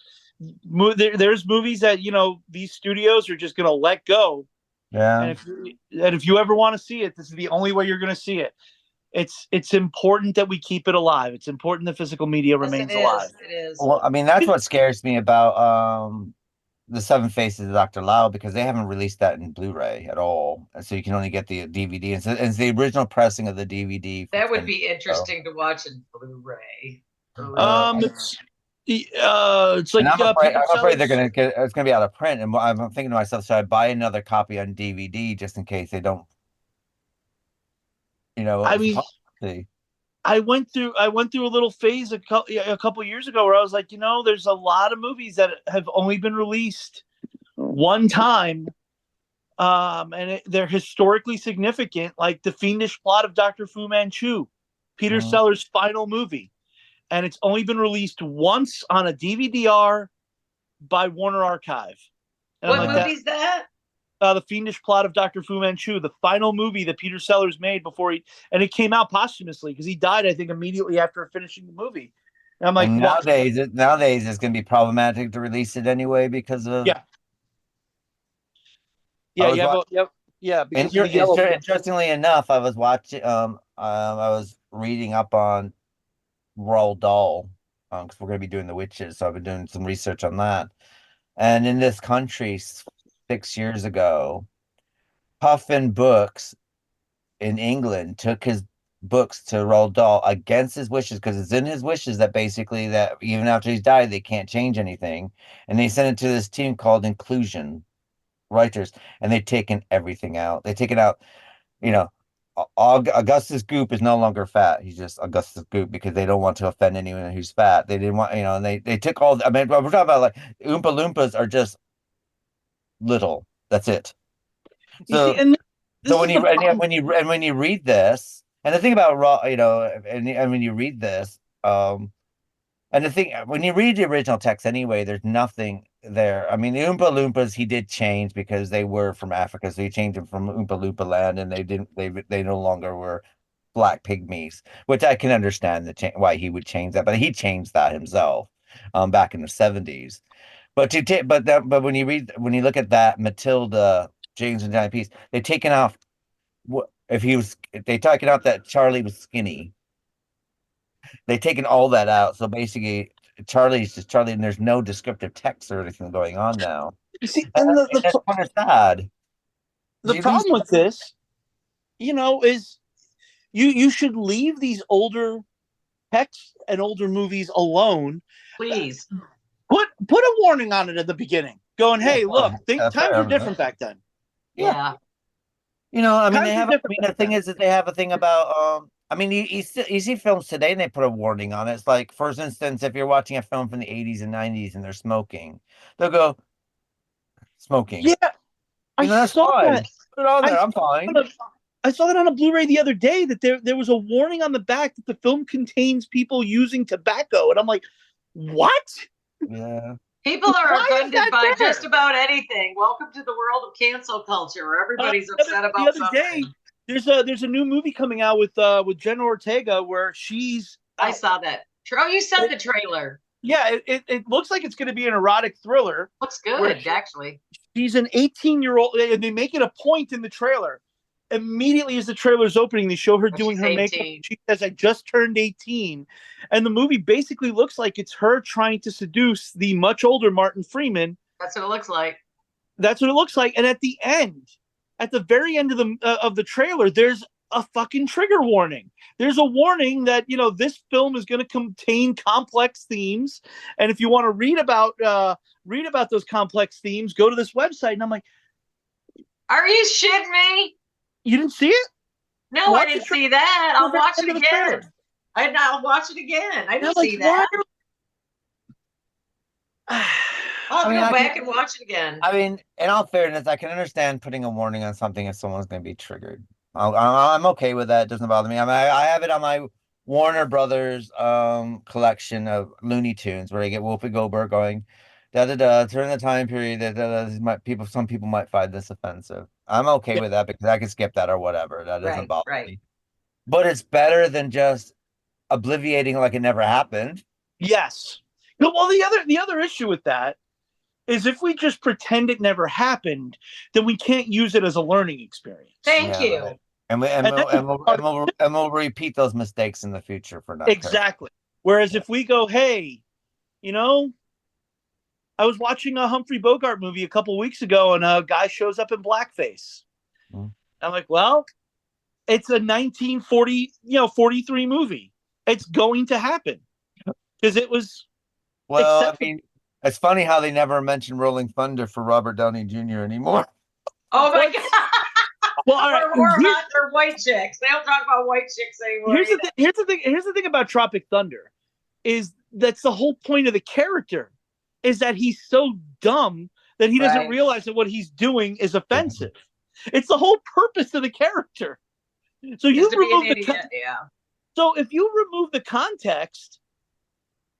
S4: movies that these studios are just going to let go.
S2: Yeah.
S4: And if you ever want to see it, this is the only way you're going to see it. It's important that we keep it alive. It's important that physical media remains alive.
S5: It is.
S2: Well, I mean, that's what scares me about the 7 Faces of Dr. Lau, because they haven't released that in Blu-ray at all, and so you can only get the DVD. And so it's the original pressing of the DVD.
S5: That would be interesting to watch in Blu-ray.
S4: It's like
S2: And I'm afraid they're gonna get it's gonna be out of print, and I'm thinking to myself, should I buy another copy on DVD just in case they don't?
S4: I mean, I went through a little phase a couple years ago where I was like, there's a lot of movies that have only been released one time, and they're historically significant, like The Fiendish Plot of Dr. Fu Manchu, Peter Sellers' final movie, and it's only been released once on a DVD-R by Warner Archive. And
S5: what movie's that?
S4: The Fiendish Plot of Dr. Fu Manchu, the final movie that Peter Sellers made and it came out posthumously because he died, I think, immediately after finishing the movie. And I'm like,
S2: nowadays it's going to be problematic to release it anyway because of Interestingly enough, I was watching. I was reading up on Roald Dahl because we're going to be doing The Witches, so I've been doing some research on that. And in this country, 6 years ago, Puffin Books in England took his books to Roald Dahl against his wishes, because it's in his wishes that basically that even after he's died, they can't change anything. And they sent it to this team called Inclusion Writers, and they've taken everything out. They've taken out, Augustus Goop is no longer fat. He's just Augustus Goop because they don't want to offend anyone who's fat. They didn't want, and they took all, we're talking about like Oompa Loompas are just little. That's it. So, when you read this, and the thing about Raw, and when you read this, and the thing when you read the original text anyway, there's nothing there. I mean, the Oompa Loompas he did change because they were from Africa, so he changed them from Oompa Loompa land, and they no longer were black pygmies, which I can understand why he would change that, but he changed that himself back in the 70s. But when you look at that Matilda, James and Johnny Peace, they've taken off taken out that Charlie was skinny. They've taken all that out. So basically Charlie's just Charlie, and there's no descriptive text or anything going on now.
S4: You see, and
S2: that's kind of sad.
S4: The problem with this, is you should leave these older texts and older movies alone.
S5: Please.
S4: Put a warning on it at the beginning, going, "Hey, look, times were different back then."
S5: Yeah.
S2: They have. The thing is that they have a thing about I mean, you see films today and they put a warning on it. It's like, for instance, if you're watching a film from the 80s and 90s and they're smoking, they'll go, smoking.
S4: Yeah, I
S2: That's
S4: saw
S2: fine.
S4: that.
S2: Put it on there.
S4: I
S2: I'm fine.
S4: I saw that on a Blu-ray the other day that there was a warning on the back that the film contains people using tobacco, and I'm like, what?
S2: Yeah.
S5: People are
S4: Why is
S5: offended
S4: that
S5: by
S4: there?
S5: just about anything. Welcome to the world of cancel culture, where everybody's upset about
S4: the other
S5: something.
S4: day. There's a new movie coming out with Jenna Ortega where she's.
S5: I saw that. Oh, you sent the trailer.
S4: Yeah, it looks like it's going to be an erotic thriller.
S5: Looks good, actually.
S4: She's an 18-year-old, and they make it a point in the trailer. Immediately as the trailer's opening, they show her doing her makeup. She says, "I just turned 18," and the movie basically looks like it's her trying to seduce the much older Martin Freeman.
S5: That's what it looks like.
S4: That's what it looks like. And at the end, at the very end of the trailer, there's a fucking trigger warning. There's a warning that, you know, this film is going to contain complex themes, and if you want to read about those complex themes, go to this website. And I'm like,
S5: are you shitting me?
S4: You didn't see it?
S5: No, I didn't see that. I'll watch it again. I'll watch it again. I didn't see that. I'll go back and watch it again.
S2: I mean, in all fairness, I can understand putting a warning on something if someone's going to be triggered. I'm okay with that. It doesn't bother me. I mean, I have it on my Warner Brothers collection of Looney Tunes where I get Whoopi Goldberg going, during the time period that some people might find this offensive. I'm okay with that because I can skip that or whatever. That doesn't bother me. But it's better than just obliviating like it never happened.
S4: Yes. No, well, the other issue with that is if we just pretend it never happened, then we can't use it as a learning experience.
S5: Thank you.
S2: Right. And we'll repeat those mistakes in the future for not
S4: exactly. Whereas if we go, hey, you know, I was watching a Humphrey Bogart movie a couple weeks ago, and a guy shows up in blackface. I'm like, well, it's a 43 movie. It's going to happen because it was.
S2: Well, I mean, it's funny how they never mention Rolling Thunder for Robert Downey Jr. anymore.
S5: Oh my god!
S4: Well, all right.
S5: Or white chicks. They don't talk about white chicks anymore.
S4: Here's the thing about Tropic Thunder, is that's the whole point of the character. Is that he's so dumb that he doesn't realize that what he's doing is offensive. It's the whole purpose of the character. So you remove So if you remove the context,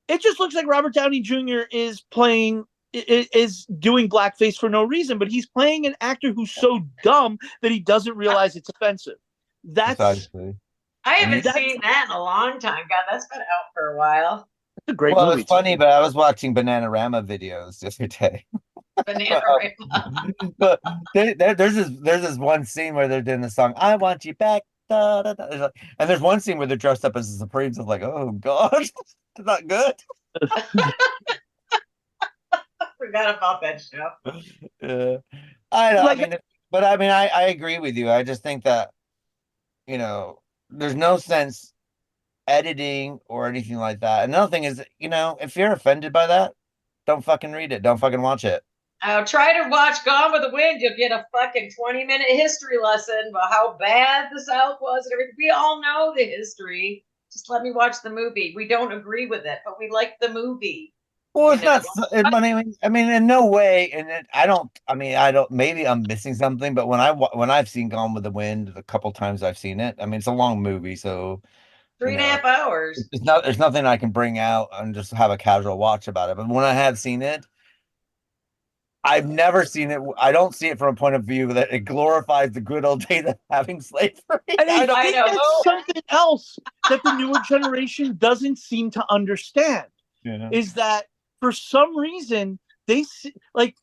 S4: it just looks like Robert Downey Jr. is doing blackface for no reason, but he's playing an actor who's so dumb that he doesn't realize it's offensive. I
S5: haven't seen that in a long time. God, that's been out for a while.
S4: It's a great movie.
S2: It's funny, but I was watching Bananarama videos the other day.
S5: Bananarama.
S2: But there's this one scene where they're doing the song "I Want You Back," da, da, da. And there's one scene where they're dressed up as the Supremes. I'm like, oh god, it's not good.
S5: Forgot about that show.
S2: I know. I agree with you. I just think that, you know, there's no sense editing or anything like that. Another thing is, you know, if you're offended by that, don't fucking read it. Don't fucking watch it.
S5: Try to watch Gone with the Wind. You'll get a fucking 20-minute history lesson about how bad the South was and everything. We all know the history. Just let me watch the movie. We don't agree with it, but we like the movie.
S2: Well, it's not. I mean, in no way. And I don't. Maybe I'm missing something. But when I've seen Gone with the Wind, the couple times I've seen it, I mean, it's a long movie, so
S5: 3.5 hours.
S2: There's nothing I can bring out and just have a casual watch about it. But when I have seen it, I've never seen it. I don't see it from a point of view that it glorifies the good old days of having slavery.
S4: I think that's something else that the newer generation doesn't seem to understand. Is that for some reason they like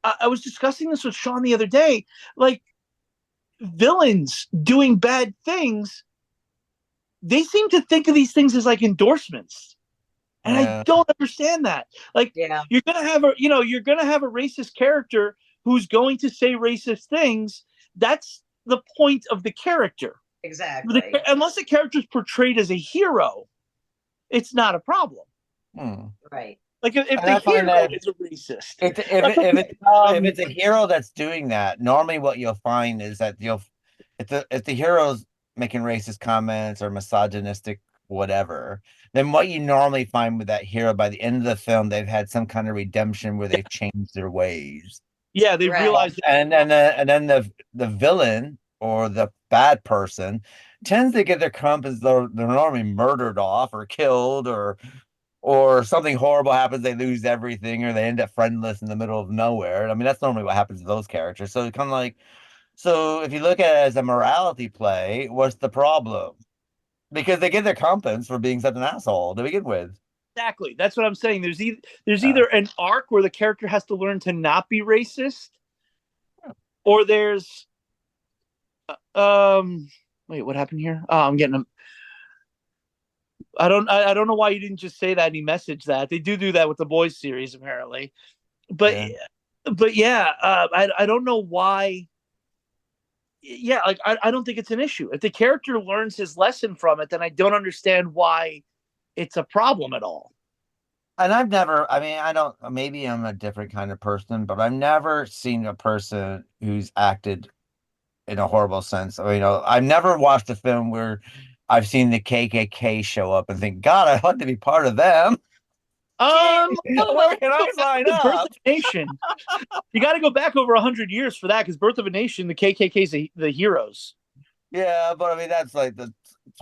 S4: I was discussing this with Sean the other day, like villains doing bad things, they seem to think of these things as like endorsements. And I don't understand that. Like you're gonna have a racist character who's going to say racist things. That's the point of the character.
S5: Exactly.
S4: Unless the character is portrayed as a hero, it's not a problem.
S5: Right.
S4: Like if the hero is a racist.
S2: If it's a hero that's doing that, normally what you'll find is that if the hero's making racist comments or misogynistic whatever, then what you normally find with that hero by the end of the film, they've had some kind of redemption where they've changed their ways.
S4: Yeah, they
S5: Right.
S4: realized
S2: And then the villain or the bad person tends to get their comeuppance. They're normally murdered off or killed or something horrible happens, they lose everything, or they end up friendless in the middle of nowhere. I mean, that's normally what happens to those characters. So it's kind of like, so if you look at it as a morality play, what's the problem? Because they get their comeuppance for being such an asshole to begin with.
S4: exactly. That's what I'm saying. There's either an arc where the character has to learn to not be racist, or there's wait, what happened here? Oh, I'm getting them. I don't know why you didn't just say that and he messaged that. They do that with the Boys series apparently, but yeah, I don't know why. Yeah, like I don't think it's an issue. If the character learns his lesson from it, then I don't understand why it's a problem at all.
S2: And I've never, I mean, I don't, maybe I'm a different kind of person, but I've never seen a person who's acted in a horrible sense. Or, I've never watched a film where I've seen the KKK show up and think, God, I'd like to be part of them.
S4: Where
S2: can I sign up?
S4: Birth of a Nation. You got to go back over 100 years for that, because Birth of a Nation, the KKK's the heroes.
S2: Yeah, but I mean that's like the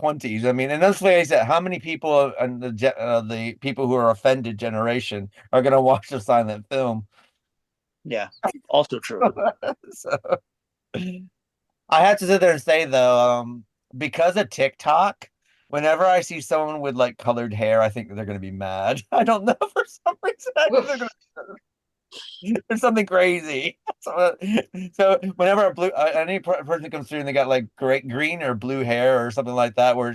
S2: 20s. I mean, and let's face it, how many people and the people who are offended generation are going to watch a silent film?
S4: Yeah, also true.
S2: So I have to sit there and say though, because of TikTok, whenever I see someone with like colored hair, I think they're going to be mad. I don't know, for some reason. I think they're going to. There's something crazy. So whenever any person comes through and they got like green or blue hair or something like that, where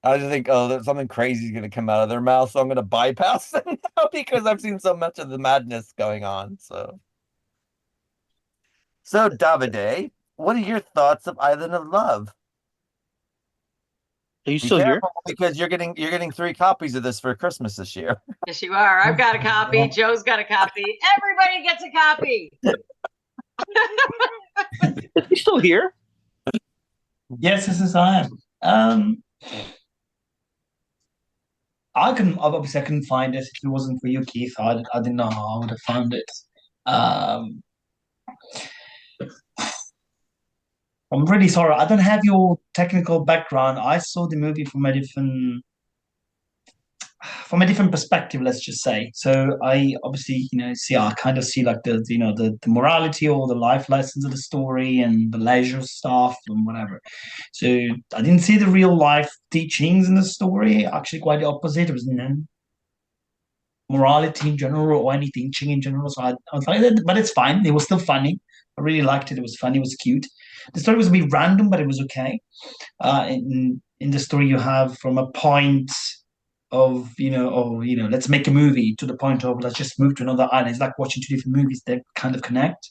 S2: I just think, oh, there's something crazy is going to come out of their mouth, so I'm going to bypass them now because I've seen so much of the madness going on. So Davide, what are your thoughts of Island of Love?
S4: Are you still here?
S2: Because you're getting 3 copies of this for Christmas this year.
S5: Yes, you are. I've got a copy. Joe's got a copy. Everybody gets a copy.
S4: Are you still here?
S3: Yes, I am. I couldn't find it. If it wasn't for you, Keith, I didn't know how I would have found it. I'm really sorry. I don't have your technical background. I saw the movie from a different perspective, let's just say. So I obviously, I kind of see like the morality or the life lessons of the story and the leisure stuff and whatever. So I didn't see the real life teachings in the story. Actually, quite the opposite. It was no morality in general or any teaching in general. So I was like, but it's fine. It was still funny. I really liked it. It was funny. It was cute. The story was a bit random, but it was okay. In the story, you have from a point of let's make a movie to the point of let's just move to another island. It's like watching 2 different movies that kind of connect.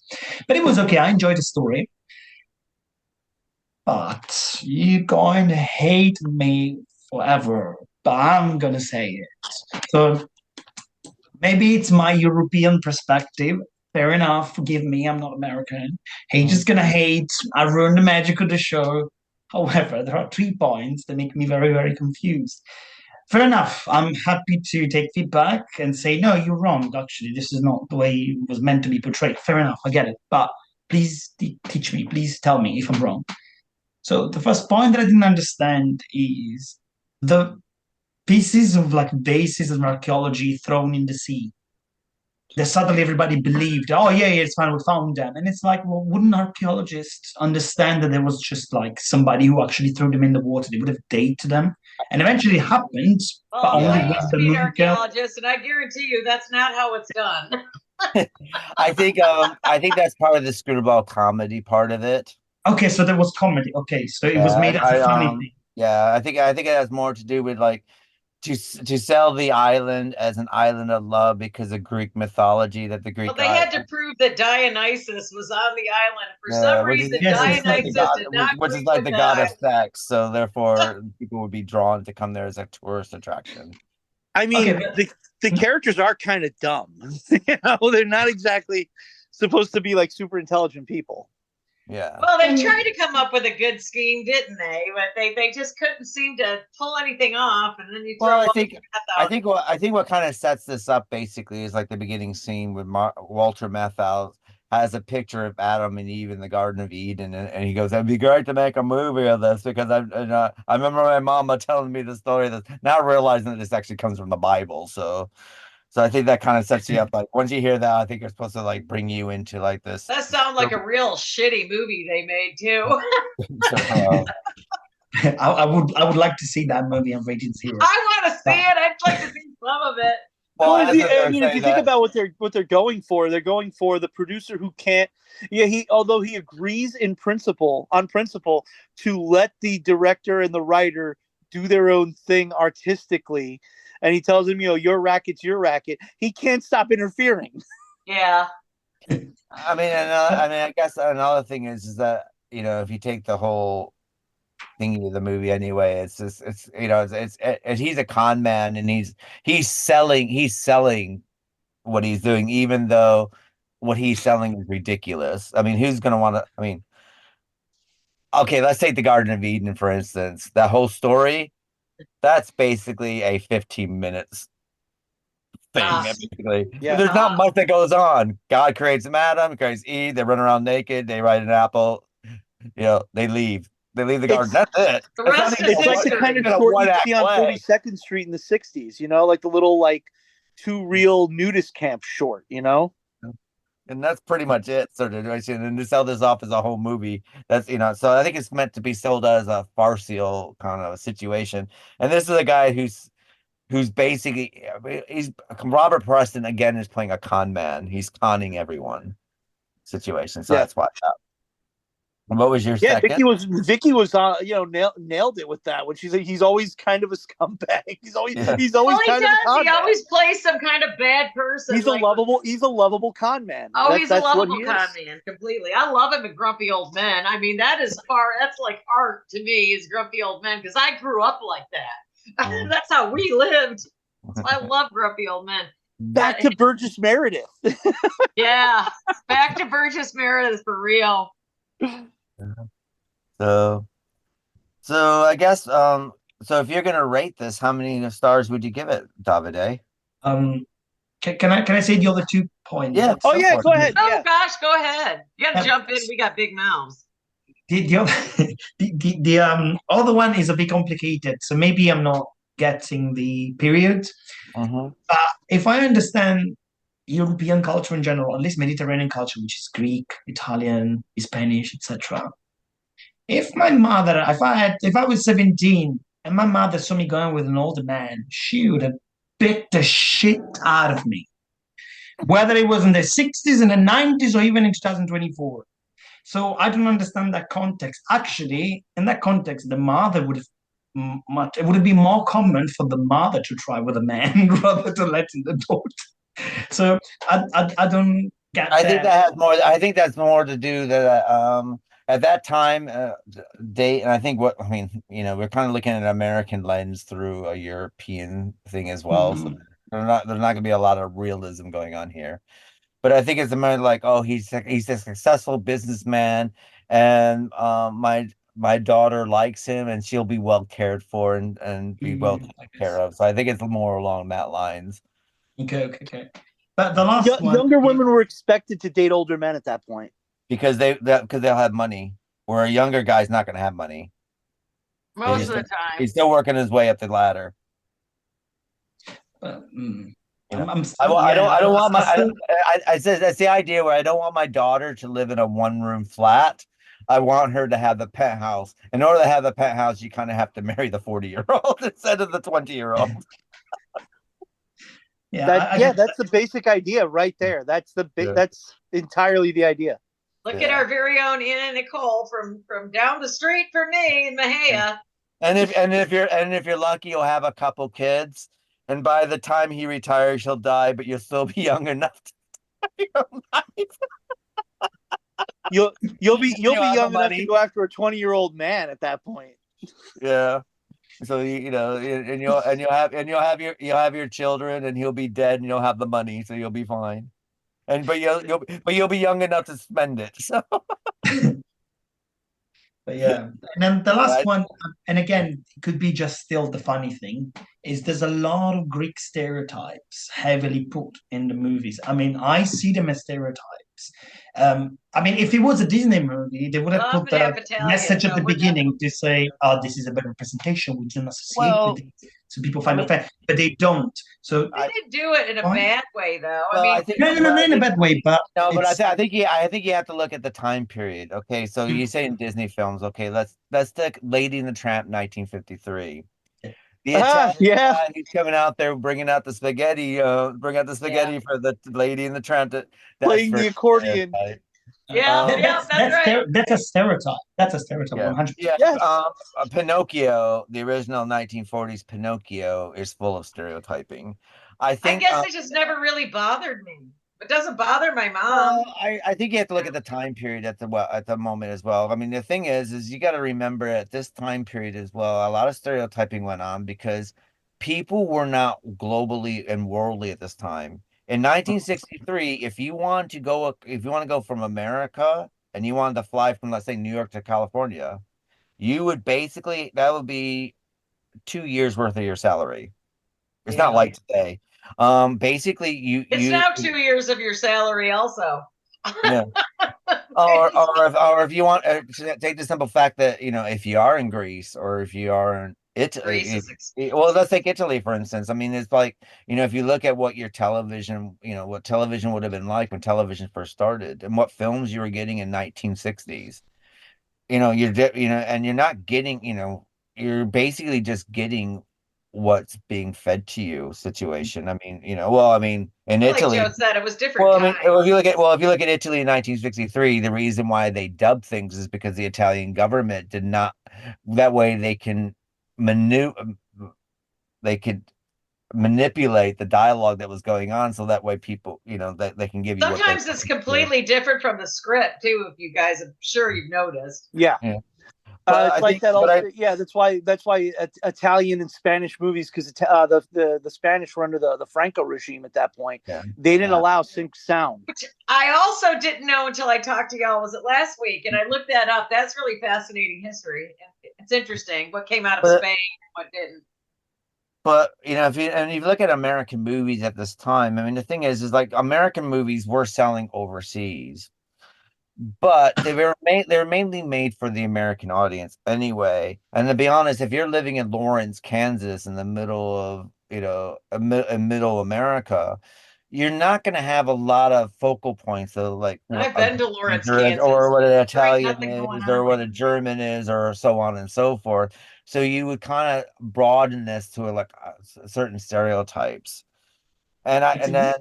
S3: But it was okay. I enjoyed the story. But you're going to hate me forever. But I'm gonna say it. So maybe it's my European perspective. Fair enough. Forgive me. I'm not American. He's just gonna hate. I ruined the magic of the show. However, there are 3 points that make me very, very confused. Fair enough. I'm happy to take feedback and say, no, you're wrong. Actually, this is not the way it was meant to be portrayed. Fair enough. I get it. But please teach me. Please tell me if I'm wrong. So the first point that I didn't understand is the pieces of like bases of archaeology thrown in the sea. That suddenly everybody believed, oh yeah, it's fine, we found them. And it's like, well, wouldn't archaeologists understand that there was just like somebody who actually threw them in the water? They would have dated them. And eventually it happened.
S5: Well, I used to be an archaeologist, and I guarantee you that's not how it's done.
S2: I think that's part of the screwball comedy part of it.
S3: Okay, so there was comedy. Okay, so it was made as a funny thing.
S2: Yeah, I think it has more to do with like to sell the island as an island of love because of Greek mythology that the Greek.
S5: Well, they had to prove that Dionysus was on the island. For some reason, Dionysus did not.
S2: Which is like the god of sex, so therefore people would be drawn to come there as a tourist attraction.
S4: I mean, the characters are kind of dumb. They're not exactly supposed to be like super intelligent people.
S2: Yeah.
S5: Well, they tried to come up with a good scheme, didn't they? But they just couldn't seem to pull anything off. And then you throw
S2: Well,
S5: all the
S2: I
S5: out.
S2: think what kind of sets this up basically is like the beginning scene with Walter Matthau has a picture of Adam and Eve in the Garden of Eden, and he goes, "It'd be great to make a movie of this because I remember my mama telling me the story that now realizing that this actually comes from the Bible." So I think that kind of sets you up. Like once you hear that, I think it's supposed to like bring you into like this.
S5: That sounds like a real shitty movie they made too.
S3: I would like to see that movie on Rated Zero.
S5: I want to see it. I'd like to see some of it.
S4: Well, I mean, if you think about what they're going for the producer who can't. Yeah, although he agrees on principle to let the director and the writer do their own thing artistically, and he tells him, your racket's your racket. He can't stop interfering.
S5: Yeah.
S2: I mean, I guess another thing is that if you take the whole thingy of the movie anyway, it's he's a con man, and he's selling what he's doing, even though what he's selling is ridiculous. I mean, who's gonna want to? I mean, okay, let's take the Garden of Eden for instance. That whole story, that's basically a 15 minutes thing. Basically, there's not much that goes on. God creates Adam, creates Eve. They run around naked. They ride an apple. They leave. They leave the garden. That's it.
S5: The rest is
S4: it's like the kind of court you see on 42nd Street in the 60s, like the little two reel nudist camp short,
S2: And that's pretty much it, sort of. And to sell this off as a whole movie, that's so I think it's meant to be sold as a farcical kind of a situation. And this is a guy who's basically he's Robert Preston again is playing a con man. He's conning everyone situation. So that's what's up. What was your second?
S4: Vicky was nailed it with that when she said he's always kind of a scumbag. He's always kind of a con man.
S5: He always plays some kind of bad person.
S4: He's a lovable con man.
S5: Oh, he's a lovable con man, completely. I love him in Grumpy Old Men. I mean, that's like art to me, is Grumpy Old Men, because I grew up like that. That's how we lived. So I love Grumpy Old Men.
S4: Back to Burgess Meredith.
S5: Yeah, back to Burgess Meredith for real.
S2: So I guess so if you're gonna rate this, how many stars would you give it, Davide?
S3: Can I say the other 2 points?
S2: Yeah.
S4: Go ahead.
S5: Oh gosh, go ahead. You gotta jump in. We got big mouths.
S3: The other one is a bit complicated, so maybe I'm not getting the period. But if I understand European culture in general, at least Mediterranean culture, which is Greek, Italian, Spanish, etc. If I was 17 and my mother saw me going with an older man, she would have bit the shit out of me. Whether it was in the 60s, in the 90s, or even in 2024. So I don't understand that context. Actually, in that context, the mother it would be more common for the mother to try with a man rather than letting the daughter. So I don't get that.
S2: I think that's more to do that at that time date, and I think we're kind of looking at an American lens through a European thing as well. So there's not going to be a lot of realism going on here. But I think it's more like, he's a successful businessman, and my daughter likes him, and she'll be well cared for and be well taken care of. So I think it's more along that lines.
S3: Okay. But the last one,
S4: younger women were expected to date older men at that point
S2: because they'll have money, where a younger guy's not going to have money.
S5: Most of the time,
S2: he's still working his way up the ladder.
S3: That's
S2: the idea where I don't want my daughter to live in a one-room flat. I want her to have the penthouse. In order to have the penthouse, you kind of have to marry the 40-year-old instead of the 20-year-old.
S4: That's the basic idea right there. That's that's entirely the idea.
S5: Look at our very own Anna Nicole from down the street from me in Mahia.
S2: And if you're lucky, you'll have a couple kids, and by the time he retires, he'll die, but you'll still be young enough to your life.
S4: You'll be young enough to go after a 20-year-old man at that point.
S2: Yeah. So and you'll have your children, and he'll be dead, and you'll have the money, so you'll be fine. But you'll be young enough to spend it. So
S3: But yeah, and then the last
S2: Right.
S3: one, and again, it could be just still the funny thing, is there's a lot of Greek stereotypes heavily put in the movies. I mean, I see them as stereotypes. I mean, if it was a Disney movie, they would have
S5: Love
S3: put
S5: and
S3: the
S5: half Italian,
S3: message at
S5: so
S3: the
S5: we're
S3: beginning
S5: definitely.
S3: to say, "Oh, this is a better representation. We don't associate
S2: Well,
S3: with it, so people
S2: I
S3: find
S2: mean,
S3: it fair." But they don't. So,
S5: They didn't do it in a
S3: fine.
S5: bad way, though. I
S2: well, I
S5: mean,
S2: think,
S3: No, no, no,
S2: but
S3: not
S2: I
S3: in a
S2: think
S3: bad way, but
S2: no, but
S3: it's
S2: I think you have to look at the time period. Okay, so you say in Disney films. Okay, let's take Lady and the Tramp, 1953. The Italian
S4: Yeah,
S2: guy who's coming out there bring out the
S5: yeah,
S2: spaghetti for the Lady and the Tramp. That's
S4: playing
S2: for
S4: the accordion.
S2: stereotype.
S5: yeah, yeah. That's right.
S3: that's a stereotype. That's a stereotype,
S2: Yeah,
S3: 100%.
S2: yeah.
S4: Yes.
S2: Pinocchio, the original 1940s Pinocchio, is full of stereotyping. I
S5: I
S2: think.
S5: guess it just never really bothered me. It doesn't bother my
S2: Well,
S5: mom.
S2: I think you have to look at the time period at the moment as well. I mean, the thing is you got to remember at this time period as well, a lot of stereotyping went on because people were not globally and worldly at this time. In 1963, if you want to go from America and you wanted to fly from, let's say, New York to California, you would basically that would be 2 years worth of your salary. It's not
S5: Yeah.
S2: like today. Basically,
S5: It's now 2 years of your salary, also.
S2: yeah. Or if you want take the simple fact that if you are in Greece or if you are in
S5: Greece
S2: Italy,
S5: is
S2: well, let's take Italy for instance. I mean, it's like if you look at what your television, what television would have been like when television first started, and what films you were getting in 1960s. And you're not getting, you're basically just getting what's being fed to you situation. I mean, well, I mean, in
S5: like
S2: Italy.
S5: Joe said, it was different
S2: Well, I mean,
S5: times.
S2: if you look at Italy in 1963, the reason why they dubbed things is because the Italian government did not. That way, they could manipulate the dialogue that was going on, so that way people, that they can give you what they
S5: Sometimes it's completely different from the script too. If you guys, I'm sure you've noticed.
S4: Yeah.
S2: Yeah. But
S4: It's
S2: I
S4: like
S2: think,
S4: that
S2: but
S4: also.
S2: I,
S4: Yeah, that's why Italian and Spanish movies, because the Spanish were under the Franco regime at that point.
S2: yeah,
S4: They didn't
S2: yeah.
S4: allow sync sound.
S5: Which I also didn't know until I talked to y'all. Was it last week? And I looked that up. That's really fascinating history. It's interesting what came out of
S2: But
S5: Spain and what didn't.
S2: But if you look at American movies at this time, I mean, the thing is like American movies were selling overseas, but they were mainly made for the American audience anyway. And to be honest, if you're living in Lawrence, Kansas, in the middle of in middle America, you're not going to have a lot of focal points of like what
S5: I've
S2: a
S5: been to Lawrence,
S2: director is, or
S5: Kansas.
S2: what an
S5: There ain't
S2: Italian
S5: nothing going
S2: is,
S5: on
S2: or what
S5: there.
S2: a German is, or so on and so forth. So you would kind of broaden this to like certain stereotypes. And then,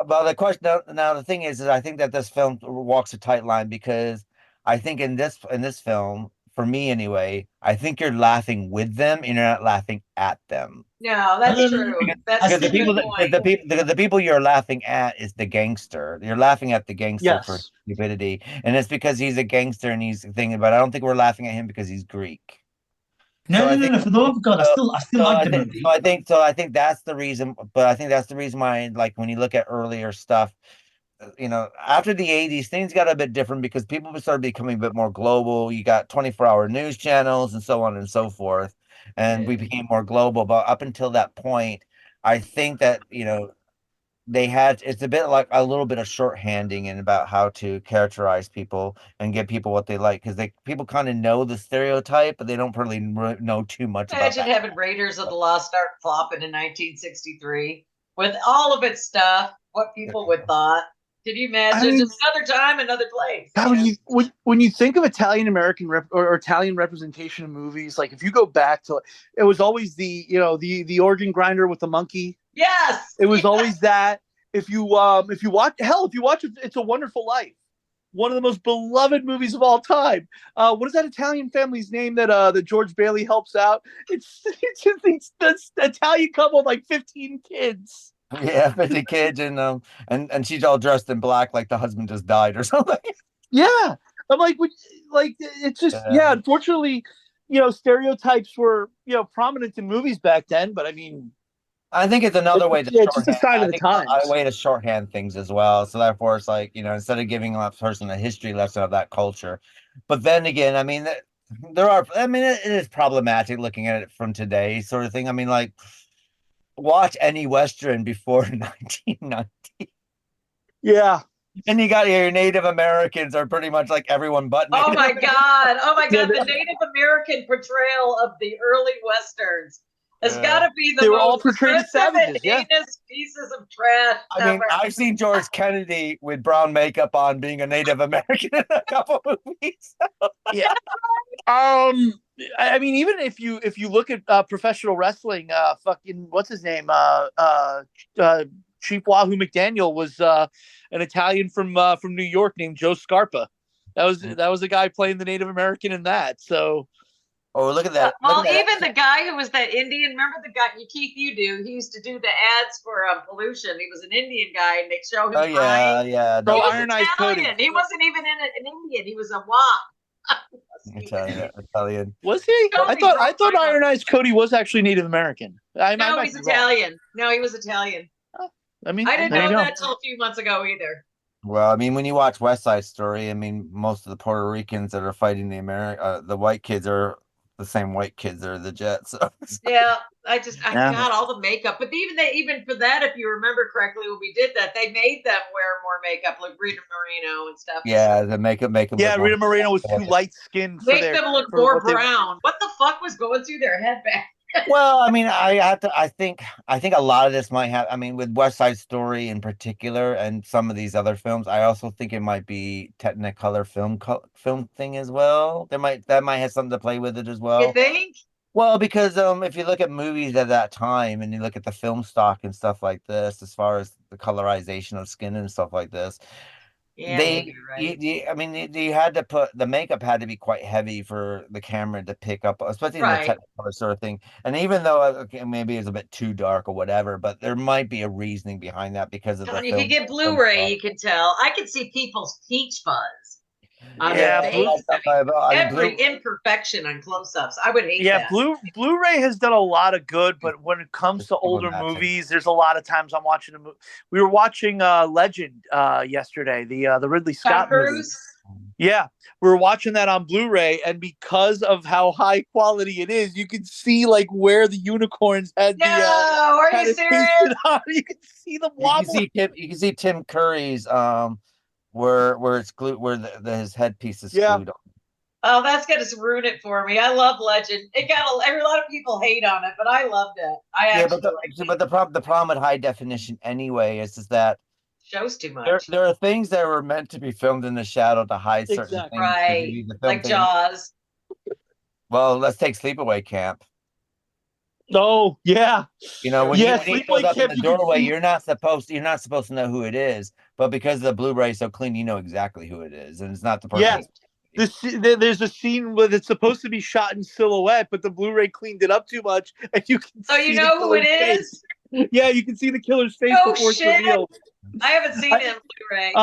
S2: well, the question now the thing is I think that this film walks a tight line because I think in this film, for me anyway, I think you're laughing with them and you're not laughing at them.
S5: No, that's true. That's
S2: Because
S5: a good point.
S2: the people you're laughing at is the gangster. You're laughing at the gangster for
S4: Yes.
S2: stupidity, and it's because he's a gangster and he's thinking. But I don't think we're laughing at him because he's Greek.
S3: No,
S2: So
S3: no,
S2: I
S3: no,
S2: think
S3: no. For the love of God,
S2: so,
S3: I still
S2: so
S3: like
S2: I
S3: the
S2: think
S3: movie.
S2: so I think so I think that's the reason. But I think that's the reason why, like when you look at earlier stuff, after the 80s, things got a bit different because people started becoming a bit more global. You got 24-hour news channels and so on and so forth, and we became more global. But up until that point, I think that it's a bit like a little bit of shorthanding in about how to characterize people and give people what they like because people kind of know the stereotype, but they don't really know too much about
S5: Imagine
S2: that.
S5: having Raiders of the Lost Ark flopping in 1963 with all of its stuff, what people would thought. Can you
S4: I
S5: imagine?
S4: mean,
S5: Just another time, another place.
S4: God, when you think of Italian American or Italian representation in movies, like if you go back to it was always the organ grinder with the monkey.
S5: Yes,
S4: It was
S5: yes.
S4: always that. If you watch It's a Wonderful Life, one of the most beloved movies of all time. What is that Italian family's name that George Bailey helps out? It's this Italian couple with like 15 kids.
S2: Yeah, 50 kids and she's all dressed in black like the husband just died or something.
S4: Yeah, I'm like it's just
S2: Yeah.
S4: Unfortunately, stereotypes were prominent in movies back then, but I mean,
S2: I think it's another way to
S4: it's just a
S2: shorthand.
S4: sign
S2: I
S4: of the
S2: think it's
S4: times.
S2: a way to shorthand things as well. So therefore, it's like instead of giving that person a history lesson of that culture, but then again, I mean, there are. I mean, it is problematic looking at it from today, sort of thing. I mean, like, watch any Western before 1990.
S4: Yeah.
S2: And you got your Native Americans are pretty much like everyone but Native
S5: Oh my
S2: American.
S5: God. Oh my God. The Native American portrayal of the early Westerns has got to be the
S4: They were all
S5: most
S4: portrayed as
S5: offensive and
S4: savages, yeah.
S5: heinous pieces of trash
S2: I mean,
S5: ever.
S2: I've seen George Kennedy with brown makeup on being a Native American in a couple movies.
S4: Yeah. I mean, even if you look at professional wrestling, fucking what's his name? Chief Wahoo McDaniel was an Italian from New York named Joe Scarpa. That was a guy playing the Native American in that. So,
S2: oh, look at that!
S5: Well,
S2: look at
S5: even
S2: that.
S5: the guy who was that Indian, remember the guy Keith? You do. He used to do the ads for pollution. He was an Indian guy, and they show him.
S2: Oh yeah,
S5: crying.
S2: yeah.
S4: Bro,
S5: He was
S4: Iron Eyes
S5: Italian.
S4: Cody.
S5: He wasn't even an Indian. He was a Wop.
S2: Italian.
S4: Was he? I thought Iron Eyes Cody was actually Native American.
S5: No, he's Italian. No, he was Italian.
S4: I mean,
S5: I didn't know that till a few months ago either.
S2: Well, I mean, when you watch West Side Story, I mean, most of the Puerto Ricans that are fighting the white kids are the same white kids that are the Jets. So.
S5: Yeah, I got all the makeup. But even for that, if you remember correctly, when we did that, they made them wear more makeup, like Rita Moreno and stuff.
S2: Yeah, the makeup.
S4: Yeah, Rita Moreno was too light skinned.
S5: Make them look more brown. What the fuck was going through their head back?
S2: Well, I mean, I think a lot of this might have. I mean, with West Side Story in particular, and some of these other films, I also think it might be Technicolor film thing as well. That might have something to play with it as well.
S5: You think?
S2: Well, because if you look at movies at that time and you look at the film stock and stuff like this, as far as the colorization of skin and stuff like this,
S5: yeah, you're right.
S2: I mean, you had to put the makeup had to be quite heavy for the camera to pick up, especially in the Technicolor sort of thing. And even though maybe it's a bit too dark or whatever, but there might be a reasoning behind that because of
S5: you could get Blu-ray. You can tell. I could see people's peach fuzz. Every imperfection on close-ups. I would hate that.
S4: Blu-ray has done a lot of good, but when it comes to older movies, there's a lot of times I'm watching a movie. We were watching Legend yesterday, the Ridley Scott movie. Yeah, we were watching that on Blu-ray, and because of how high quality it is, you can see like where the unicorns had
S5: are you serious?
S4: You can see them wobbling.
S2: You can see Tim Curry's where it's glued, where his headpiece is glued on.
S5: Oh, that's gonna ruin it for me. I love Legend. It got a lot of people hate on it, but I loved it.
S2: But the problem with high definition anyway is that
S5: shows too much.
S2: There are things that were meant to be filmed in the shadow to hide certain things,
S5: right? Like Jaws.
S2: Well, let's take Sleepaway Camp.
S4: Oh yeah,
S2: when he goes up in the doorway, you're not supposed to know who it is, but because the Blu-ray is so clean, you know exactly who it is, and it's not the person.
S4: Yeah, there's a scene where it's supposed to be shot in silhouette, but the Blu-ray cleaned it up too much, and you can.
S5: So you know who it is?
S4: Yeah, you can see the killer's face before it's revealed.
S5: I haven't seen it on Blu-ray.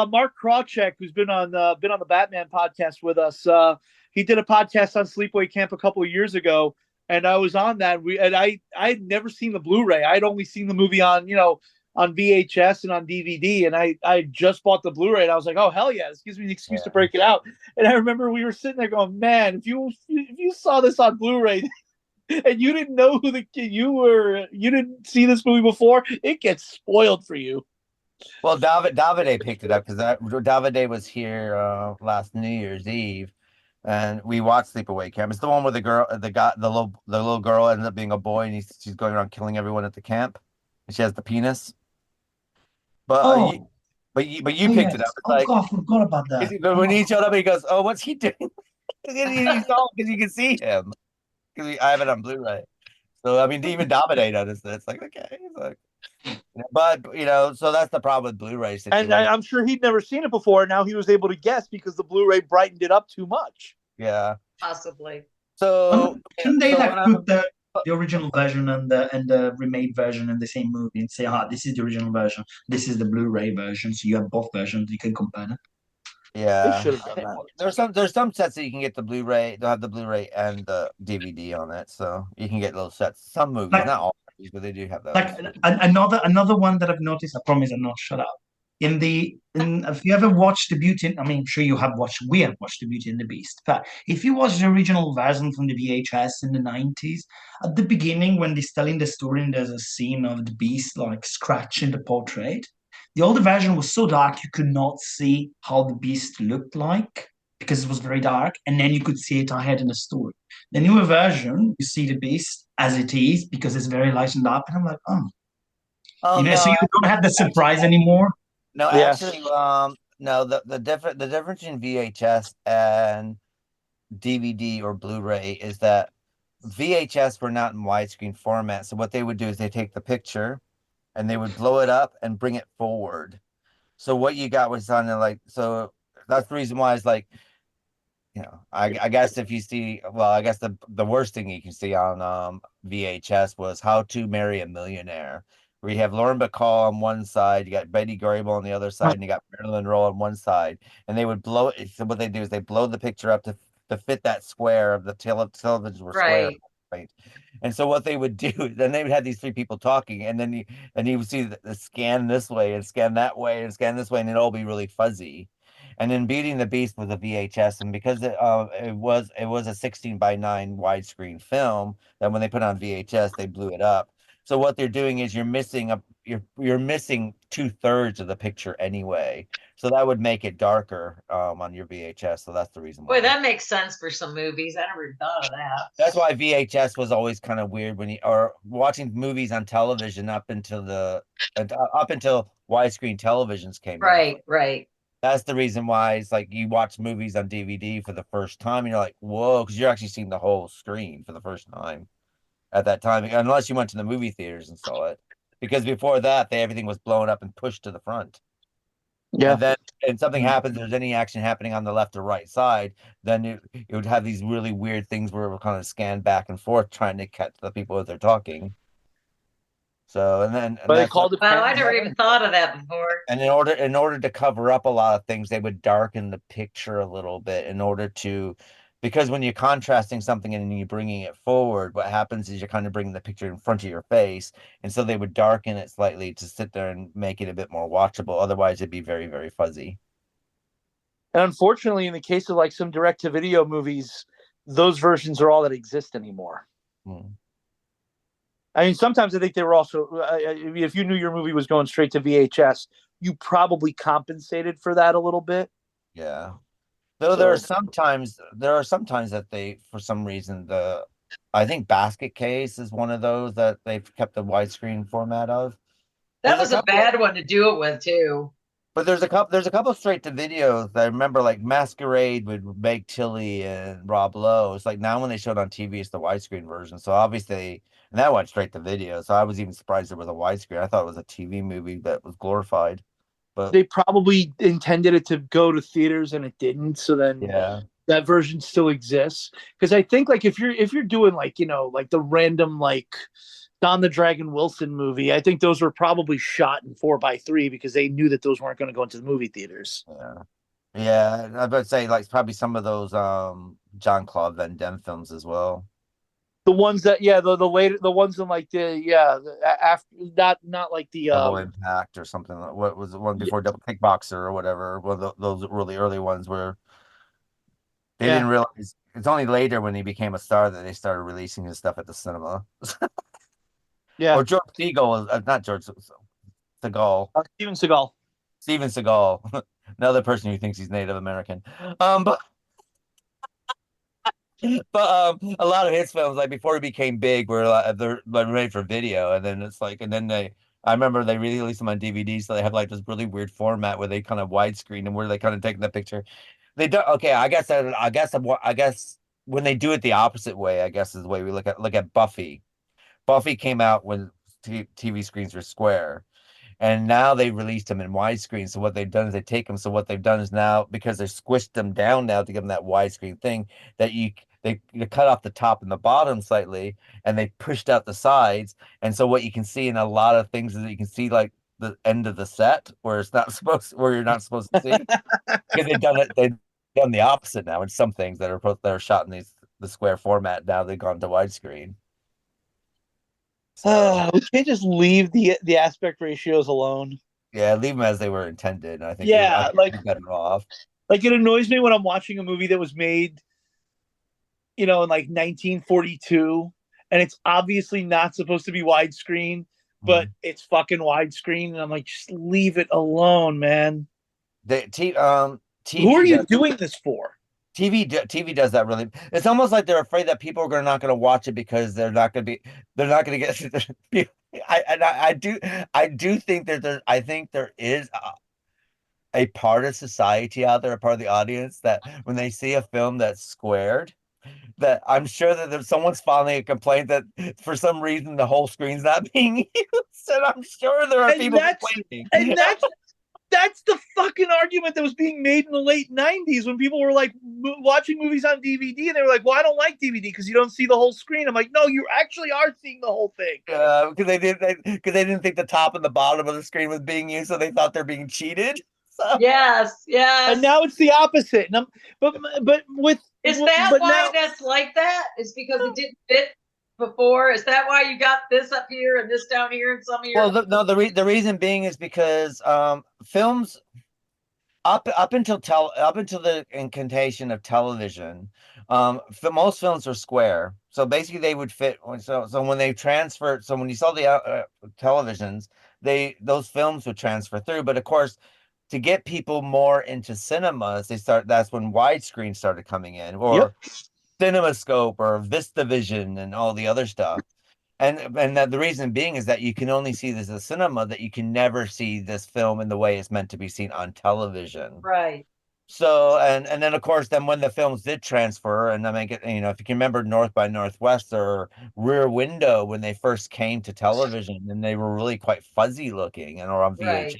S4: Mark Krawczyk, who's been on the Batman podcast with us, he did a podcast on Sleepaway Camp a couple of years ago. And I was on that. I'd never seen the Blu-ray. I'd only seen the movie on VHS and on DVD. And I just bought the Blu-ray. And I was like, oh hell yeah, this gives me an excuse to break it out. And I remember we were sitting there going, man, if you saw this on Blu-ray and you didn't know who the kid you didn't see this movie before, it gets spoiled for you.
S2: Well, Davide picked it up because Davide was here last New Year's Eve. And we watched Sleepaway Camp. It's the one where the little girl ends up being a boy, and she's going around killing everyone at the camp, and she has the penis. But you picked it up. It's
S3: God, I forgot about that.
S2: But when he showed up, he goes, "Oh, what's he doing?" Because you can see him. Because I have it on Blu-ray. So I mean, even Davide noticed it. It's like okay, but so that's the problem with Blu-ray situation.
S4: And I'm sure he'd never seen it before. Now he was able to guess because the Blu-ray brightened it up too much.
S2: Yeah,
S5: possibly.
S2: So
S3: can they put the original version and the remade version in the same movie and say, this is the original version, this is the Blu-ray version, so you have both versions, you can compare them.
S2: Yeah,
S4: they should have done that.
S2: There's some sets that you can get the Blu-ray. They'll have the Blu-ray and the DVD on it, so you can get those sets. Some movies, not all movies, but they do have those.
S3: Like another one that I've noticed. I promise I'm not shut up. if you ever watched the Beauty, I mean, I'm sure we have watched the Beauty and the Beast. But if you watch the original version from the VHS in the 90s, at the beginning when they're telling the story and there's a scene of the Beast like scratching the portrait, the older version was so dark you could not see how the Beast looked like because it was very dark, and then you could see it ahead in the story. The newer version, you see the Beast as it is because it's very lightened up, and I'm like, oh,
S2: Oh no,
S3: so you don't have the surprise anymore.
S2: no,
S4: Yeah.
S2: actually, no, the difference in VHS and DVD or Blu-ray is that VHS were not in widescreen format. So what they would do is they take the picture and they would blow it up and bring it forward. So what you got was on the like, so that's the reason why it's like, I guess if you see, well, I guess the worst thing you can see on VHS was How to Marry a Millionaire, where you have Lauren Bacall on one side, you got Betty Grable on the other side, and you got Marilyn Monroe on one side, and they would blow it. So what they do is they blow the picture up to fit that square of the television were square, right? And so what they would do, then they would have these three people talking, and then you would see the scan this way and scan that way and scan this way, and it'd all be really fuzzy. And then Beauty and the Beast was a VHS, and because it was a 16:9 widescreen film, that when they put on VHS, they blew it up. So what they're doing is you're missing 2/3 of the picture anyway. So that would make it darker on your VHS. So that's the reason why.
S5: Boy, that makes sense for some movies. I never thought of that.
S2: That's why VHS was always kind of weird when you are watching movies on television up until widescreen televisions came out.
S5: Right.
S2: That's the reason why it's like you watch movies on DVD for the first time and you're like, whoa, because you're actually seeing the whole screen for the first time at that time, unless you went to the movie theaters and saw it. Because before that, everything was blown up and pushed to the front.
S4: Yeah.
S2: And then something happens, there's any action happening on the left or right side, then it would have these really weird things where it would kind of scan back and forth trying to catch the people as they're talking. So
S4: but they called it.
S5: Wow, I never even thought of that before.
S2: And in order to cover up a lot of things, they would darken the picture a little bit because when you're contrasting something and you're bringing it forward, what happens is you're kind of bringing the picture in front of your face, and so they would darken it slightly to sit there and make it a bit more watchable. Otherwise, it'd be very, very fuzzy.
S4: And unfortunately, in the case of like some direct-to-video movies, those versions are all that exist anymore. I mean, sometimes I think they were also, if you knew your movie was going straight to VHS, you probably compensated for that a little bit.
S2: Yeah. Though there are sometimes that they, for some reason, I think Basket Case is one of those that they've kept the widescreen format of.
S5: That was a bad one to do it with too.
S2: But there's a couple straight to videos that I remember, like Masquerade with Meg Tilly and Rob Lowe. It's like now when they showed on TV, it's the widescreen version. So obviously, and that went straight to video. So I was even surprised there was a widescreen. I thought it was a TV movie that was glorified. But
S4: they probably intended it to go to theaters and it didn't. So then that version still exists. Because I think like if you're doing like, like the random like Don the Dragon Wilson movie, I think those were probably shot in 4:3 because they knew that those weren't going to go into the movie theaters.
S2: Yeah, I would say like probably some of those Jean-Claude Van Damme films as well.
S4: The ones that the later the ones in like after not like the
S2: Double Impact or something. What was the one before Double Kickboxer or whatever? Well, those really early ones where they didn't realize it's only later when he became a star that they started releasing his stuff at the cinema. Or George Segal, not George Segal.
S4: Steven Seagal.
S2: Steven Seagal, another person who thinks he's Native American. But a lot of his films, like before he became big, were they're made for video, and then it's like, and then I remember they released them on DVD, so they have like this really weird format where they kind of widescreen and where they kind of take the picture. They do okay. I guess when they do it the opposite way, I guess is the way we look at Buffy. Buffy came out when TV screens were square, and now they released them in widescreen. So what they've done is they take them. So what they've done is now, because they squished them down now to give them that widescreen thing, that they cut off the top and the bottom slightly, and they pushed out the sides. And so what you can see in a lot of things is that you can see like the end of the set where you're not supposed to see, because they've done the opposite now in some things that are shot in the square format. Now they've gone to widescreen.
S4: We can't just leave the aspect ratios alone.
S2: Yeah, leave them as they were intended. I think
S4: Yeah, like
S2: you're better off.
S4: it annoys me when I'm watching a movie that was made, in like 1942, and it's obviously not supposed to be widescreen, but it's fucking widescreen, and I'm like, just leave it alone, man.
S2: TV
S4: Who are you doing this for?
S2: TV does that really. It's almost like they're afraid that people are not going to watch it because they're not going to get. I do think that I think there is a part of society out there, a part of the audience that when they see a film that's squared, that I'm sure that if someone's filing a complaint that for some reason the whole screen's not being used, and I'm sure there are people complaining.
S4: And that's the fucking argument that was being made in the late 90s when people were like watching movies on DVD and they were like, well, I don't like DVD because you don't see the whole screen. I'm like, no, you actually are seeing the whole thing.
S2: Because they didn't think the top and the bottom of the screen was being used, so they thought they're being cheated. So.
S5: Yes.
S4: And now it's the opposite. But with
S5: is that why that's like that? Is because it didn't fit before? Is that why you got this up here and this down here and some of your?
S2: Well, the reason being is because films up until the incantation of television, most films were square. So basically, they would fit. So when they transferred, so when you saw the televisions, those films would transfer through. But of course, to get people more into cinemas, that's when widescreen started coming in, or CinemaScope or VistaVision and all the other stuff. And that the reason being is that you can only see this at cinema, that you can never see this film in the way it's meant to be seen on television.
S5: Right.
S2: So and then of course when the films did transfer, and I mean, if you can remember North by Northwest or Rear Window when they first came to television, and they were really quite fuzzy looking and or on VHS. Right.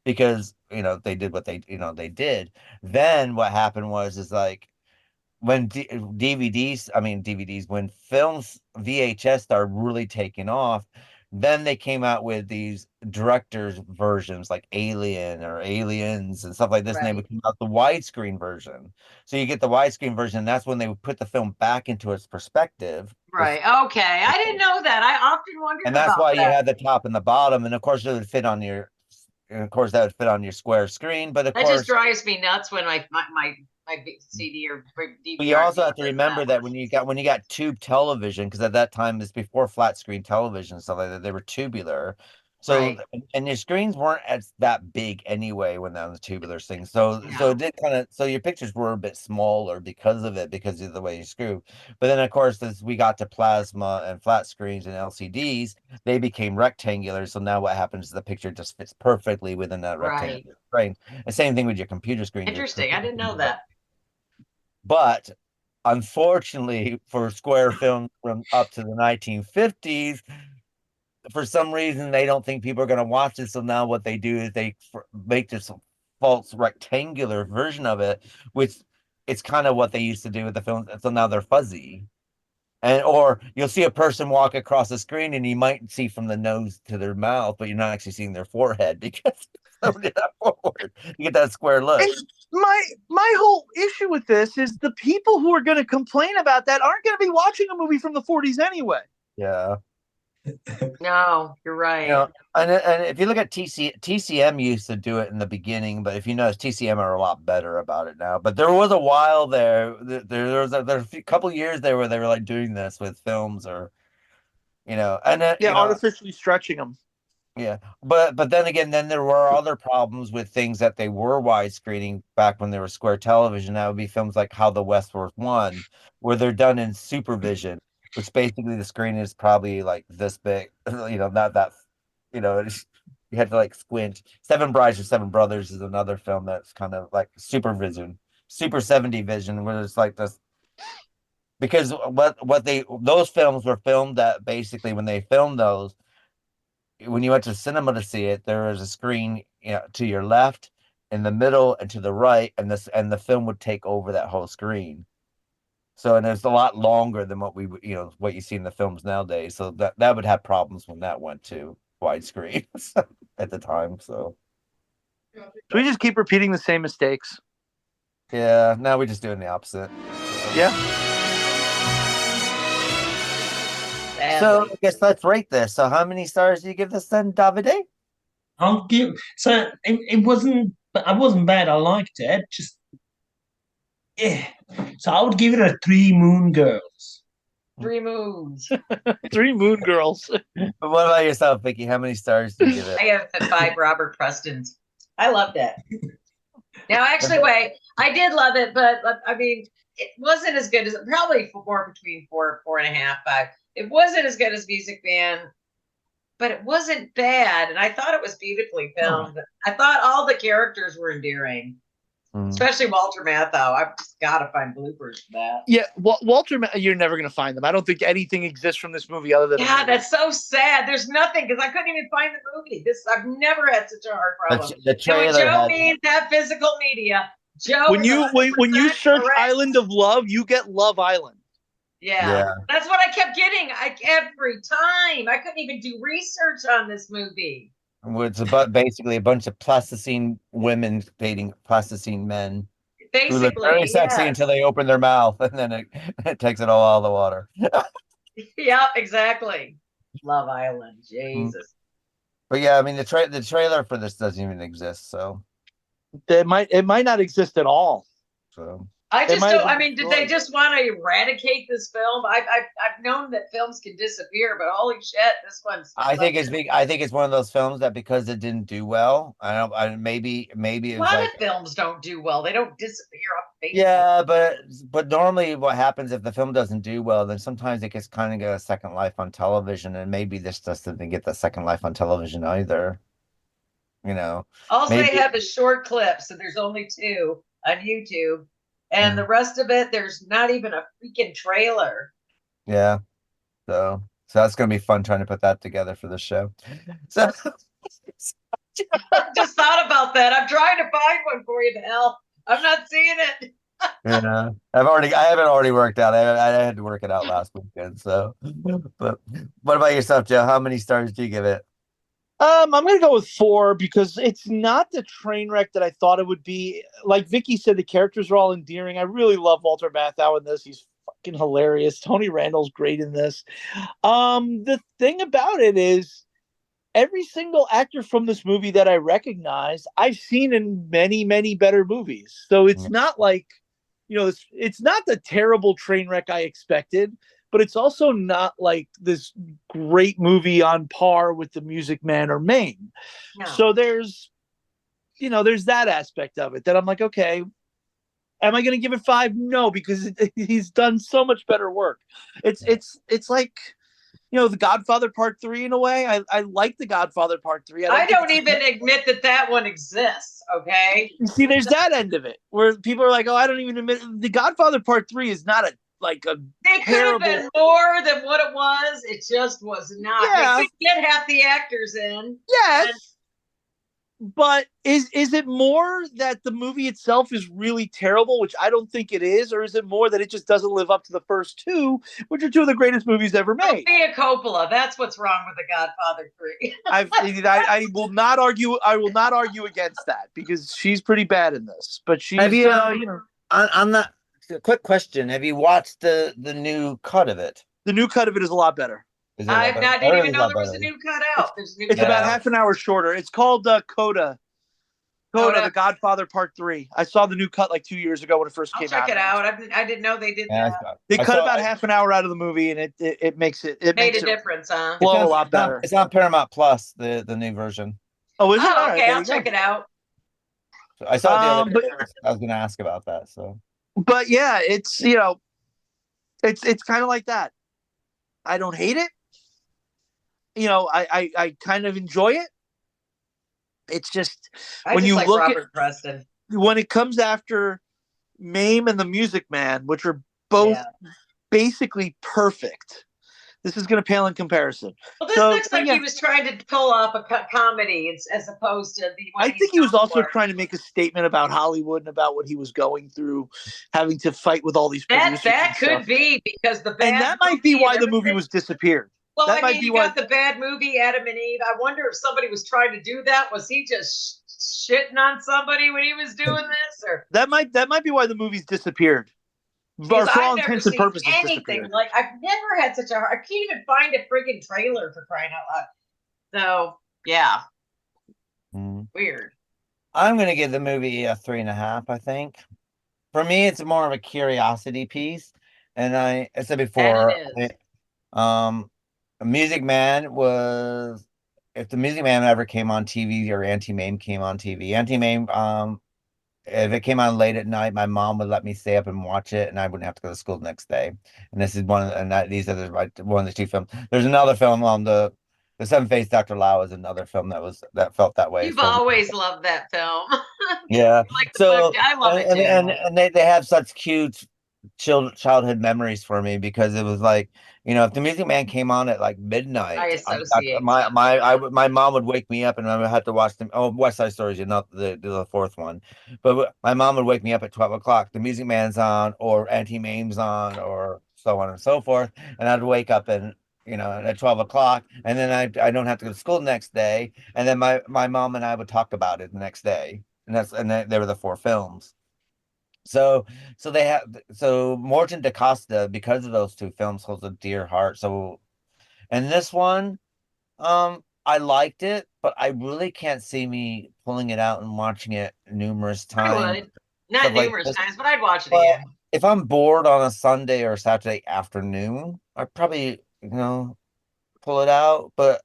S2: Because they did what they did. Then what happened is like when DVDs, when films VHS started really taking off, then they came out with these director's versions like Alien or Aliens and stuff like this, right. And they would come out the widescreen version. So you get the widescreen version, and that's when they would put the film back into its perspective.
S5: Right. Okay. I didn't know that. I often wondered.
S2: And that's why you had the top and the bottom, and of course it would fit on your. And of course, that would fit on your square screen, but of course,
S5: just drives me nuts when my CD or DVD.
S2: But you also have to remember that when you got tube television, because at that time it's before flat screen television, stuff like that, they were tubular. So right. And your screens weren't as that big anyway when that was tubular things. So it did so your pictures were a bit smaller because of the way you screw. But then of course as we got to plasma and flat screens and LCDs, they became rectangular. So now what happens is the picture just fits perfectly within that rectangular frame. The same thing with your computer screen.
S5: Interesting. I didn't know that.
S2: But unfortunately for square films from up to the 1950s, for some reason they don't think people are going to watch this, so now what they do is they make this false rectangular version of it, which it's kind of what they used to do with the films, so now they're fuzzy. Or you'll see a person walk across the screen and you might see from the nose to their mouth, but you're not actually seeing their forehead because you get that square look.
S4: And my whole issue with this is the people who are going to complain about that aren't going to be watching a movie from the 40s anyway.
S2: Yeah.
S5: No, you're right.
S2: And if you look at TCM used to do it in the beginning, but if you notice, TCM are a lot better about it now. But there was a while there was a couple years there where they were like doing this with films, or
S4: artificially stretching them.
S2: Yeah, but then again, there were other problems with things that they were widescreening back when they were square television. That would be films like How the West Was Won, where they're done in supervision, which basically the screen is probably like this big, not that, you had to like squint. Seven Brides or Seven Brothers is another film that's kind of like Super 70 vision, where it's like this. Because those films were filmed that basically when they filmed those, when you went to cinema to see it, there was a screen to your left, in the middle, and to the right, and the film would take over that whole screen. So, and it's a lot longer than what what you see in the films nowadays. So that would have problems when that went to widescreen at the time. So
S4: we just keep repeating the same mistakes.
S2: Yeah, now we're just doing the opposite.
S4: Yeah.
S2: So I guess let's rate this. So how many stars do you give this then, Davide?
S3: I'll give. So it wasn't. I wasn't bad. I liked it. Just yeah. So I would give it a 3 Moon Girls.
S5: 3 moons.
S4: 3 Moon Girls.
S2: But what about yourself, Vicky? How many stars do you give it?
S5: I have the 5 Robert Prestons. I loved it. Now, actually, wait, I did love it, but I mean, it wasn't as good as probably more between 4, 4.5, 5. It wasn't as good as Music Man, but it wasn't bad, and I thought it was beautifully filmed. I thought all the characters were endearing, especially Walter Matthau. I've just got to find bloopers for that.
S4: Yeah, Walter, you're never going to find them. I don't think anything exists from this movie other than
S5: that's so sad. There's nothing because I couldn't even find the movie. I've never had such a hard problem.
S2: The trailer
S5: Joe means that physical media. Joe,
S4: when you search
S5: correct.
S4: Island of Love, you get Love Island.
S5: Yeah, that's what I kept getting. Every time I couldn't even do research on this movie.
S2: It's about basically a bunch of plasticine women dating plasticine men.
S5: Basically,
S2: who look very sexy until they open their mouth, and then it takes it all out of the water.
S5: Yep, exactly. Love Island, Jesus.
S2: But yeah, I mean the trailer for this doesn't even exist, so
S4: it might not exist at all.
S2: So
S5: I just don't. I mean, did they just want to eradicate this film? I've known that films can disappear, but holy shit, this one's.
S2: I think it's one of those films that because it didn't do well, maybe
S5: a lot of films don't do well. They don't disappear off Facebook.
S2: Yeah, but normally what happens if the film doesn't do well, then sometimes it gets kind of get a second life on television, and maybe this just didn't get the second life on television either. You know.
S5: All they have is short clips, and there's only 2 on YouTube. And the rest of it, there's not even a freaking trailer.
S2: Yeah. So that's going to be fun trying to put that together for the show. So
S5: just thought about that. I'm trying to find one for you to help. I'm not seeing it.
S2: Yeah. I haven't already worked out. I had to work it out last weekend. So, but what about yourself, Joe? How many stars do you give it?
S4: I'm going to go with 4 because it's not the train wreck that I thought it would be. Like Vicky said, the characters are all endearing. I really love Walter Matthau in this. He's fucking hilarious. Tony Randall's great in this. The thing about it is every single actor from this movie that I recognize, I've seen in many, many better movies. So it's not like, it's not the terrible train wreck I expected. But it's also not like this great movie on par with The Music Man or Mame. No. So there's that aspect of it that I'm like, okay, am I going to give it 5? No, because he's done so much better work. It's like, The Godfather Part 3 in a way. I like The Godfather Part 3.
S5: I don't even admit that one exists. Okay.
S4: See, there's that end of it where people are like, oh, I don't even admit The Godfather Part 3 is not it
S5: could have been more than what it was. It just was not.
S4: Yeah.
S5: They could get half the actors in.
S4: Yes. But is it more that the movie itself is really terrible, which I don't think it is, or is it more that it just doesn't live up to the first 2, which are 2 of the greatest movies ever made?
S5: Sofia Coppola. That's what's wrong with The Godfather 3.
S4: I will not argue. I will not argue against that because she's pretty bad in this. But she's
S2: on that. Quick question: have you watched the new cut of it?
S4: The new cut of it is a lot better.
S5: I didn't even know there was a new cut out.
S4: It's about half an hour shorter. It's called Coda, The Godfather Part 3. I saw the new cut like 2 years ago when it first came out.
S5: I'll check it out. I didn't know they did that.
S4: They cut about half an hour out of the movie, and it makes it
S5: made a difference, huh?
S4: Flow a lot better.
S2: It's on Paramount Plus, the new version.
S4: Oh, is it?
S5: Oh, okay, I'll check it out.
S2: So I saw it the other day. I was going to ask about that. So.
S4: But yeah, it's it's kind of like that. I don't hate it. I kind of enjoy it. It's just when you look
S5: Robert Preston.
S4: When it comes after Mame and The Music Man, which are both basically perfect. This is going to pale in comparison.
S5: Well, this looks like he was trying to pull off a comedy as opposed to the.
S4: I think he was also trying to make a statement about Hollywood and about what he was going through, having to fight with all these producers.
S5: That could be because the bad.
S4: And that might be why the movie was disappeared.
S5: Well, you got the bad movie Adam and Eve. I wonder if somebody was trying to do that. Was he just shitting on somebody when he was doing this, or
S4: that might be why the movie's disappeared. For all intents and purposes,
S5: anything like I've never had such a hard. I can't even find a friggin' trailer for crying out loud. So yeah, Weird.
S2: I'm going to give the movie a 3.5, I think. For me, it's more of a curiosity piece. And I said before,
S5: And it is.
S2: Music Man was, if the Music Man ever came on TV or Anti-Mame came on TV, Anti-Mame, if it came on late at night, my mom would let me stay up and watch it, and I wouldn't have to go to school the next day. And this is these are one of the two films. There's another film on the Seven Faced Dr. Lao is another film that felt that way.
S5: You've
S2: So
S5: always loved that film.
S2: yeah,
S5: Like the book,
S2: so
S5: I love it too.
S2: and they have such cute childhood memories for me because it was like, if the Music Man came on at like midnight,
S5: I associate
S2: my mom would wake me up and I would have to watch them. Oh, West Side Story is not the fourth one, but my mom would wake me up at 12 o'clock. The Music Man's on, or Anti-Mame's on, or so on and so forth, and I'd wake up and at 12 o'clock, and then I don't have to go to school the next day, and then my mom and I would talk about it the next day, and they were the four films. So Morton DaCosta, because of those two films, holds a dear heart. So, and this one, I liked it, but I really can't see me pulling it out and watching it numerous
S5: I
S2: times.
S5: would. Not
S2: Stuff like
S5: numerous
S2: this.
S5: times, but I'd watch it
S2: But
S5: again.
S2: if I'm bored on a Sunday or Saturday afternoon, I'd probably, pull it out. But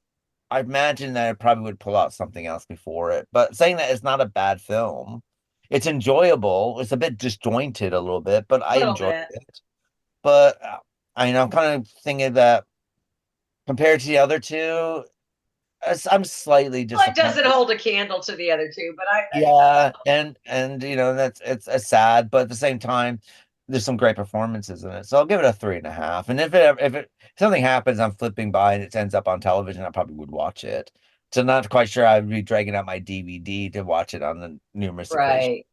S2: I imagine that I probably would pull out something else before it. But saying that, it's not a bad film. It's enjoyable. It's a bit disjointed a little bit, but I
S5: Little
S2: enjoyed
S5: bit.
S2: it. But I'm kind of thinking that compared to the other two, I'm slightly
S5: Well, it doesn't
S2: disappointed.
S5: hold a candle to the other two, but
S2: Yeah, and that's it's sad, but at the same time, there's some great performances in it. So I'll give it a 3.5. And if something happens, I'm flipping by and it ends up on television, I probably would watch it. So not quite sure I'd be dragging out my DVD to watch it on the numerous occasions.
S5: right.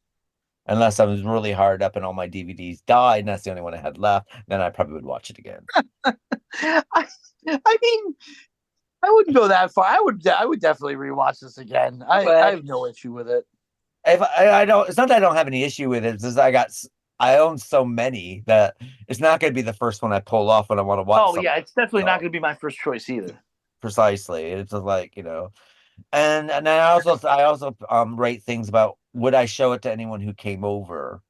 S2: Unless I was really hard up and all my DVDs died, and that's the only one I had left, then I probably would watch it again.
S4: I mean, I wouldn't go that far. I would definitely rewatch this again. I have no issue with it.
S2: If I don't, it's not that I don't have any issue with it. It's just I own so many that it's not going to be the first one I pull off when I want to watch.
S4: Oh yeah, it's definitely not going to be my first choice either.
S2: Precisely. It's just like, and I also rate things about, would I show it to anyone who came over?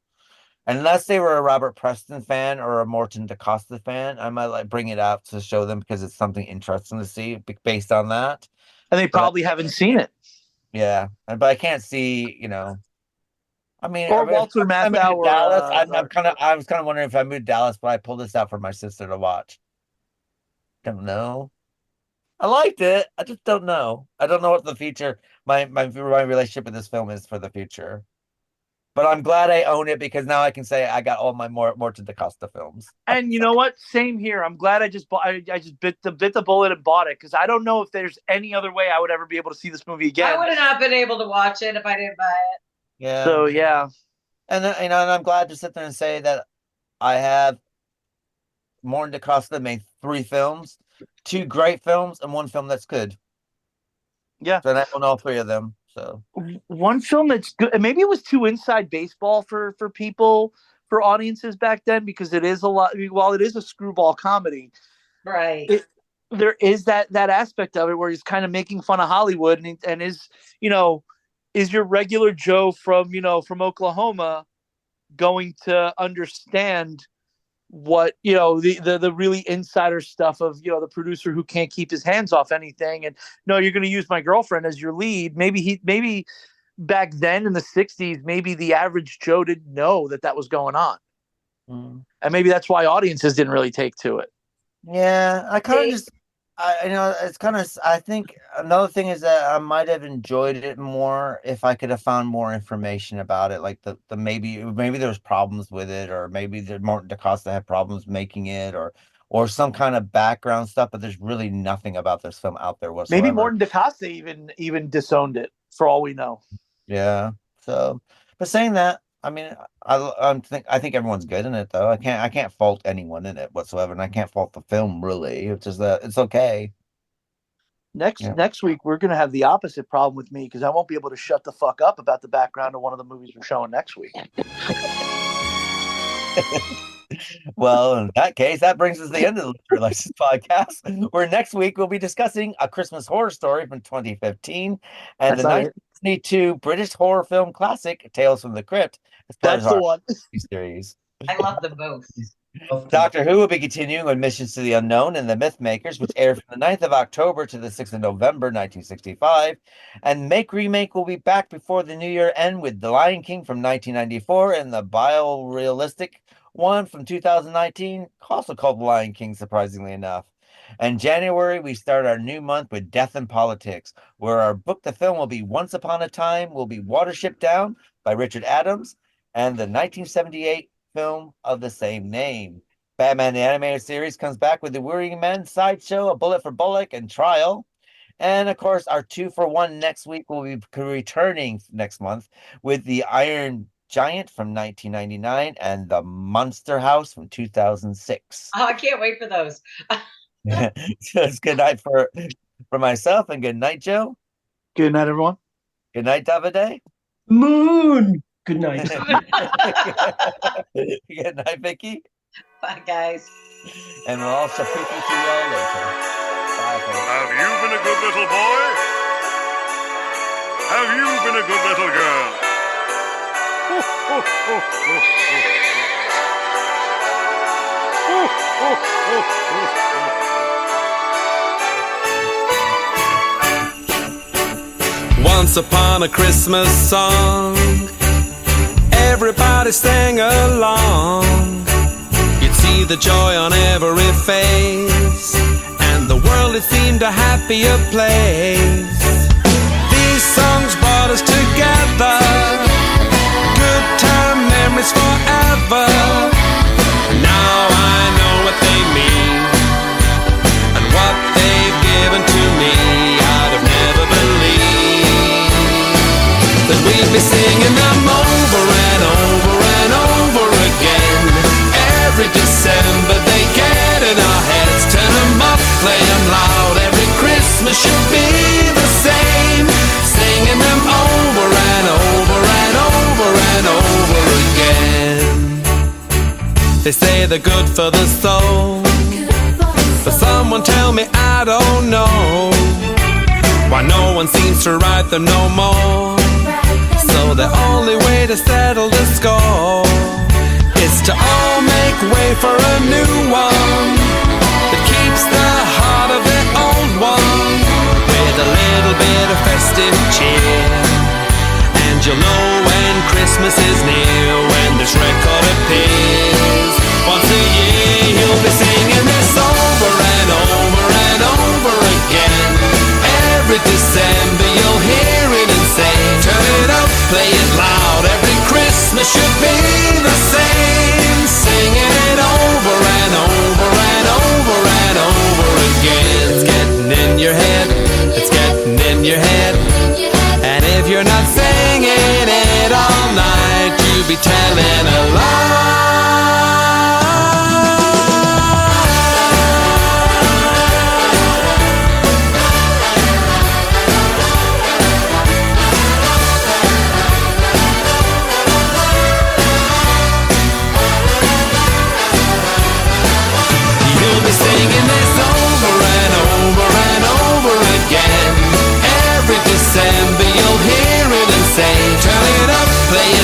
S2: Unless they were a Robert Preston fan or a Morton DaCosta fan, I might like bring it out to show them because it's something interesting to see based on that.
S4: And they probably haven't seen it.
S2: Yeah, but I can't see, I mean,
S4: or Walter Matthau or
S2: Dallas. I was kind of wondering if I moved to Dallas, but I pulled this out for my sister to watch. Don't know. I liked it. I just don't know. I don't know what the future, my relationship with this film is for the future. But I'm glad I own it because now I can say I got all my Morton DaCosta films.
S4: And you know what? Same here. I'm glad I just bit the bullet and bought it because I don't know if there's any other way I would ever be able to see this movie again.
S5: I would have not been able to watch it if I didn't buy it.
S2: Yeah.
S4: So yeah.
S2: And and I'm glad to sit there and say that I have Morton DaCosta made 3 films, 2 great films, and 1 film that's good.
S4: Yeah.
S2: So I own all 3 of them. So
S4: one film that's good, and maybe it was too inside baseball for people, for audiences back then, because it is a lot. While it is a screwball comedy,
S5: right?
S4: There is that aspect of it where he's kind of making fun of Hollywood and is your regular Joe from Oklahoma going to understand what the really insider stuff of the producer who can't keep his hands off anything, and no, you're going to use my girlfriend as your lead. Maybe back then in the 60s, maybe the average Joe didn't know that was going on, and maybe that's why audiences didn't really take to it.
S2: Yeah, I kind of just it's kind of, I think another thing is that I might have enjoyed it more if I could have found more information about it, like the maybe there's problems with it, or maybe Morton DaCosta had problems making it, or some kind of background stuff, but there's really nothing about this film out there whatsoever.
S4: Maybe Morton DaCosta even disowned it, for all we know.
S2: Yeah. So, but saying that, I mean, I think everyone's good in it though. I can't fault anyone in it whatsoever, and I can't fault the film really. It's just that it's okay.
S4: Next week we're gonna have the opposite problem with me because I won't be able to shut the fuck up about the background of one of the movies we're showing next week.
S2: Well, in that case, that brings us to the end of the Literary License podcast, where next week we'll be discussing A Christmas Horror Story from 2015 and
S4: That's
S2: Disney to British horror film classic Tales from the Crypt as part
S4: That's
S2: of
S4: the
S2: our
S4: one.
S2: series.
S5: I love them both.
S2: Doctor Who will be continuing with Missions to the Unknown and the Mythmakers, which aired from the 9th of October to the 6th of November, 1965. And Remake will be back before the new year end with The Lion King from 1994 and the biorealistic one from 2019, also called The Lion King, surprisingly enough. And January, we start our new month with Death and Politics, where our book, the film, will be Once Upon a Time, will be Watership Down by Richard Adams, and the 1978 film of the same name. Batman the Animated Series comes back with the Worrying Men, Sideshow, A Bullet for Bullock, and Trial. And of course, our 2-for-1 next week will be returning next month with The Iron Giant from 1999 and The Monster House from 2006.
S5: Oh, I can't wait for those.
S2: So it's good night for myself, and good night, Joe.
S4: Good night, everyone.
S2: Good night, Davide.
S3: Moon. Good night.
S2: Good night, Vicky.
S5: Bye, guys.
S2: And we'll also freaky to you all later. Bye, folks.
S8: Have you been a good little boy? Have you been a good little girl?
S9: Once upon a Christmas song, everybody sang along. You'd see the joy on every face, and the world it seemed a happier place. These songs brought us together, good time memories forever. Now I know what they mean, and what they've given to me I'd have never believed. That we'd be singing them over and over and over again. Every December they get in our heads. Turn them up, play them loud. Every Christmas should be the same. Singing them over and over and over and over again. They say they're good for the soul, but someone tell me I don't know why no one seems to write them no more. So the only way to settle the score is to all make way for a new one that keeps the heart of the old one with a little bit of festive cheer. And you'll know when Christmas is near when this record appears. Once a year you'll be singing this over and over and over again. Every December you'll hear it and say, turn it up, play it loud. Every Christmas should be the same. Singing it over and over and over and over again. It's getting in your head, it's getting in your head. And if you're not singing it all night, you'll be telling a lie. Singing this over and over and over again. Every December you'll hear it and say, turn it up, play